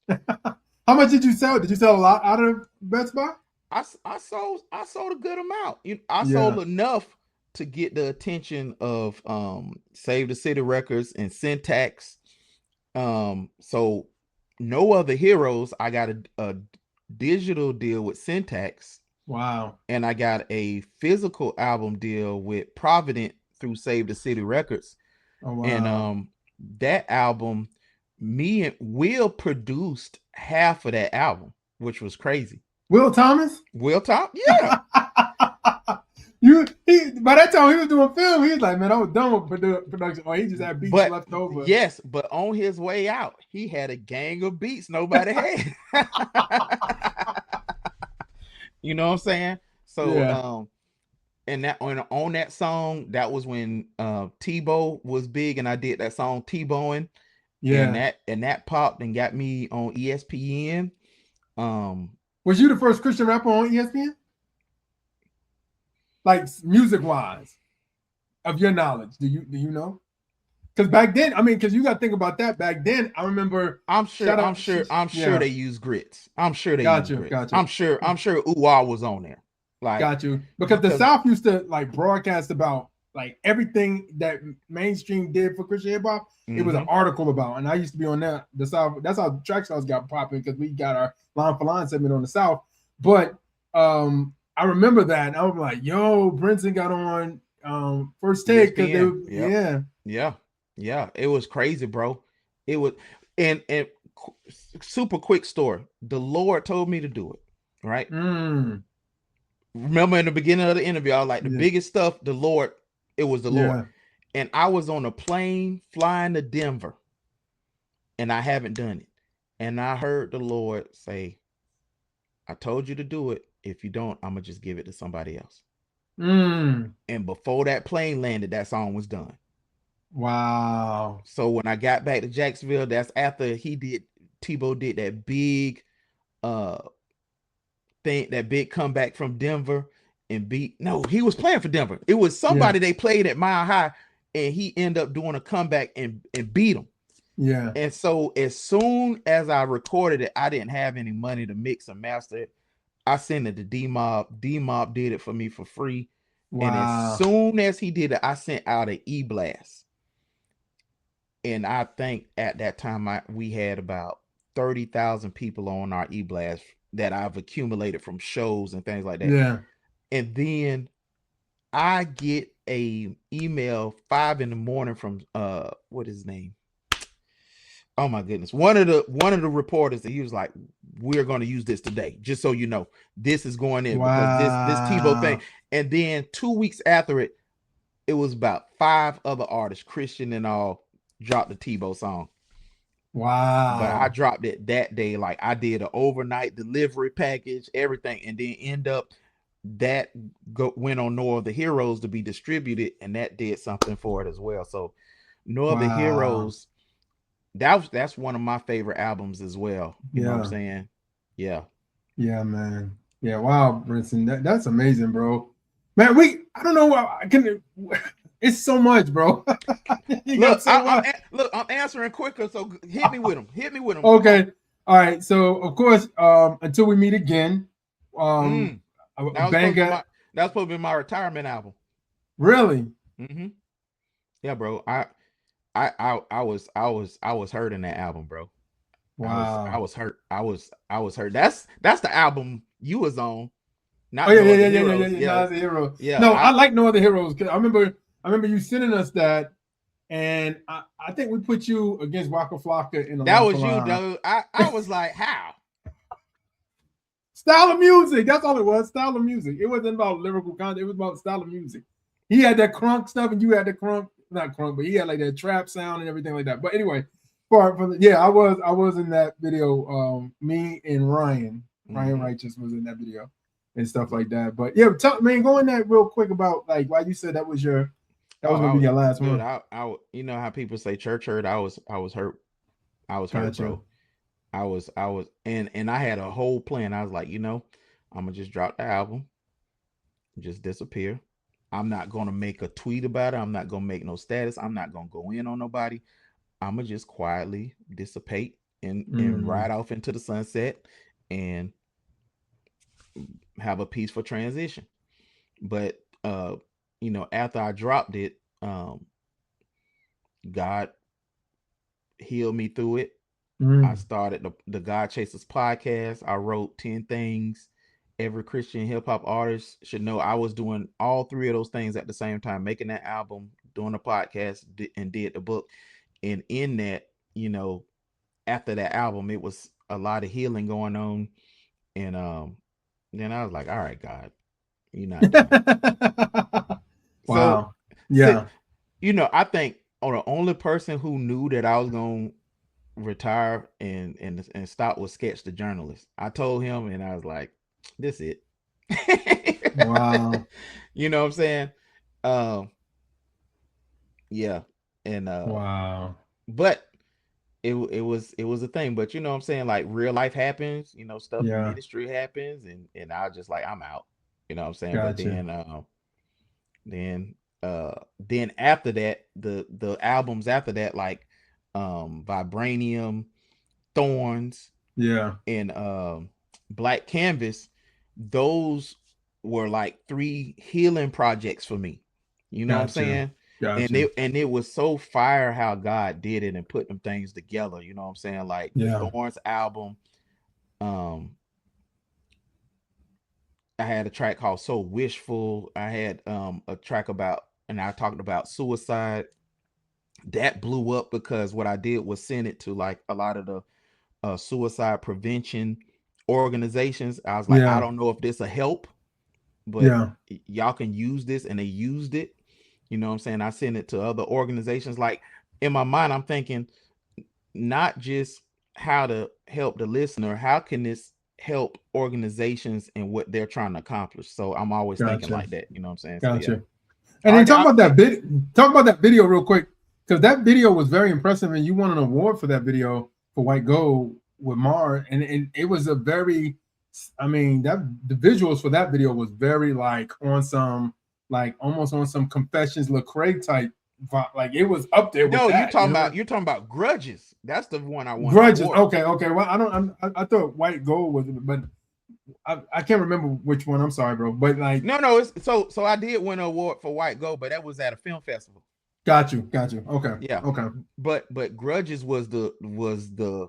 How much did you sell? Did you sell a lot out of Best Buy? I sold a good amount. I sold enough to get the attention of Save the City Records and Syntax. So No Other Heroes, I got a digital deal with Syntax. Wow. And I got a physical album deal with Provident through Save the City Records. Oh, wow. And that album, me and Will produced half of that album, which was crazy. Will Thomas? Will Thomas? Yeah. By that time he was doing film, he was like, man, I was done with production. Or he just had beats left over. Yes, but on his way out, he had a gang of beats nobody had. You know what I'm saying? So and that on that song, that was when Tebow was big, and I did that song Tebowing. Yeah. And that popped and got me on ESPN. Was you the first Christian rapper on ESPN? Like music wise, of your knowledge, do you know? Because back then, I mean, because you got to think about that. Back then, I remember. I'm sure they use Grits. I'm sure they use Grits. Got you. I'm sure Uwa was on there. Like, got you. Because the South used to like broadcast about like everything that mainstream did for Christian hip hop. It was an article about, and I used to be on that. The South. That's how Trackstarz got popping because we got our line for line segment on the South. But I remember that. And I was like, "Yo, Brinson got on First Take because yeah. It was crazy, bro. It was, and super quick story. The Lord told me to do it. Right. Remember in the beginning of the interview, I was like, the biggest stuff, the Lord. It was the Lord. And I was on a plane flying to Denver, and I haven't done it. And I heard the Lord say, I told you to do it. If you don't, I'm going to just give it to somebody else. And before that plane landed, that song was done. Wow. So when I got back to Jacksonville, that's after Tebow did that big thing, that big comeback from Denver and he was playing for Denver. It was somebody they played at Mile High, and he ended up doing a comeback and beat them. Yeah. And so as soon as I recorded it, I didn't have any money to mix and master it. I sent it to D-Mob. D-Mob did it for me for free. Wow. And as soon as he did it, I sent out an e-blast. And I think at that time we had about 30,000 people on our e-blast that I've accumulated from shows and things like that. Yeah. And then I get a email 5 a.m. from what is his name? Oh my goodness. One of the reporters, that he was like, we're going to use this today. Just so you know, this is going in because this Tebow thing. And then 2 weeks after it was about 5 other artists, Christian and all, dropped the Tebow song. Wow. But I dropped it that day. Like I did an overnight delivery package, everything, and then went on No Other Heroes to be distributed, and that did something for it as well. So No Other Heroes, that's one of my favorite albums as well. You know what I'm saying? Yeah. Yeah, man. Yeah, wow, Brinson. That's amazing, bro. Man, I don't know I can. It's so much, bro. Look, I'm answering quicker, so hit me with them. Okay. All right. So, of course, until we meet again, that was supposed to be my retirement album. Really? Yeah, bro. I was hurt in that album, bro. Wow. I was hurt. I was hurt. That's the album you was on. Not No Other Heroes. Yeah. No, I like No Other Heroes. I remember you sending us that, and I think we put you against Waka Flocka in the. That was you, dude. I was like, how? Style of music. That's all it was. Style of music. It wasn't about lyrical content. It was about style of music. He had that crunk stuff, and you had the crunk, not crunk, but he had like that trap sound and everything like that. But anyway, I was in that video. Me and Ryan Righteous was in that video and stuff like that. But yeah, go in that real quick about like why you said that was gonna be your last one. I you know how people say church hurt. I was hurt. I was hurt, bro. I was and I had a whole plan. I was like, I'm gonna just drop the album, just disappear. I'm not gonna make a tweet about it. I'm not gonna make no status. I'm not gonna go in on nobody. I'm gonna just quietly dissipate and ride off into the sunset and have a peaceful transition. But after I dropped it, God healed me through it. I started the Godchaserz podcast. I wrote 10 things every Christian hip hop artist should know. I was doing all 3 of those things at the same time, making that album, doing a podcast, and did the book. And in that, after that album, it was a lot of healing going on. And then I was like, all right, God, you're not doing it. Wow. Yeah. I think the only person who knew that I was going to retire and stop was Sketch the Journalist. I told him, and I was like, this it. Wow. You know what I'm saying? Yeah. And wow. But it was a thing. But you know what I'm saying? Like real life happens, stuff in ministry happens, and I was just like, I'm out. You know what I'm saying? Gotcha. But then after that, the albums after that, like Vibranium, Thorns, and Black Canvas, those were like 3 healing projects for me. You know what I'm Gotcha. saying? Gotcha. And it was so fire how God did it and put them things together. You know what I'm saying? Like the Yeah. Thorns album. Um, I had a track called So Wishful. I had a track about, and I talked about suicide. That blew up because what I did was send it to like a lot of the suicide prevention organizations. I was like, I Yeah. don't know if this will help, but Yeah. y'all can use this, and they used it. You know what I'm saying? I sent it to other organizations. Like in my mind, I'm thinking not just how to help the listener, how can this help organizations and what they're trying to accomplish? So I'm always thinking Gotcha. like that. You know what I'm saying? So yeah. Gotcha. And then talk about that video real quick, because that video was very impressive, and you won an award for that video for White Gold with Mar, and it was a very, I mean, that the visuals for that video was very like on some, like almost on some Confessions Lecrae type vibe. Like it was up there with No, that, you know. you're talking about Grudges. That's the one I won the Grudges. award. Okay. Well, I thought White Gold was, but I can't remember which one. I'm sorry, bro. But like, no, it's so I did win an award for White Gold, but that was at a film festival. got you. Okay. Yeah. Okay. But Grudges was the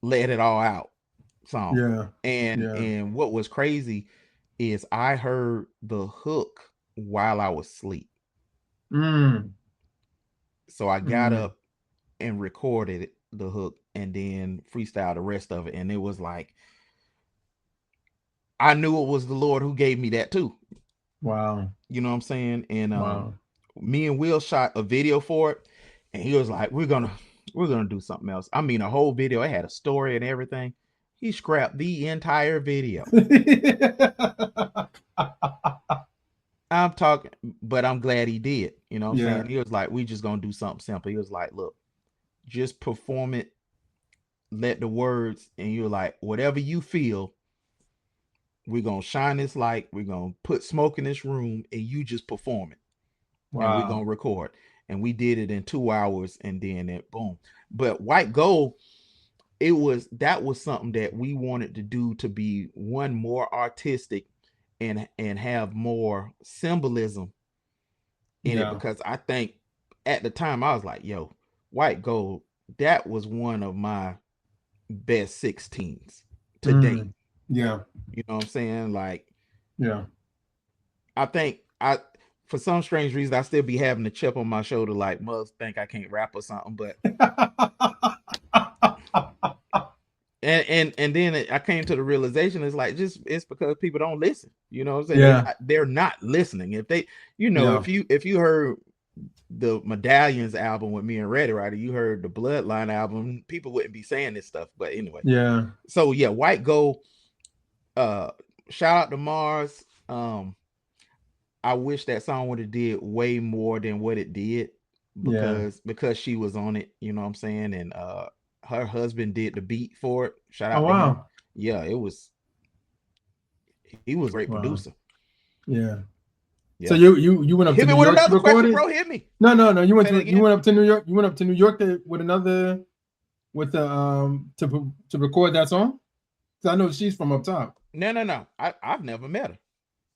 let it all out song. Yeah. And what was crazy is I heard the hook while I was asleep. So I got up and recorded the hook and then freestyled the rest of it. And it was like, I knew it was the Lord who gave me that too. Wow. You know what I'm saying? And Wow. me and Will shot a video for it, and he was like, we're gonna do something else. I mean, a whole video. It had a story and everything. He scrapped the entire video. I'm talking, but I'm glad he did. You know what I'm saying? He was like, we just gonna do something simple. He was like, look, just perform it, let the words, and you're like, whatever you feel, we're gonna shine this light, we're gonna put smoke in this room, and you just perform it. Wow. And we're gonna record. And we did it in 2 hours, and then it boom. But White Gold, that was something that we wanted to do, to be one more artistic and have more symbolism in it, because I think at the time I was like, yo, White Gold, that was one of my best 16s to date. Yeah. You know what I'm saying? Like, yeah. I think for some strange reason, I still be having a chip on my shoulder, like, must think I can't rap or something, but and then I came to the realization, it's like, it's because people don't listen. You know what I'm saying? Yeah. They're not listening. If they, if you heard the Medallions album with me and Reddy Rider, you heard the Bloodline album, people wouldn't be saying this stuff. But anyway, yeah. So yeah, White Gold. Shout out to Mars. I wish that song would have did way more than what it did, because she was on it. You know what I'm saying? And her husband did the beat for it. Shout out to him. Yeah, he was a great producer. Yeah. So you went up to New York to record it? Bro, hit me. No. You went up to New York. You went up to New York with another, with the to record that song. Because I know she's from up top. No. I've never met her.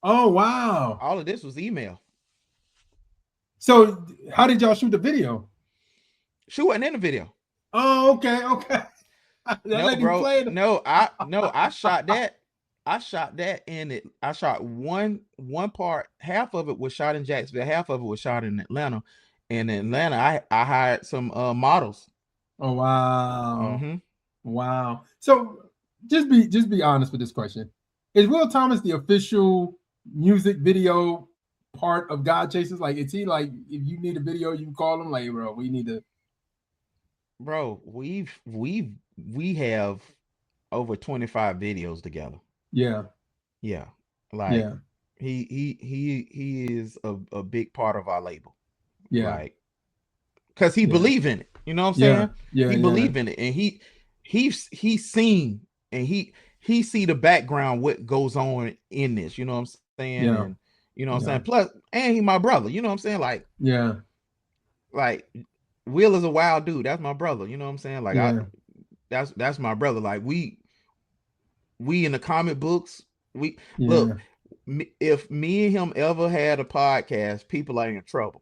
Oh wow! All of this was email. So how did y'all shoot the video? She wasn't in the video. Oh, okay. No, bro. No, I shot that. I shot that in it. I shot one part. Half of it was shot in Jacksonville. Half of it was shot in Atlanta. And in Atlanta, I hired some models. Oh wow! Mm-hmm. Wow. So just be honest with this question. Is Will Thomas the official music video part of Godchaserz? Like, is he like, if you need a video, you call him, like, bro, we need to. Bro, we have over 25 videos together. Yeah. Like, he is a big part of our label. Yeah. Like, because he believe in it. You know what I'm saying? Yeah. He believe in it, and he's seen, and he see the background, what goes on in this. You know what I'm saying? Yeah. And, you know what I'm saying? Plus, and he my brother. You know what I'm saying? Like, like, Will is a wild dude. That's my brother. You know what I'm saying? Like, that's my brother. Like, we in the comic books. Look, if me and him ever had a podcast, people are in trouble.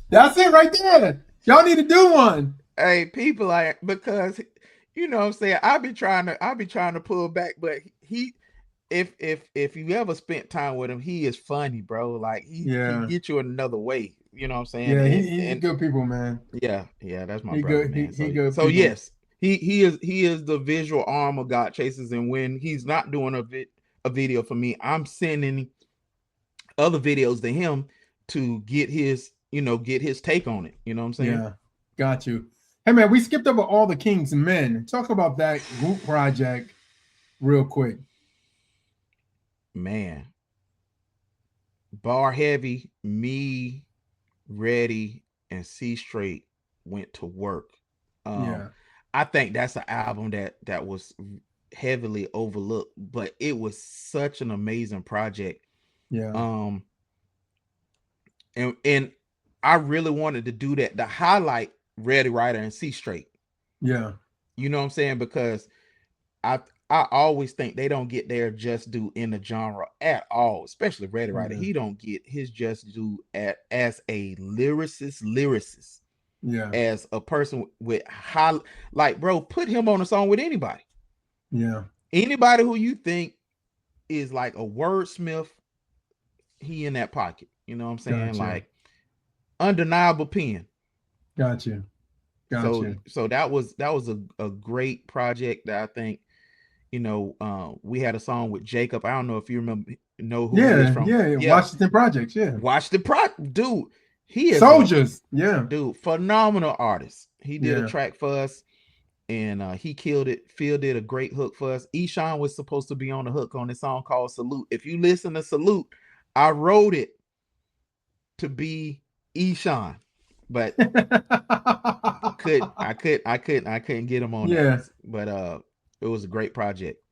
That's it right there. Y'all need to do one. Hey, people are, because you know what I'm saying, I be trying to pull back, but he if you ever spent time with him, he is funny, bro. Like he get you in another way. You know what I'm saying? Yeah, he's good people, man. Yeah, that's my he brother, good, man. He good so people. yes, he is the visual arm of Godchaserz, and when he's not doing a video for me, I'm sending other videos to him to get his take on it. You know what I'm saying? Yeah, got you. Hey man, we skipped over All the King's Men. Talk about that group project real quick. Man, Bar Heavy, me, Ready, and C Straight went to work. I think that's an album that was heavily overlooked, but it was such an amazing project. Yeah. And I really wanted to do that, to highlight Ready, Rider, and C Straight. Yeah. You know what I'm saying? Because I always think they don't get their just due in the genre at all, especially Ready Rider. He don't get his just due as a lyricist. Yeah. As a person with high, like, bro, put him on a song with anybody. Yeah. Anybody who you think is like a wordsmith, he in that pocket. You know what I'm saying? Gotcha. Like, undeniable pen. Got you. So that was a great project that I think, we had a song with Jacob. I don't know if you know who he is from. Yeah. Washington Projects. Yeah. Washington Project, dude. He is Soldiers. Dude, phenomenal artist. He did a track for us, and he killed it. Phil did a great hook for us. Eshawn was supposed to be on the hook on this song called Salute. If you listen to Salute, I wrote it to be Eshawn, but I couldn't get him on that. But it was a great project.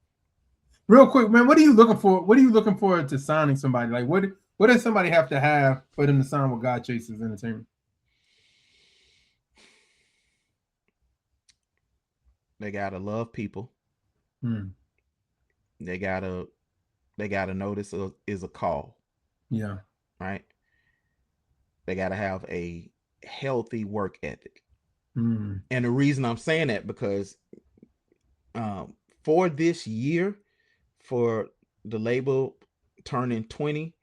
Real quick, man, what are you looking for? What are you looking for to signing somebody? Like, what does somebody have to have for them to sign with Godchaserz Entertainment? They gotta love people. They gotta know this is a call. Yeah. Right. They gotta have a healthy work ethic. And the reason I'm saying that, because for this year, for the label turning 20,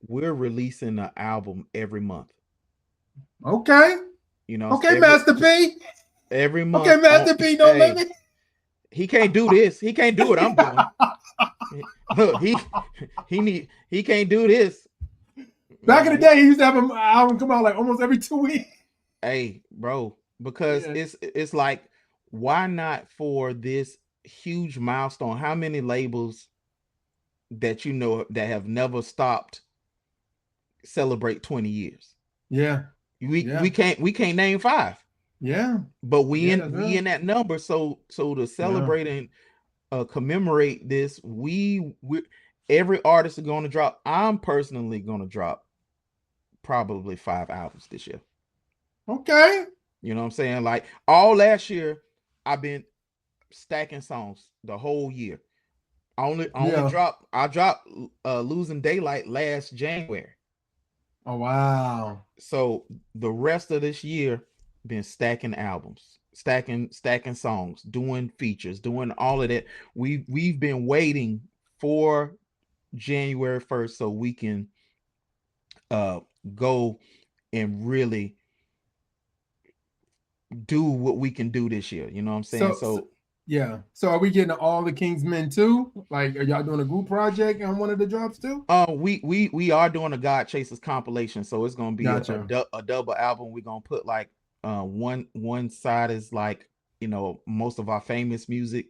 we're releasing an album every month. Okay. Okay, Master P. Every month. Okay, Master P. Don't let me. He can't do this. He can't do what I'm doing. Look, he can't do this. Back in the day, he used to have an album come out like almost every 2 weeks. Hey, bro, because it's like, why not for this huge milestone? How many labels that that have never stopped celebrate 20 years? Yeah. We can't name 5. Yeah. But we in that number. So to celebrate and commemorate this, we every artist is going to drop. I'm personally going to drop probably 5 albums this year. Okay. You know what I'm saying? Like, all last year, I've been stacking songs the whole year. I dropped Losing Daylight last January. Oh wow. So the rest of this year, been stacking albums, stacking songs, doing features, doing all of that. We've been waiting for January 1st so we can go and really do what we can do this year. You know what I'm saying? So are we getting All the King's Men too? Like, are y'all doing a group project on one of the drops too? We are doing a Godchaserz compilation, so it's gonna be a double album. We're gonna put like one side is like, most of our famous music,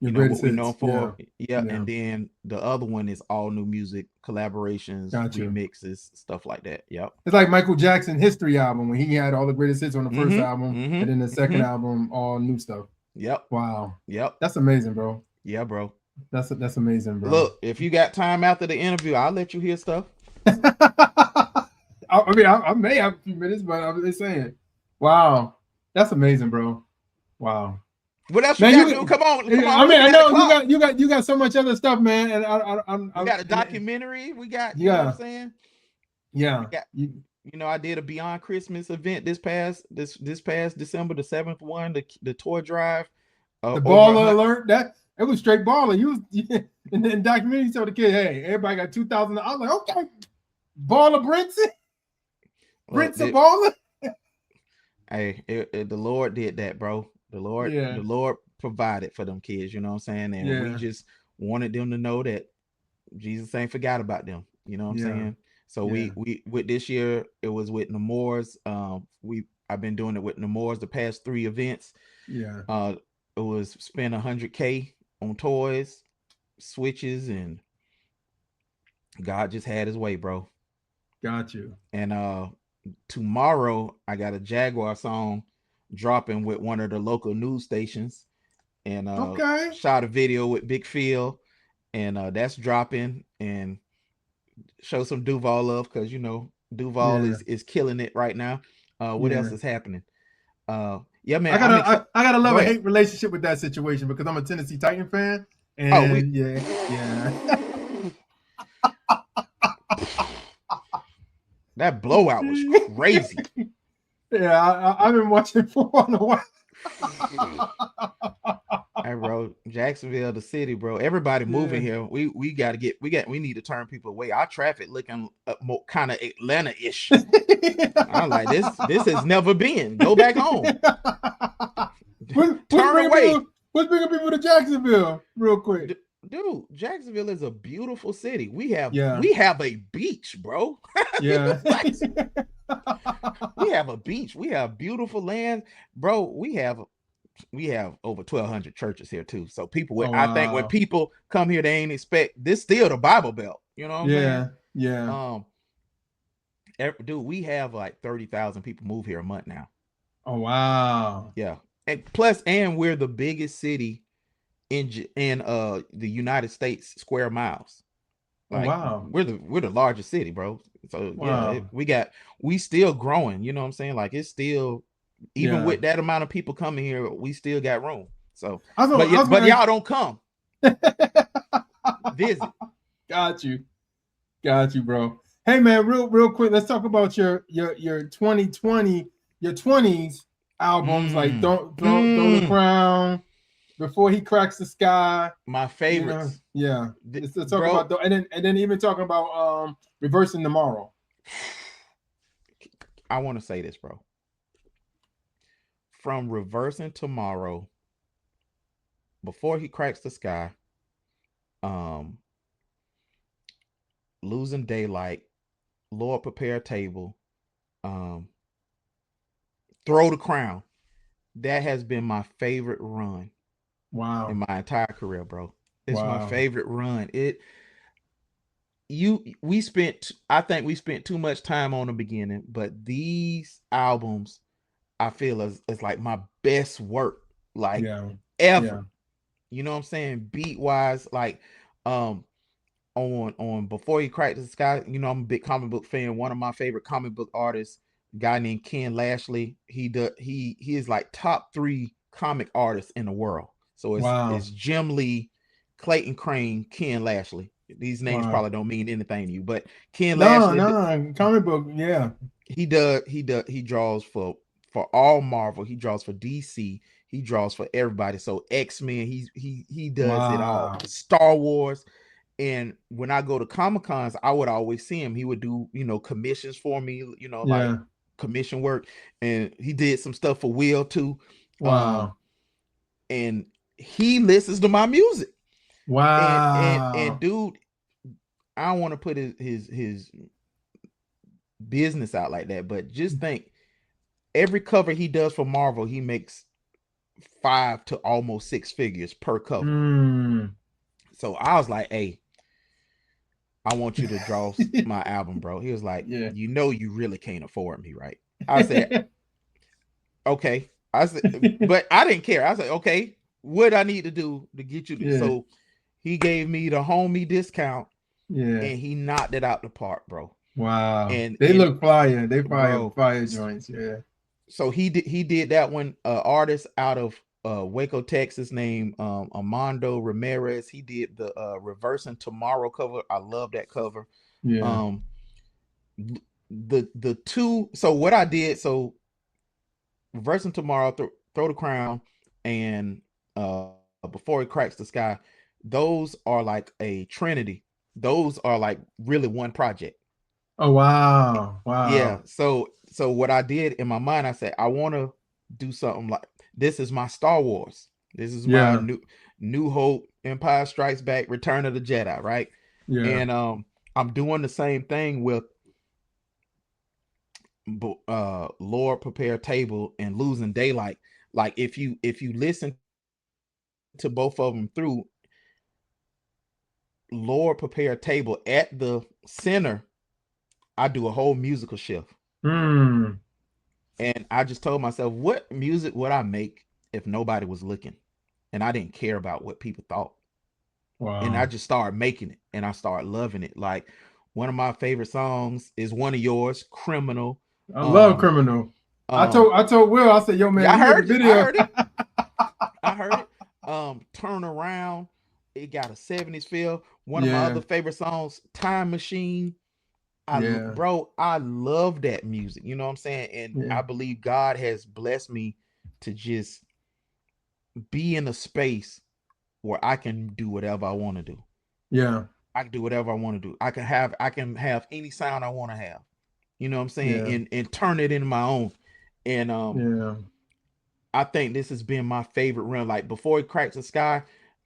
what we know for, and then the other one is all new music, collaborations, remixes, stuff like that. It's like Michael Jackson history album, when he had all the greatest hits on the first album, and then the second album, all new stuff. Wow. That's amazing, bro. Yeah, bro. That's amazing, bro. Look, if you got time after the interview, I'll let you hear stuff. I mean, I may have a few minutes, but I'm just saying. Wow. That's amazing, bro. Wow. What else Man, you got to do? Come on. I mean, I know you got so much other stuff, man. And we got a documentary. We got, you know what I'm saying? Yeah. I did a Beyond Christmas event this past December the 7th one, the toy drive. The baller alert, that it was straight baller. You was in the documentary, you told the kid, hey, everybody got $2,000. I was like, okay, baller Brinson. Brinson baller. Hey, the Lord did that, bro. The Lord provided for them kids, you know what I'm saying? And we just wanted them to know that Jesus ain't forgot about them. You know what I'm saying? So we with this year, it was with Nemours. I've been doing it with Nemours the past 3 events. Yeah. It was spend $100K on toys, switches, and God just had his way, bro. Got you. And tomorrow I got a Jaguar song dropping with one of the local news stations, and shot a video with Big Phil, and that's dropping, and show some Duval love, because Duval is killing it right now. What else is happening? Yeah, man. I got a love-hate relationship with that situation, because I'm a Tennessee Titan fan. And that blowout was crazy. Yeah, I've been watching football in a while. Hey, bro, Jacksonville, the city, bro. Everybody moving here. We need to turn people away. Our traffic looking more kind of Atlanta-ish. I'm like, this has never been. Go back home. Turn away. Let's bring people to Jacksonville real quick. Dude, Jacksonville is a beautiful city. We have a beach, bro. Yeah. We have a beach. We have beautiful land, bro. We have over 1,200 churches here too. So people, I think when people come here, they ain't expect this. Still the Bible Belt. You know what I'm saying? Yeah. Dude, we have like 30,000 people move here a month now. Oh wow. Yeah, and we're the biggest city in the United States square miles. Like, wow. We're the largest city, bro. So we still growing. You know what I'm saying? Like, it's still, even with that amount of people coming here, we still got room. So, but y'all don't come visit. Got you, bro. Hey man, real quick, let's talk about your 2020, your 20s albums, like Throw the Crown, Before He Cracks the Sky. My favorites. Let's talk about and then even talking about Reversing Tomorrow. I want to say this, bro. From Reversing Tomorrow, Before He Cracks the Sky, Losing Daylight, Lord Prepare a Table, Throw the Crown. That has been my favorite run. Wow. In my entire career, bro. It's my favorite run. I think we spent too much time on the beginning, but these albums, I feel is like my best work, like ever. Yeah. You know what I'm saying? Beat wise, like on Before He Cracked the Sky, I'm a big comic book fan. One of my favorite comic book artists, a guy named Ken Lashley. He is like top 3 comic artists in the world. So it's Jim Lee, Clayton Crane, Ken Lashley. These names probably don't mean anything to you, but Ken Lashley, comic book, he draws for all Marvel. He draws for DC. He draws for everybody. So X-Men, he does it all. Star Wars. And when I go to Comic-Cons, I would always see him. He would do, commissions for me, like commission work. And he did some stuff for Will too. Wow. And he listens to my music. Wow. And dude, I don't want to put his business out like that, but just think, every cover he does for Marvel, he makes 5 to almost 6 figures per cover. So I was like, hey, I want you to draw my album, bro. He was like, you really can't afford me, right? I said, okay. I said, but I didn't care. I said, okay, what I need to do to get you to, so he gave me the homie discount, and he knocked it out the park, bro. Wow. And they look fire. They fire joints. Yeah. So he did that one, artist out of Waco, Texas, named Armando Ramirez. He did the Reversing Tomorrow cover. I love that cover. Yeah. The two. So what I did. So Reversing Tomorrow, Throw the Crown, and Before It Cracks the Sky. Those are like a trinity. Those are like really one project. Oh wow. Yeah. Wow. So what I did in my mind, I said I want to do something like this. Is my Star Wars. This is my Yeah. New Hope, Empire Strikes Back, Return of the Jedi, right? Yeah. And I'm doing the same thing with Lord Prepare Table and Losing Daylight. Like if you listen to both of them through, Lord Prepare Table at the center, I do a whole musical shift. Hmm. And I just told myself, what music would I make if nobody was looking? And I didn't care about what people thought. And I Wow. just started making it and I started loving it. Like one of my favorite songs is one of yours, Criminal. I love Um, Criminal. um, I told Will, I said, yo, man, yeah, we make a I video. heard it. I heard it. Turn Around. It got a 70s feel. One of my Yeah. other favorite songs, Time Machine. Yeah. Bro, I love that music. You know what I'm saying? And Yeah. I believe God has blessed me to just be in a space where I can do whatever I want to do. Yeah. I can do whatever I want to do. I can have any sound I want to have. You know what I'm saying? Yeah. And turn it into my own. And Yeah. I think this has been my favorite run. Like Before It Cracks the Sky,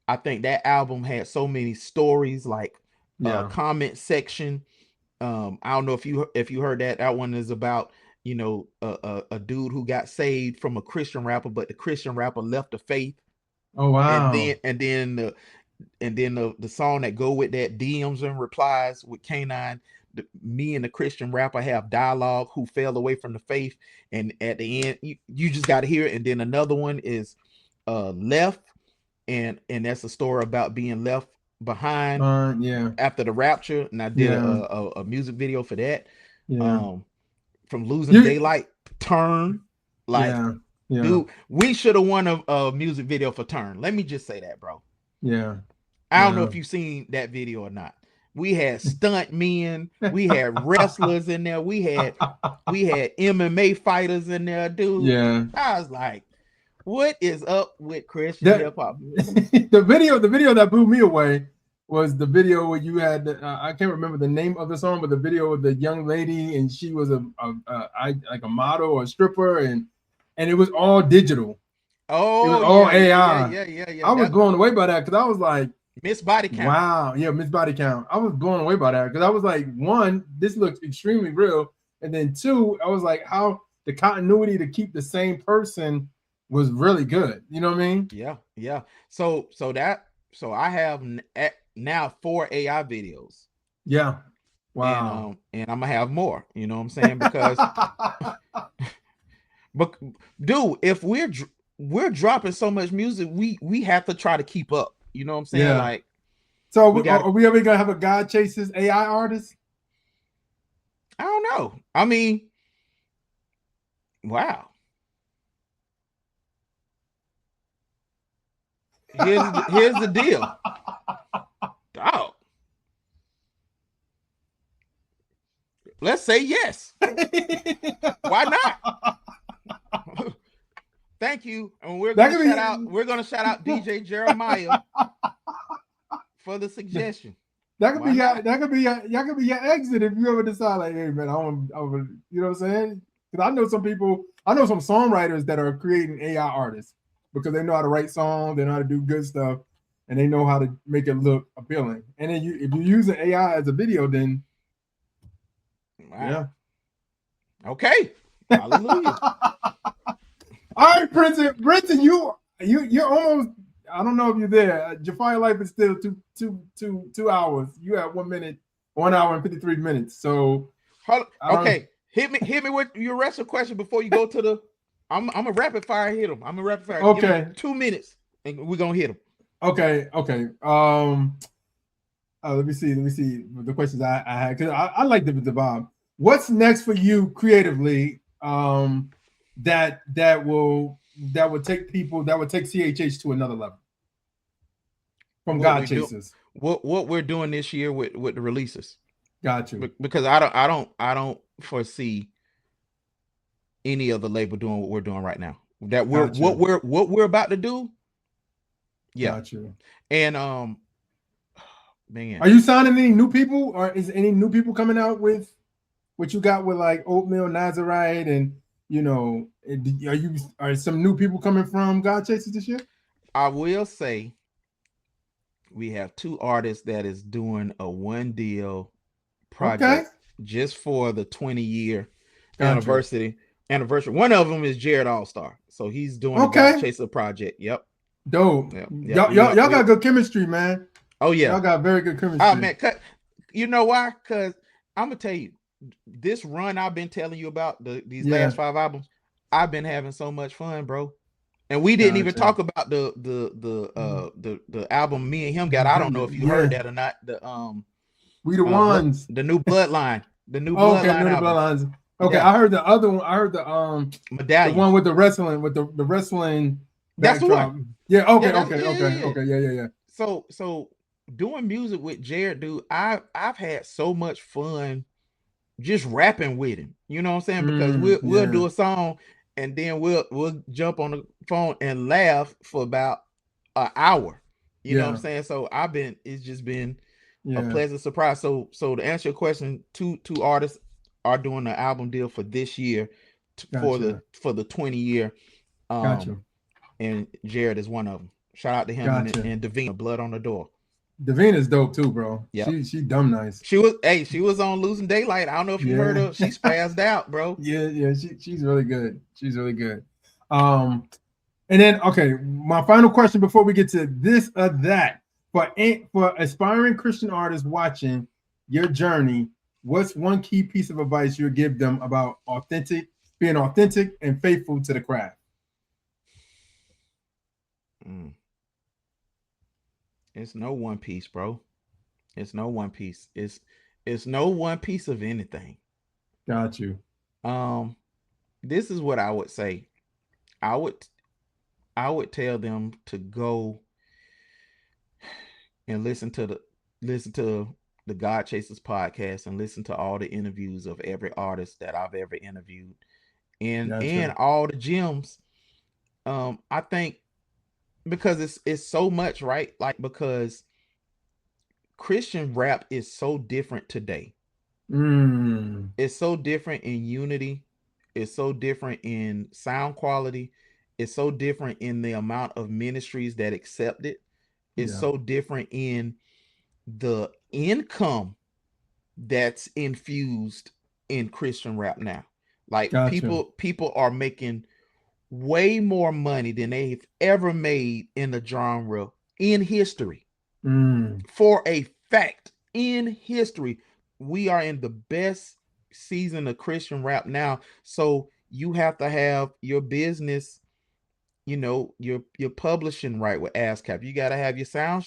I think that album had so many stories, like Yeah. comment section. I don't know if you heard that. That one is about, you know, a dude who got saved from a Christian rapper, but the Christian rapper left the faith. Oh And wow. then the song that go with that, DMs and Replies with K9. Me and the Christian rapper have dialogue who fell away from the faith, and at the end you just got to hear it. And then another one is Left, and that's a story about being left behind Yeah. after the rapture, and I did Yeah. a music video for that. Yeah. um from Losing You Daylight, Turn. Like, yeah. Yeah. dude, we should have won a music video for Turn. Let me just say that, bro. Yeah. I don't know Yeah. if you've seen that video or not. We had stunt men, we had wrestlers in there, we had MMA fighters in there, dude. Yeah. I was like, what is up with Christian That hip hop? the video that blew me away was the video where you had I can't remember the name of the song, but the video with the young lady and she was like a model or a stripper, and it was all digital. It was Oh all yeah, yeah, yeah, AI. yeah, yeah, yeah. I was blown away by that because I was like, Miss Body Count. wow, yeah, Miss Body Count. I was blown away by that because I was like, one, this looks extremely real, and then two, I was like, how the continuity to keep the same person was really good. You know what I mean? Yeah, yeah. So I have now 4 AI videos. Yeah. Wow. And I'm gonna have more. You know what I'm saying? Because, but dude, if we're dropping so much music, we have to try to keep up. You know what I'm saying? Yeah. Like, So we got. are we ever gonna have a Godchaserz AI artist? I don't know. I mean, wow. Here's the deal. Oh, let's say yes. Why not? Thank you. And we're gonna shout out DJ Jeremiah for the suggestion. That could be your exit if you ever decide, like, hey man, I want, you know what I'm saying? Because I know some songwriters that are creating AI artists because they know how to write songs, they know how to do good stuff, and they know how to make it look appealing. And then if you're using AI as a video, then wow. Yeah. Okay. Hallelujah. All right, Brinson, you're almost. I don't know if you're there. Your fire life is still 2 hours. You have 1 minute, 1 hour and 53 minutes. So okay, hit me with your rest of question before you go to the. I'm a rapid fire hit him. I'm a rapid fire. Okay, 2 minutes and we're gonna hit him. Okay. Let me see the questions I had because I like the vibe. What's next for you creatively? That will that would take CHH to another level from What we Godchaserz? what we're doing this year with the releases. Got you. Because I don't foresee any other label doing what we're doing right now. That what we're about to do. Yeah. Got you. And man, are you signing any new people, or is any new people coming out with what you got with like Oatmeal Nazarite, and are some new people coming from Godchaserz this year? I will say we have 2 artists that is doing a one deal project just for the 20-year anniversary. One of them is Jared All-Star, so he's doing a Godchaserz project. Yep. Dope. Yep. Y'all got good chemistry, man. Oh yeah, y'all got very good chemistry. Oh man, you know why? Because I'm gonna tell you, this run I've been telling you about these last 5 albums, I've been having so much fun, bro. And we didn't even talk about the album me and him got. I don't know if you heard that or not. We the Ones, the new Bloodline, Bloodlines. Okay, I heard the other one. I heard the Medallion, the one with the wrestling, the wrestling. That's the one. Yeah. Okay. Yeah. So doing music with Jared, dude, I've had so much fun just rapping with him. You know what I'm saying? Because we'll do a song and then we'll jump on the phone and laugh for about an hour. You know what I'm saying? So it's just been a pleasant surprise. So to answer your question, two artists are doing an album deal for this year for the 20-year. Gotcha. And Jared is one of them. Shout out to him and Davina, Blood on the Door. Davina's dope too, bro. Yeah, she dumb nice. She was on Losing Daylight. I don't know if you heard her. She spazzed out, bro. Yeah. She's really good. She's really good. And then my final question before we get to this or that, for aspiring Christian artists watching your journey, what's one key piece of advice you would give them about being authentic and faithful to the craft? It's no one piece, bro. It's no one piece. It's no one piece of anything. Got you. This is what I would say. I would tell them to go and listen to the Godchaserz podcast and listen to all the interviews of every artist that I've ever interviewed and all the gems. I think because it's so much, right? Like, because Christian rap is so different today. It's so different in unity. It's so different in sound quality. It's so different in the amount of ministries that accept it. It's so different in the income that's infused in Christian rap now. Like, people are making way more money than they've ever made in the genre in history. For a fact, in history, we are in the best season of Christian rap now. So you have to have your business, your publishing right with ASCAP. You got to have your sound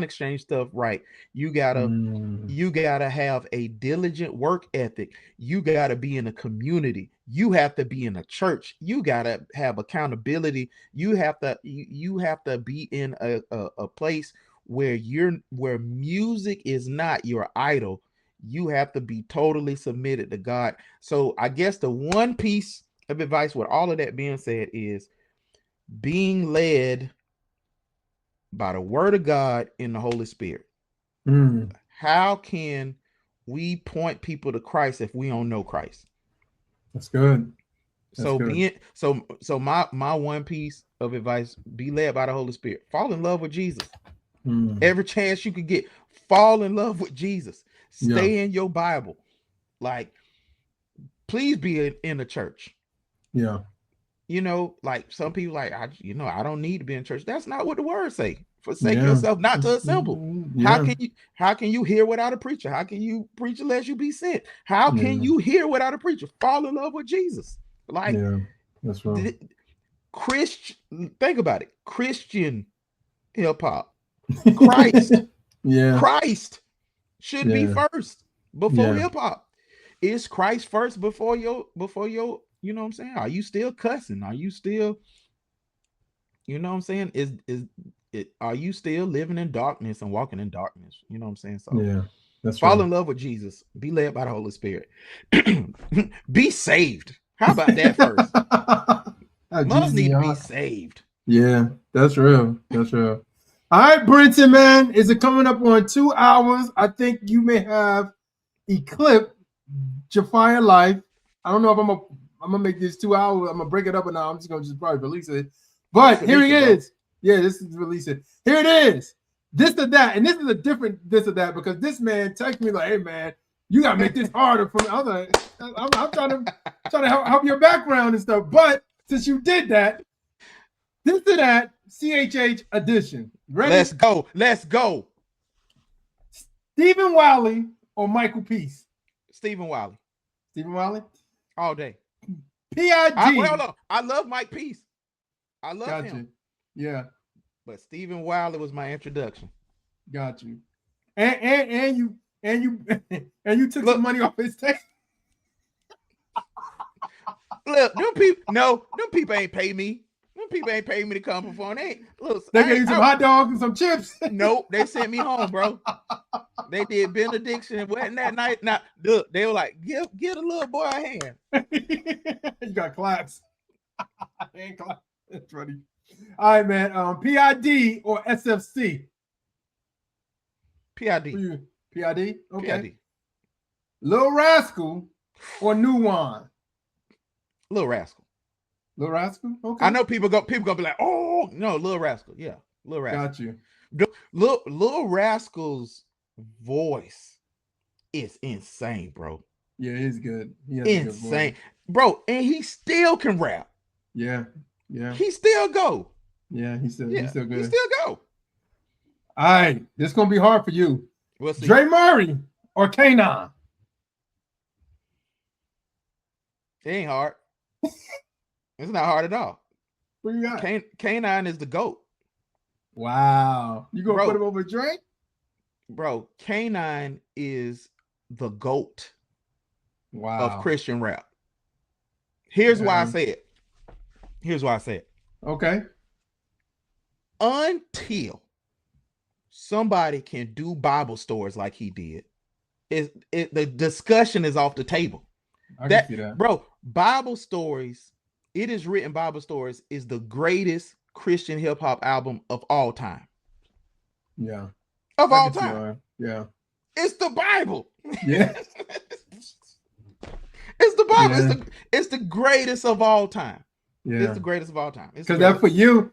exchange stuff right. You gotta have a diligent work ethic. You gotta be in a community. You have to be in a church. You gotta have accountability. You have to be in a place where music is not your idol. You have to be totally submitted to God. So I guess the one piece of advice with all of that being said is being led by the word of God and the Holy Spirit. How can we point people to Christ if we don't know Christ? That's good. So my one piece of advice: be led by the Holy Spirit. Fall in love with Jesus. Every chance you can get, fall in love with Jesus. Stay in your Bible. Like, please be in the church. Yeah. Like some people I don't need to be in church. That's not what the word say. Forsake yourself not to assemble. How can you hear without a preacher? How can you preach unless you be sent? How can you hear without a preacher? Fall in love with Jesus. Like, that's right. Think about it. Christian hip hop. Christ. Christ should be first before hip hop. Is Christ first before your You know what I'm saying? Are you still cussing? Are you still, you know what I'm saying? Are you still living in darkness and walking in darkness? You know what I'm saying? So Yeah, that's fall right. in love with Jesus. Be led by the Holy Spirit. Be saved. How about that first? Must Jesus in need to your be heart. saved. Yeah, that's real. That's real. All right, Brinson, man, is it coming up on 2 hours? I think you may have eclipsed Jafire Life. I don't know if I'm gonna make this 2 hours. I'm gonna break it up, and now I'm just gonna probably release it. But here he is. Yeah, this is release it. Here it is. This or that, and this is a different this or that because this man texted me like, "Hey, man, you gotta make this harder for me." I was like, "I'm trying to help your background and stuff." But since you did that, this or that CHH edition. Ready? Let's go. Let's go. Stephen Wiley or Michael Peace? Stephen Wiley. Stephen Wiley? All day. P.I.D. Hold on. I love Mike Peace. I love him. Yeah. But Stephen Wiley was my introduction. Got you. And you took some money off his tape. Look, them people ain't pay me. Them people ain't pay me to come perform. They gave you some hot dogs and some chips. Nope, they sent me home, bro. They did benediction and what that night. Now, look, they were like, give a little boy a hand. You got claps. Hand claps. That's funny. All right, man. PID or SFC? PID. PID? Okay. PID. Lil Rascal or New One? Lil Rascal. Lil Rascal? Okay. I know people gonna be like, oh no, Lil Rascal. Yeah, Lil Rascal. Got you. Lil Rascal's voice is insane, bro. Yeah, he's good. He has insane, a good voice. Bro, and he still can rap. Yeah. He still go. Yeah, he's still good. He still go. All right, this is gonna be hard for you. We'll see. Dre Murray or Kanan? It ain't hard. It's not hard at all. What you got? Kanan is the GOAT. Wow. You gonna put him over Dre? Bro, Kanan is the GOAT of Christian rap. Here's why I say it. Okay. Until somebody can do Bible stories like he did, the discussion is off the table. I can see that. Bro, Bible stories, It Is Written Bible Stories is the greatest Christian hip-hop album of all time. Yeah. Of all time. Yeah. It's the Bible. Yeah. It's the Bible. Yeah. It's the greatest of all time. Yeah. It's the greatest of all time. Because that for you,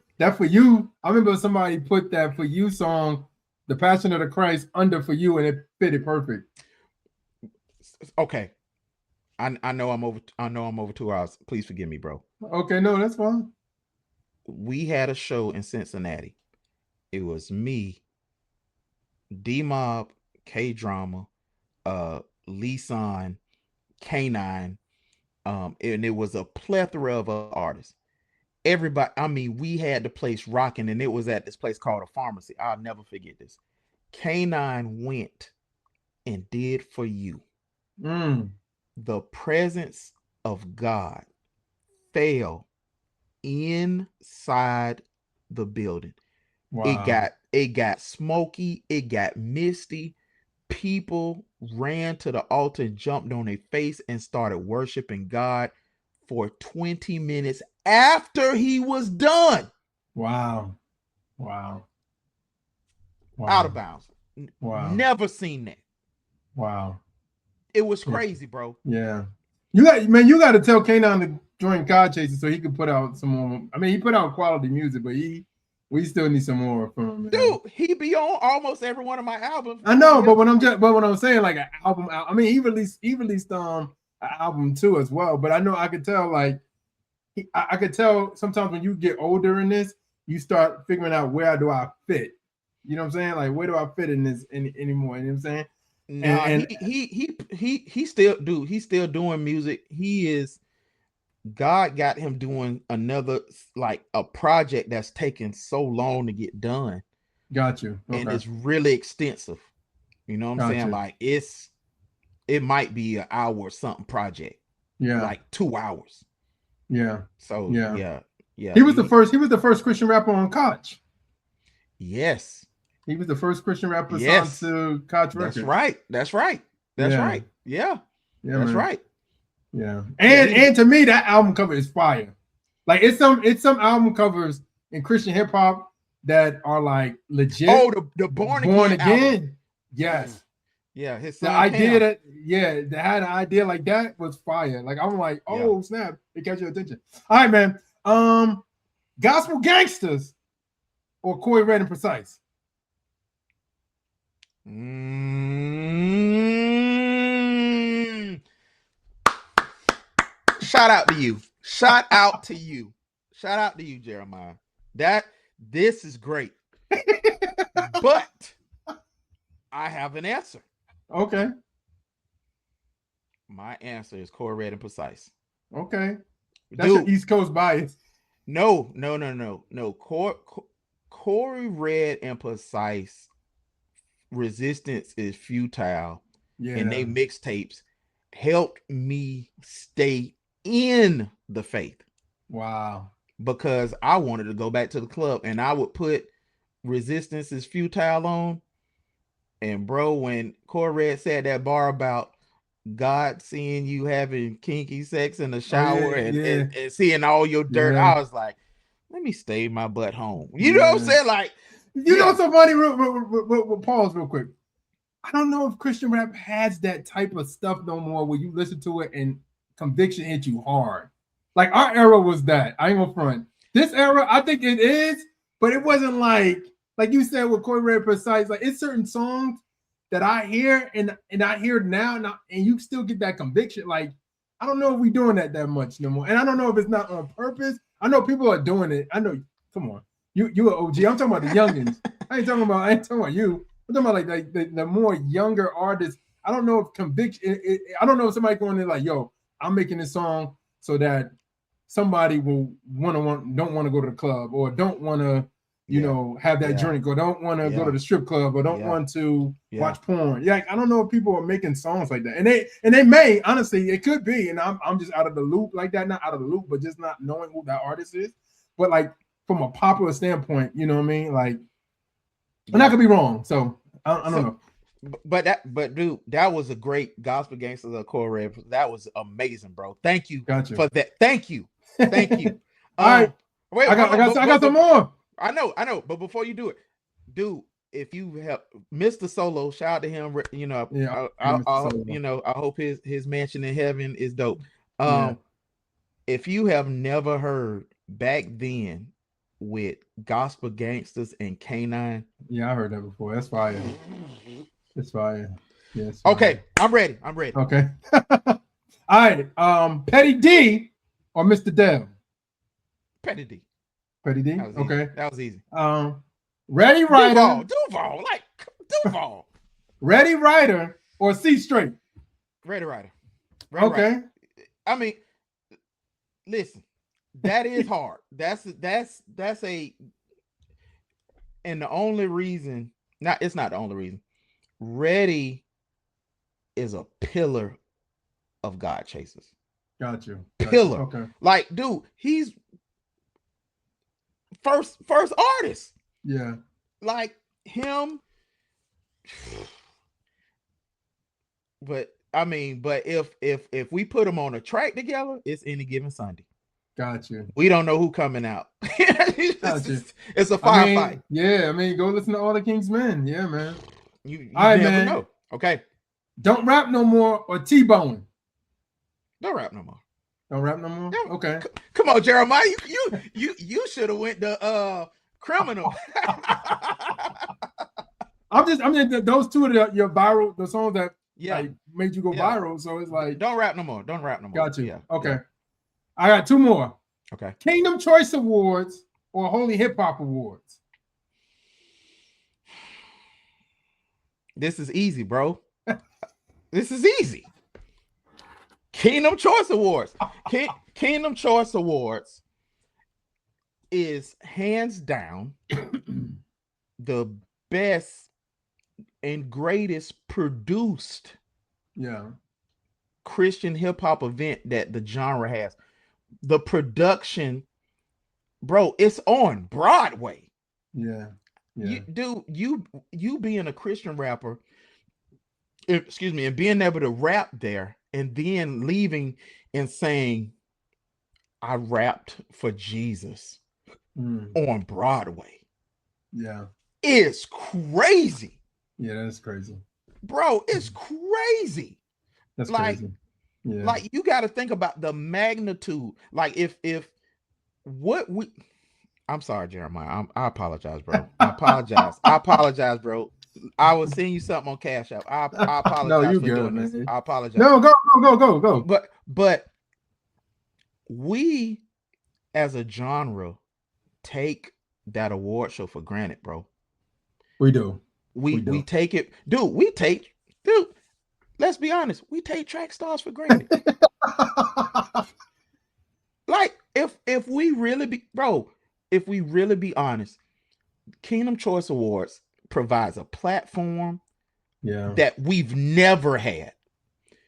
I remember somebody put that For You song, The Passion of the Christ, under For You, and it fitted perfect. Okay. I know I'm over 2 hours. Please forgive me, bro. Okay, no, that's fine. We had a show in Cincinnati. It was me, D-Mob, K-Drama, Lee-Son, K9, and it was a plethora of artists. Everybody, I mean, we had the place rocking, and it was at this place called a Pharmacy. I'll never forget this. K9 went and did For You. The presence of God fell inside the building. Wow. It got smoky, it got misty. People ran to the altar and jumped on their face and started worshiping God for 20 minutes after he was done. Wow. Out of bounds. Wow. Never seen that. Wow. It was crazy, bro. Yeah. You got to tell Kanan to join Godchaserz so he can put out some more. I mean, he put out quality music, but we still need some more from him. Man. Dude, he be on almost every one of my albums. I know, but when I'm saying like an album, I mean, he released an album too as well. But I could tell I could tell sometimes when you get older in this, you start figuring out where do I fit. You know what I'm saying? Like where do I fit in this anymore? You know what I'm saying? No, he's still doing music. God got him doing another, like a project that's taking so long to get done. Got you. Okay. And it's really extensive. You know what I'm saying? Like it might be an hour or something project. Yeah. Like 2 hours. Yeah. So Yeah. yeah. He was the first. He was the first Christian rapper on Koch. Yes. He was the first Christian rapper signed Yes. to Koch That's Records. right. That's right. That's Yeah. right. Yeah. Yeah, That's man. right. Yeah. Yeah, And to me, that album cover is fire. Like it's some album covers in Christian hip hop that are like legit. Oh, the Born Again album. Yes. Yeah, his The son idea Cam. that had an idea like that was fire. Like I'm like, oh snap, it catch your attention. All right, man. Gospel Gangsters or Corey Red and Precise? Shout out to you. Shout out to you. Shout out to you, Jeremiah. This is great. But I have an answer. Okay. My answer is Corey Red and Precise. Okay. That's your East Coast bias. No. Corey Red and Precise, Resistance is Futile. Yeah. And they mixtapes helped me stay in the faith. Wow. Because I wanted to go back to the club, and I would put Resistance is Futile on. And bro, when Corey Red said that bar about God seeing you having kinky sex in the shower and seeing all your dirt, I was like, let me stay my butt home. You know what I'm saying? Like, you know somebody we'll pause real quick. I don't know if Christian rap has that type of stuff no more where you listen to it and conviction hit you hard. Like our era was that. I ain't gonna front. This era, I think it is, but it wasn't like you said with Corey Red Precise. Like it's certain songs that I hear and I hear now and you still get that conviction. Like I don't know if we're doing that much no more. And I don't know if it's not on purpose. I know people are doing it. I know. Come on, you an OG. I'm talking about the youngins. I ain't talking about you. I'm talking about like the more younger artists. I don't know if conviction. I don't know if somebody going in like, yo, I'm making this song so that somebody will don't want to go to the club or don't want to, you know, have that drink or don't want to go to the strip club or don't want to watch porn. Yeah, I don't know if people are making songs like that, and they may honestly, it could be, and I'm just out of the loop like that, not out of the loop, but just not knowing who that artist is. But like from a popular standpoint, you know what I mean? Like, and I could be wrong, so I don't know. But dude, that was a great Gospel Gangsters of Corey Red. That was amazing, bro. Thank you for that. Thank you. All right, wait, I got some more. I know, but before you do it, dude, if you have Mr. Solo, shout out to him. You know, I hope his mansion in heaven is dope. If you have never heard Back Then with Gospel Gangsters and K9, I heard that before. That's fire. It's fire. Yes. Okay, I'm ready. Okay. All right. Pettidee or Mr. Dev? Pettidee. Okay. That was easy. Ready Rider. Duval. Ready Rider or C Straight? Ready Rider. Okay. I mean, listen, that is hard. That's a, and the only reason, it's not the only reason. Ready is a pillar of Godchaserz. Got you. Pillar. Okay. Like, dude, he's first artist. Yeah. Like him. But I mean, if we put them on a track together, it's Any Given Sunday. Got you. We don't know who coming out. It's a firefight. Yeah, I mean, go listen to All the King's Men. Yeah, man. You all right, never man. know. Okay. Don't rap no more or Tebow. Don't rap no more. Don't rap no more. Okay. Come on, Jeremiah. You should have went to Criminal. I'm just those two of your viral, the songs that like made you go viral. So it's like, don't rap no more. Got you. Yeah. Okay. Yeah. I got two more. Okay. Kingdom Choice Awards or Holy Hip Hop Awards? This is easy, bro. This is easy. Kingdom Choice Awards. Kingdom Choice Awards is hands down the best and greatest produced Christian hip hop event that the genre has. the production, bro, it's on Broadway. Yeah. Yeah. You being a Christian rapper, excuse me, and being able to rap there and then leaving and saying, I rapped for Jesus on Broadway. Yeah. It's crazy. Yeah, that's crazy. Bro, it's crazy. That's Like, crazy. Yeah. like you got to think about the magnitude. Like if what we I'm sorry, Jeremiah. I apologize, bro. I apologize, bro. I will send you something on Cash App. I No, apologize you for good, doing this. man. I apologize. No, go. But we as a genre take that award show for granted, bro. We do. We take it, dude. Let's be honest. We take track stars for granted. Like if we really be honest, Kingdom Choice Awards provides a platform that we've never had.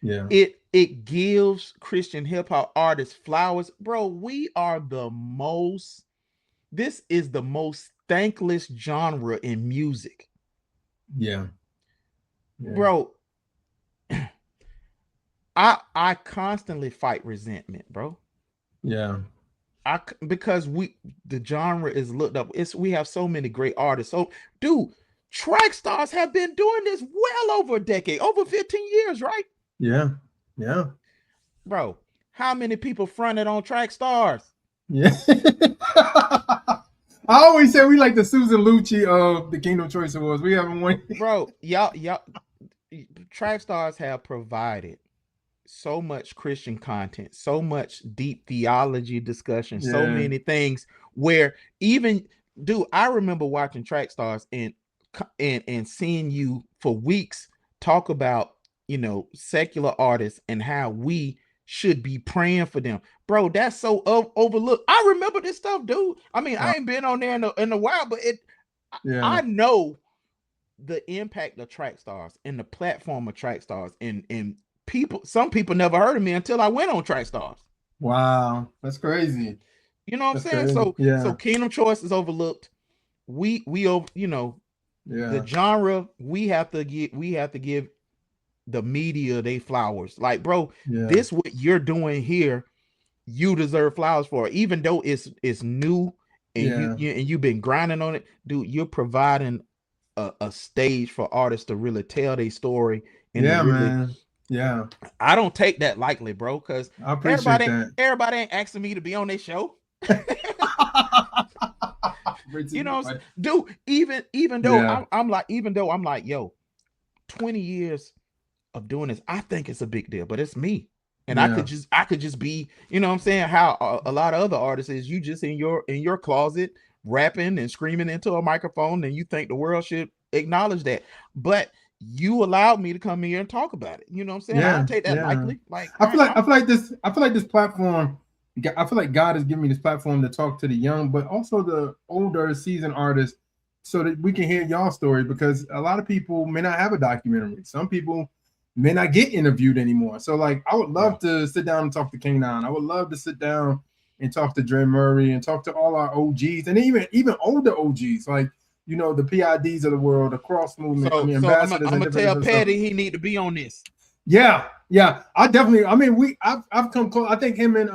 Yeah. It gives Christian hip hop artists flowers. Bro, this is the most thankless genre in music. Yeah. Bro, I constantly fight resentment, bro. Yeah. Because the genre is looked up. We have so many great artists. So, dude, track stars have been doing this well over a decade, over 15 years, right? Yeah. Bro, how many people fronted on track stars? Yeah. I always say we like the Susan Lucci of the Kingdom Choice Awards. We haven't won. Bro, y'all, track stars have provided so much Christian content, so much deep theology discussion, so many things where even, dude, I remember watching track stars and seeing you for weeks talk about, secular artists and how we should be praying for them. Bro, that's so overlooked. I remember this stuff, dude. I mean, I ain't been on there in a while, but I know the impact of track stars and the platform of track stars and some people never heard of me until I went on track stars. Wow, that's crazy. You know what I'm saying? Crazy. So Kingdom Choice is overlooked. We the genre, we have to give the media they flowers. Like, bro, this what you're doing here, you deserve flowers for. Even though it's new and you've been grinding on it, dude, you're providing a stage for artists to really tell their story and man. Yeah. I don't take that lightly, bro, because everybody ain't asking me to be on their show. You know what I'm saying? Dude, even though I'm like, yo, 20 years of doing this, I think it's a big deal, but it's me. And I could just be, you know what I'm saying, how a lot of other artists is, you just in your closet rapping and screaming into a microphone, and you think the world should acknowledge that. But you allowed me to come here and talk about it. You know what I'm saying? I don't take that lightly. Like, I feel like this platform, I feel like God has given me this platform to talk to the young, but also the older seasoned artists, so that we can hear y'all story, because a lot of people may not have a documentary. Some people may not get interviewed anymore. So like, I would love to sit down and talk to King Nine. I would love to sit down and talk to Dre Murray and talk to all our OGs, and even older OGs, like, the PIDs of the world, the cross movement. So I'm gonna tell Pettidee he need to be on this. Yeah. I definitely. I mean, I've come close. I think him and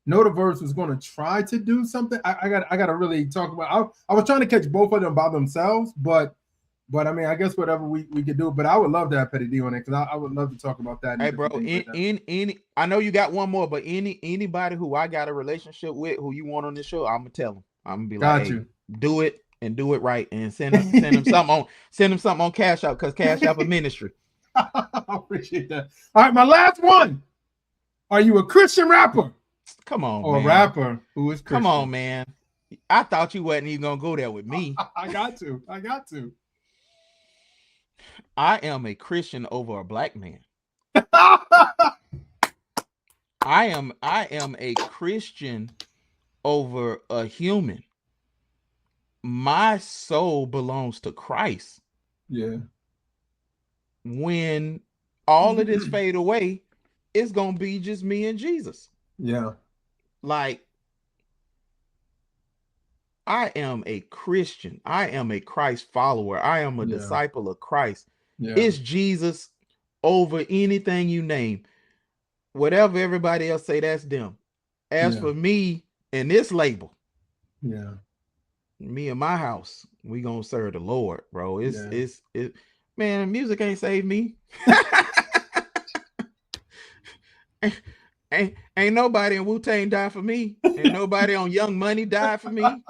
Notaverse was going to try to do something. I got to really talk about. I was trying to catch both of them by themselves, but I mean, I guess whatever we could do. But I would love to have Pettidee on it, because I would love to talk about that. Hey, bro, I know you got one more, but anybody who I got a relationship with who you want on this show, I'm gonna tell them. I'm gonna be like, hey, do it and do it right, and send them something on Cash App, because Cash App a ministry. I appreciate that. All right, my last one. Are you a Christian rapper? Come on, or man. A rapper who is Christian? Come on, man. I thought you wasn't even gonna go there with me. I got to. I am a Christian over a black man. I am a Christian over a human. My soul belongs to Christ. Yeah. When all of this fade away, it's gonna be just me and Jesus. Yeah. Like, I am a Christian. I am a Christ follower. I am a Yeah. disciple of Christ. Yeah. It's Jesus over anything you name. Whatever everybody else say, that's them. As Yeah. for me and this label, Yeah. me and my house, we gonna serve the Lord, bro. Yeah. It man, music ain't saved me. ain't nobody in Wu-Tang died for me. Ain't nobody on Young Money died for me.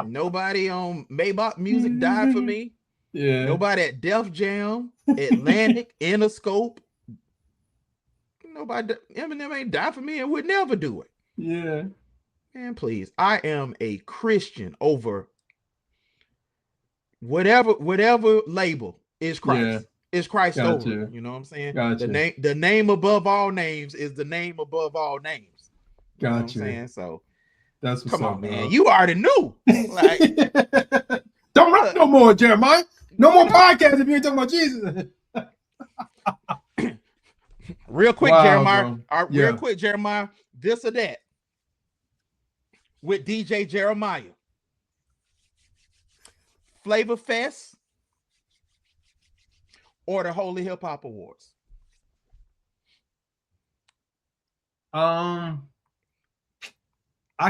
Nobody on Maybach Music died for me. Yeah. Nobody at Def Jam, Atlantic, Interscope. Nobody, Eminem ain't died for me and would never do it. Yeah. Man, please. I am a Christian over whatever label is Christ. Yeah. Is Christ Gotcha. over? You know what I'm saying? Gotcha. The name above all names is the name above all names. You know what I'm Gotcha. saying? So That's what's come up, on, man. bro. You already knew. Like, don't rap no more, Jeremiah. No more podcasts if you ain't talking about Jesus. Real quick, Wow, Jeremiah. bro. Real quick, Jeremiah. This or that with DJ Jeremiah. Flavor Fest or the Holy Hip Hop Awards? I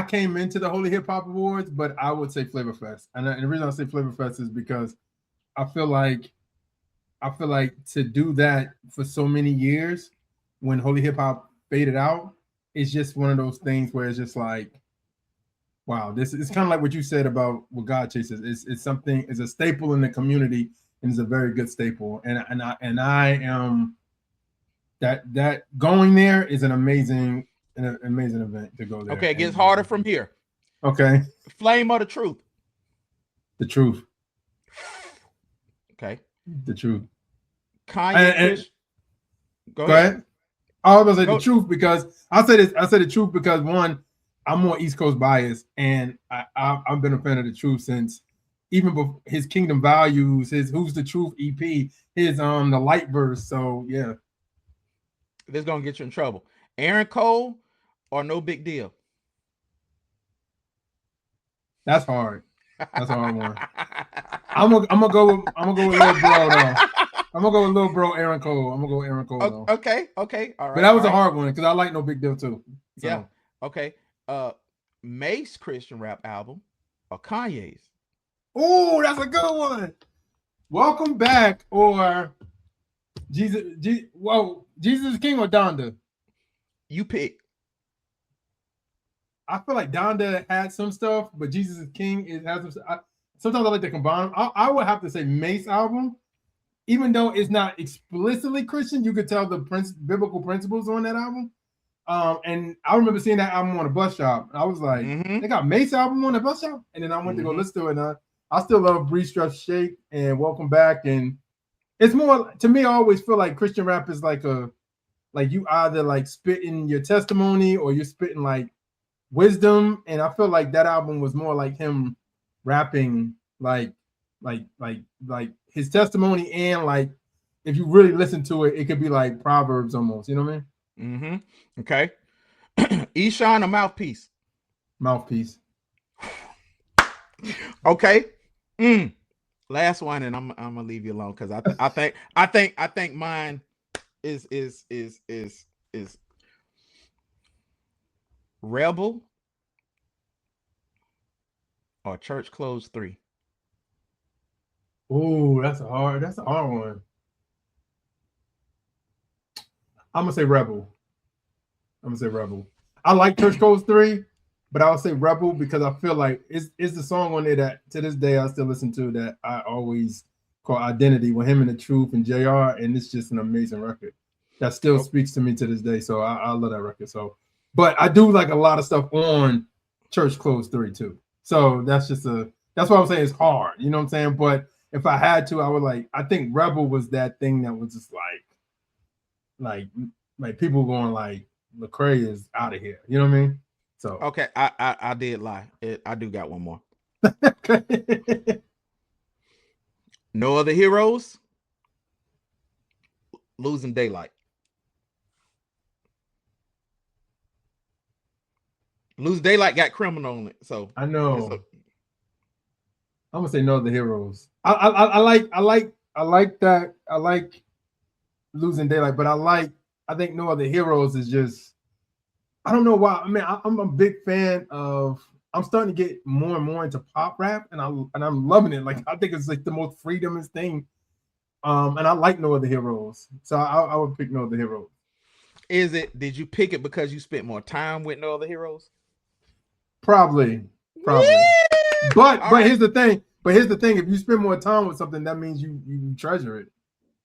came into the Holy Hip Hop Awards, but I would say Flavor Fest. And the reason I say Flavor Fest is because I feel like to do that for so many years when Holy Hip Hop faded out, it's just one of those things where it's just like, wow, this is kind of like what you said about what Godchaserz. It's something, it's a staple in the community, and it's a very good staple. And I am that going there is an amazing event to go there. Okay, it gets harder from here. Okay. Flame or the truth? The truth. Okay. The truth. Kanye. Go ahead. I was gonna say the truth because I said the truth because one, I'm more East Coast biased, and I've been a fan of the truth since even before his Kingdom Values, his Who's the Truth EP, his the Light verse. So yeah. This is gonna get you in trouble. Aaron Cole or No Big Deal? That's hard. That's a hard one. I'm gonna go with Lil Bro though. I'm gonna go with Lil Bro Aaron Cole. I'm gonna go with Aaron Cole though. Okay, all right. But that was a hard one because I like No Big Deal too. So. Yeah. Okay. Mace Christian rap album or Kanye's? Oh, that's a good one. Welcome Back or Jesus is King or Donda? You pick. I feel like Donda had some stuff, but Jesus is King has some stuff. Sometimes I like to combine them. I would have to say Mace album, even though it's not explicitly Christian, you could tell the biblical principles on that album. And I remember seeing that album on a bus shop. I was like, they got Mace album on a bus shop, and then I went to go listen to it. And I still love Breeze Stress Shake and Welcome Back, and it's more to me. I always feel like Christian rap is like you either like spitting your testimony or you're spitting like wisdom, and I feel like that album was more like him rapping like his testimony, and like if you really listen to it, it could be like Proverbs almost. You know what I mean? Okay. Eshawn or Mouthpiece? Mouthpiece. Okay. Last one, and I'm gonna leave you alone because I think mine is Rebel or Church Clothes 3? Oh, that's a hard one. I'm gonna say Rebel. I like Church Clothes 3, but I'll say Rebel because I feel like it's the song on there that to this day I still listen to that I always call Identity with him and the Truth and JR, and it's just an amazing record that still speaks to me to this day. So I love that record. So, but I do like a lot of stuff on Church Clothes 3 too. So that's what I'm saying. It's hard, you know what I'm saying? But if I had to, I would I think Rebel was that thing that was just like people going like Lecrae is out of here. You know what I mean? So okay, I did lie. I do got one more. No Other Heroes, Losing Daylight. Losing Daylight got criminal on it, so I know. I'm gonna say No Other Heroes. I like that. I like Losing Daylight, but I think No Other Heroes is just, I don't know why. I mean, I'm a big fan of. I'm starting to get more and more into pop rap, and I'm loving it. Like, I think it's like the most freedomist thing. And I like No Other Heroes, so I would pick No Other Heroes. Did you pick it because you spent more time with No Other Heroes? Probably. But here's the thing. If you spend more time with something, that means you treasure it.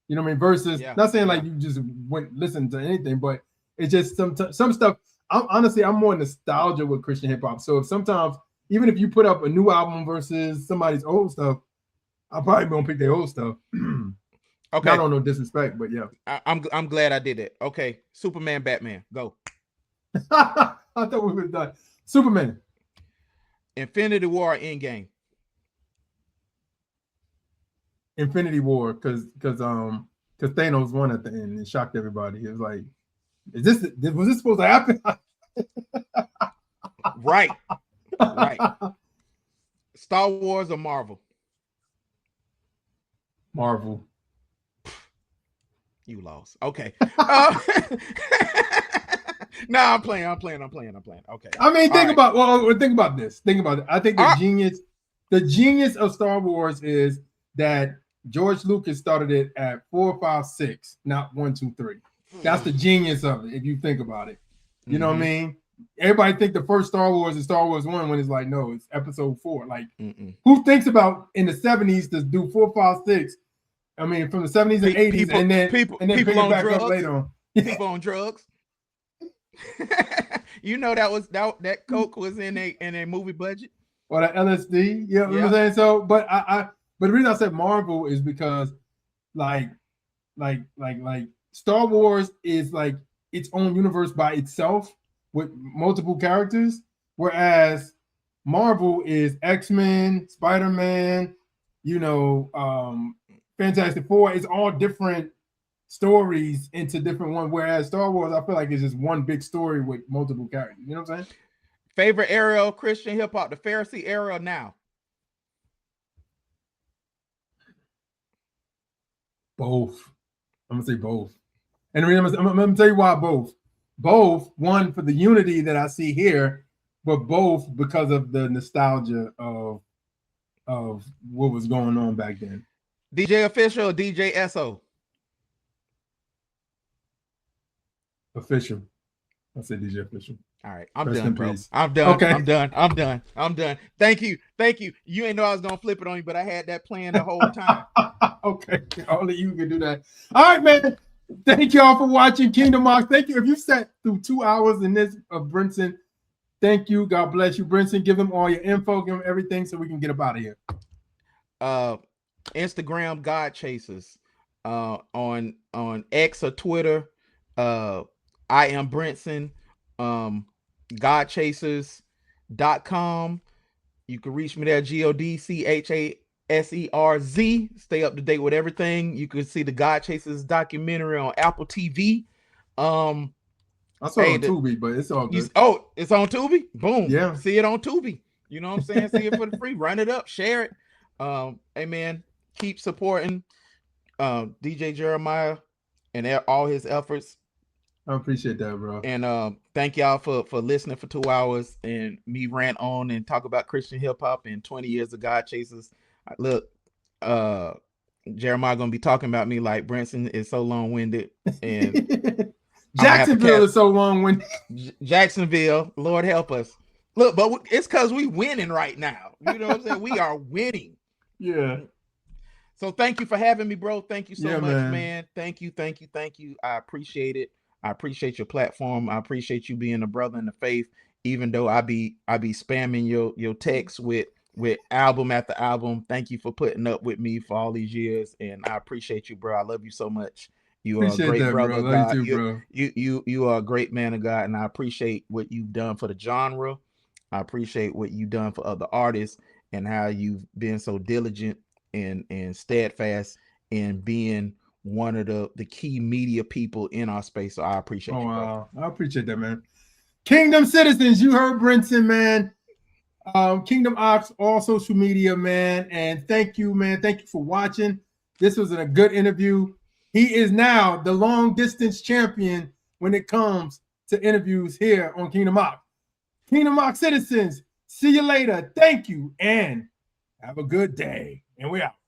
You know what I mean? Versus, not saying like you just went listen to anything, but it's just some stuff. I'm more nostalgia with Christian hip hop. So if sometimes, even if you put up a new album versus somebody's old stuff, I'm probably gonna pick their old stuff. Okay. I don't know disrespect, but yeah. I'm glad I did it. Okay, Superman, Batman, go. I thought we were done. Superman. Infinity War, Endgame. Infinity War, because Thanos won at the end and shocked everybody. It was like, was this supposed to happen? Right. Star Wars or Marvel? Marvel. You lost. Okay. No, I'm playing. Okay. I mean, think about this. Think about it. I think the genius of Star Wars is that George Lucas started it at 4, 5, 6, not 1, 2, 3. That's the genius of it. If you think about it, you know what I mean. Everybody think the first Star Wars is Star Wars 1 when it's like, no, it's Episode 4. Like, who thinks about in the 70s to do 4, 5, 6? I mean, from the 70s and 80s, and then pick it back up later on. People on drugs. You know that Coke was in a movie budget. Or that LSD. You know what I'm saying? So, but the reason I said Marvel is because like Star Wars is like its own universe by itself with multiple characters, whereas Marvel is X-Men, Spider-Man, Fantastic Four. It's all different stories into different ones, whereas Star Wars, I feel like it's just one big story with multiple characters. You know what I'm saying? Favorite era of Christian hip hop, the Pharisee era now? Both. I'm gonna say both. And I'm gonna tell you why both. Both, one for the unity that I see here, but both because of the nostalgia of what was going on back then. DJ Official or DJ SO? Official. I said DJ Official. All right, I'm done, bro. I'm done. Okay. I'm done. Thank you. You ain't know I was gonna flip it on you, but I had that plan the whole time. Okay, only you can do that. All right, man. Thank y'all for watching Kingdom Mox. Thank you. If you sat through 2 hours in this of Brinson, thank you. God bless you, Brinson. Give them all your info, give them everything so we can get up out of here. Instagram Godchaserz, on X or Twitter. I am Brinson. Godchaserz.com. You can reach me there, Godchaserz. Stay up to date with everything. You can see the Godchaserz documentary on Apple TV. I saw it on Tubi, but it's all good. It's on Tubi? Boom. Yeah. See it on Tubi. You know what I'm saying? See it for the free. Run it up. Share it. Hey, man, keep supporting DJ Jeremiah and all his efforts. I appreciate that, bro. And thank y'all for listening for 2 hours and me rant on and talk about Christian hip hop and 20 years of Godchaserz. Look, Jeremiah gonna be talking about me like Brinson is so long-winded, and Jacksonville is so long-winded. Jacksonville, Lord help us. Look, but it's because we winning right now. You know what I'm saying? We are winning. Yeah. So thank you for having me, bro. Thank you so much, man. Thank you. I appreciate it. I appreciate your platform. I appreciate you being a brother in the faith, even though I be spamming your texts with album after album. Thank you for putting up with me for all these years, and I appreciate you, bro. I love you so much. You are a great brother of God. You are a great man of God, and I appreciate what you've done for the genre. I appreciate what you've done for other artists and how you've been so diligent and steadfast in being one of the key media people in our space. So I appreciate you, bro. Wow. I appreciate that, man. Kingdom citizens, you heard Brinson, man. Kingdom Ox, all social media, man. And thank you, man. Thank you for watching. This was a good interview. He is now the long distance champion when it comes to interviews here on Kingdom Ox. Kingdom Ox citizens, see you later. Thank you and have a good day. And we out.